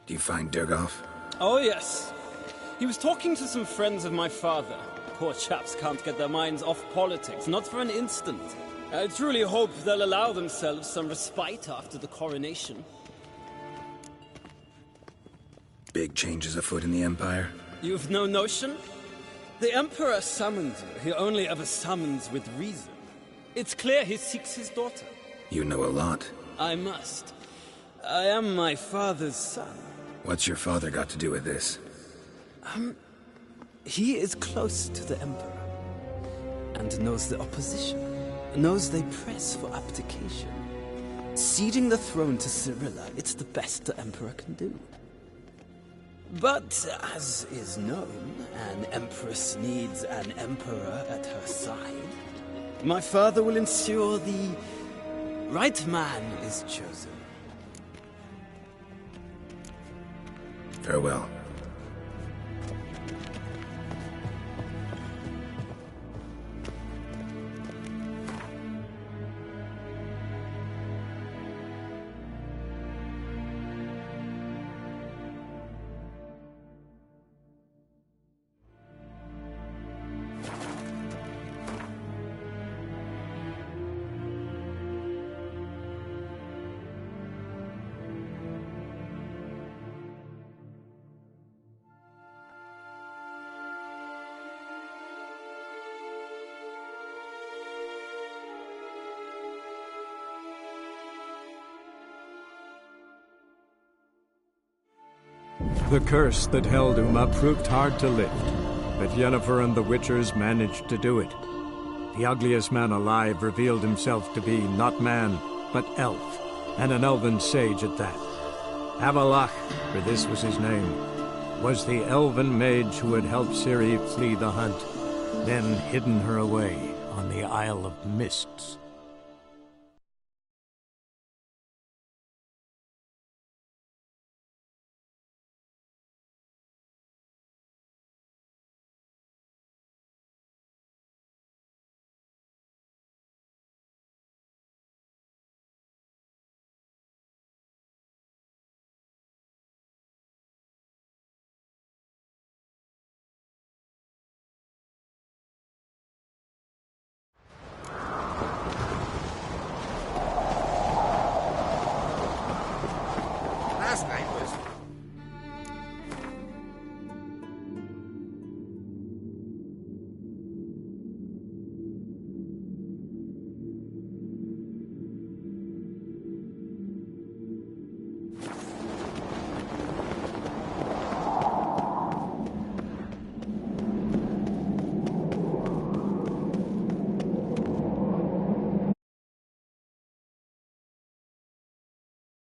Do you find Durgoff? Oh, yes. He was talking to some friends of my father. poor chaps can't get their minds off politics, not for an instant. I truly hope they'll allow themselves some respite after the coronation. Big changes afoot in the Empire? You've no notion? The Emperor summons you. He only ever summons with reason. It's clear he seeks his daughter. You know a lot. I must. I am my father's son. What's your father got to do with this? He is close to the Emperor. And knows the opposition. Knows they press for abdication. Ceding the throne to Cirilla, it's the best the Emperor can do. But, as is known, an Empress needs an Emperor at her side. My father will ensure the right man is chosen. Farewell. The curse that held Uma proved hard to lift, but Yennefer and the Witchers managed to do it. The ugliest man alive revealed himself to be not man, but elf, and an elven sage at that. Avallac'h, for this was his name, was the elven mage who had helped Ciri flee the hunt, then hidden her away on the Isle of Mists.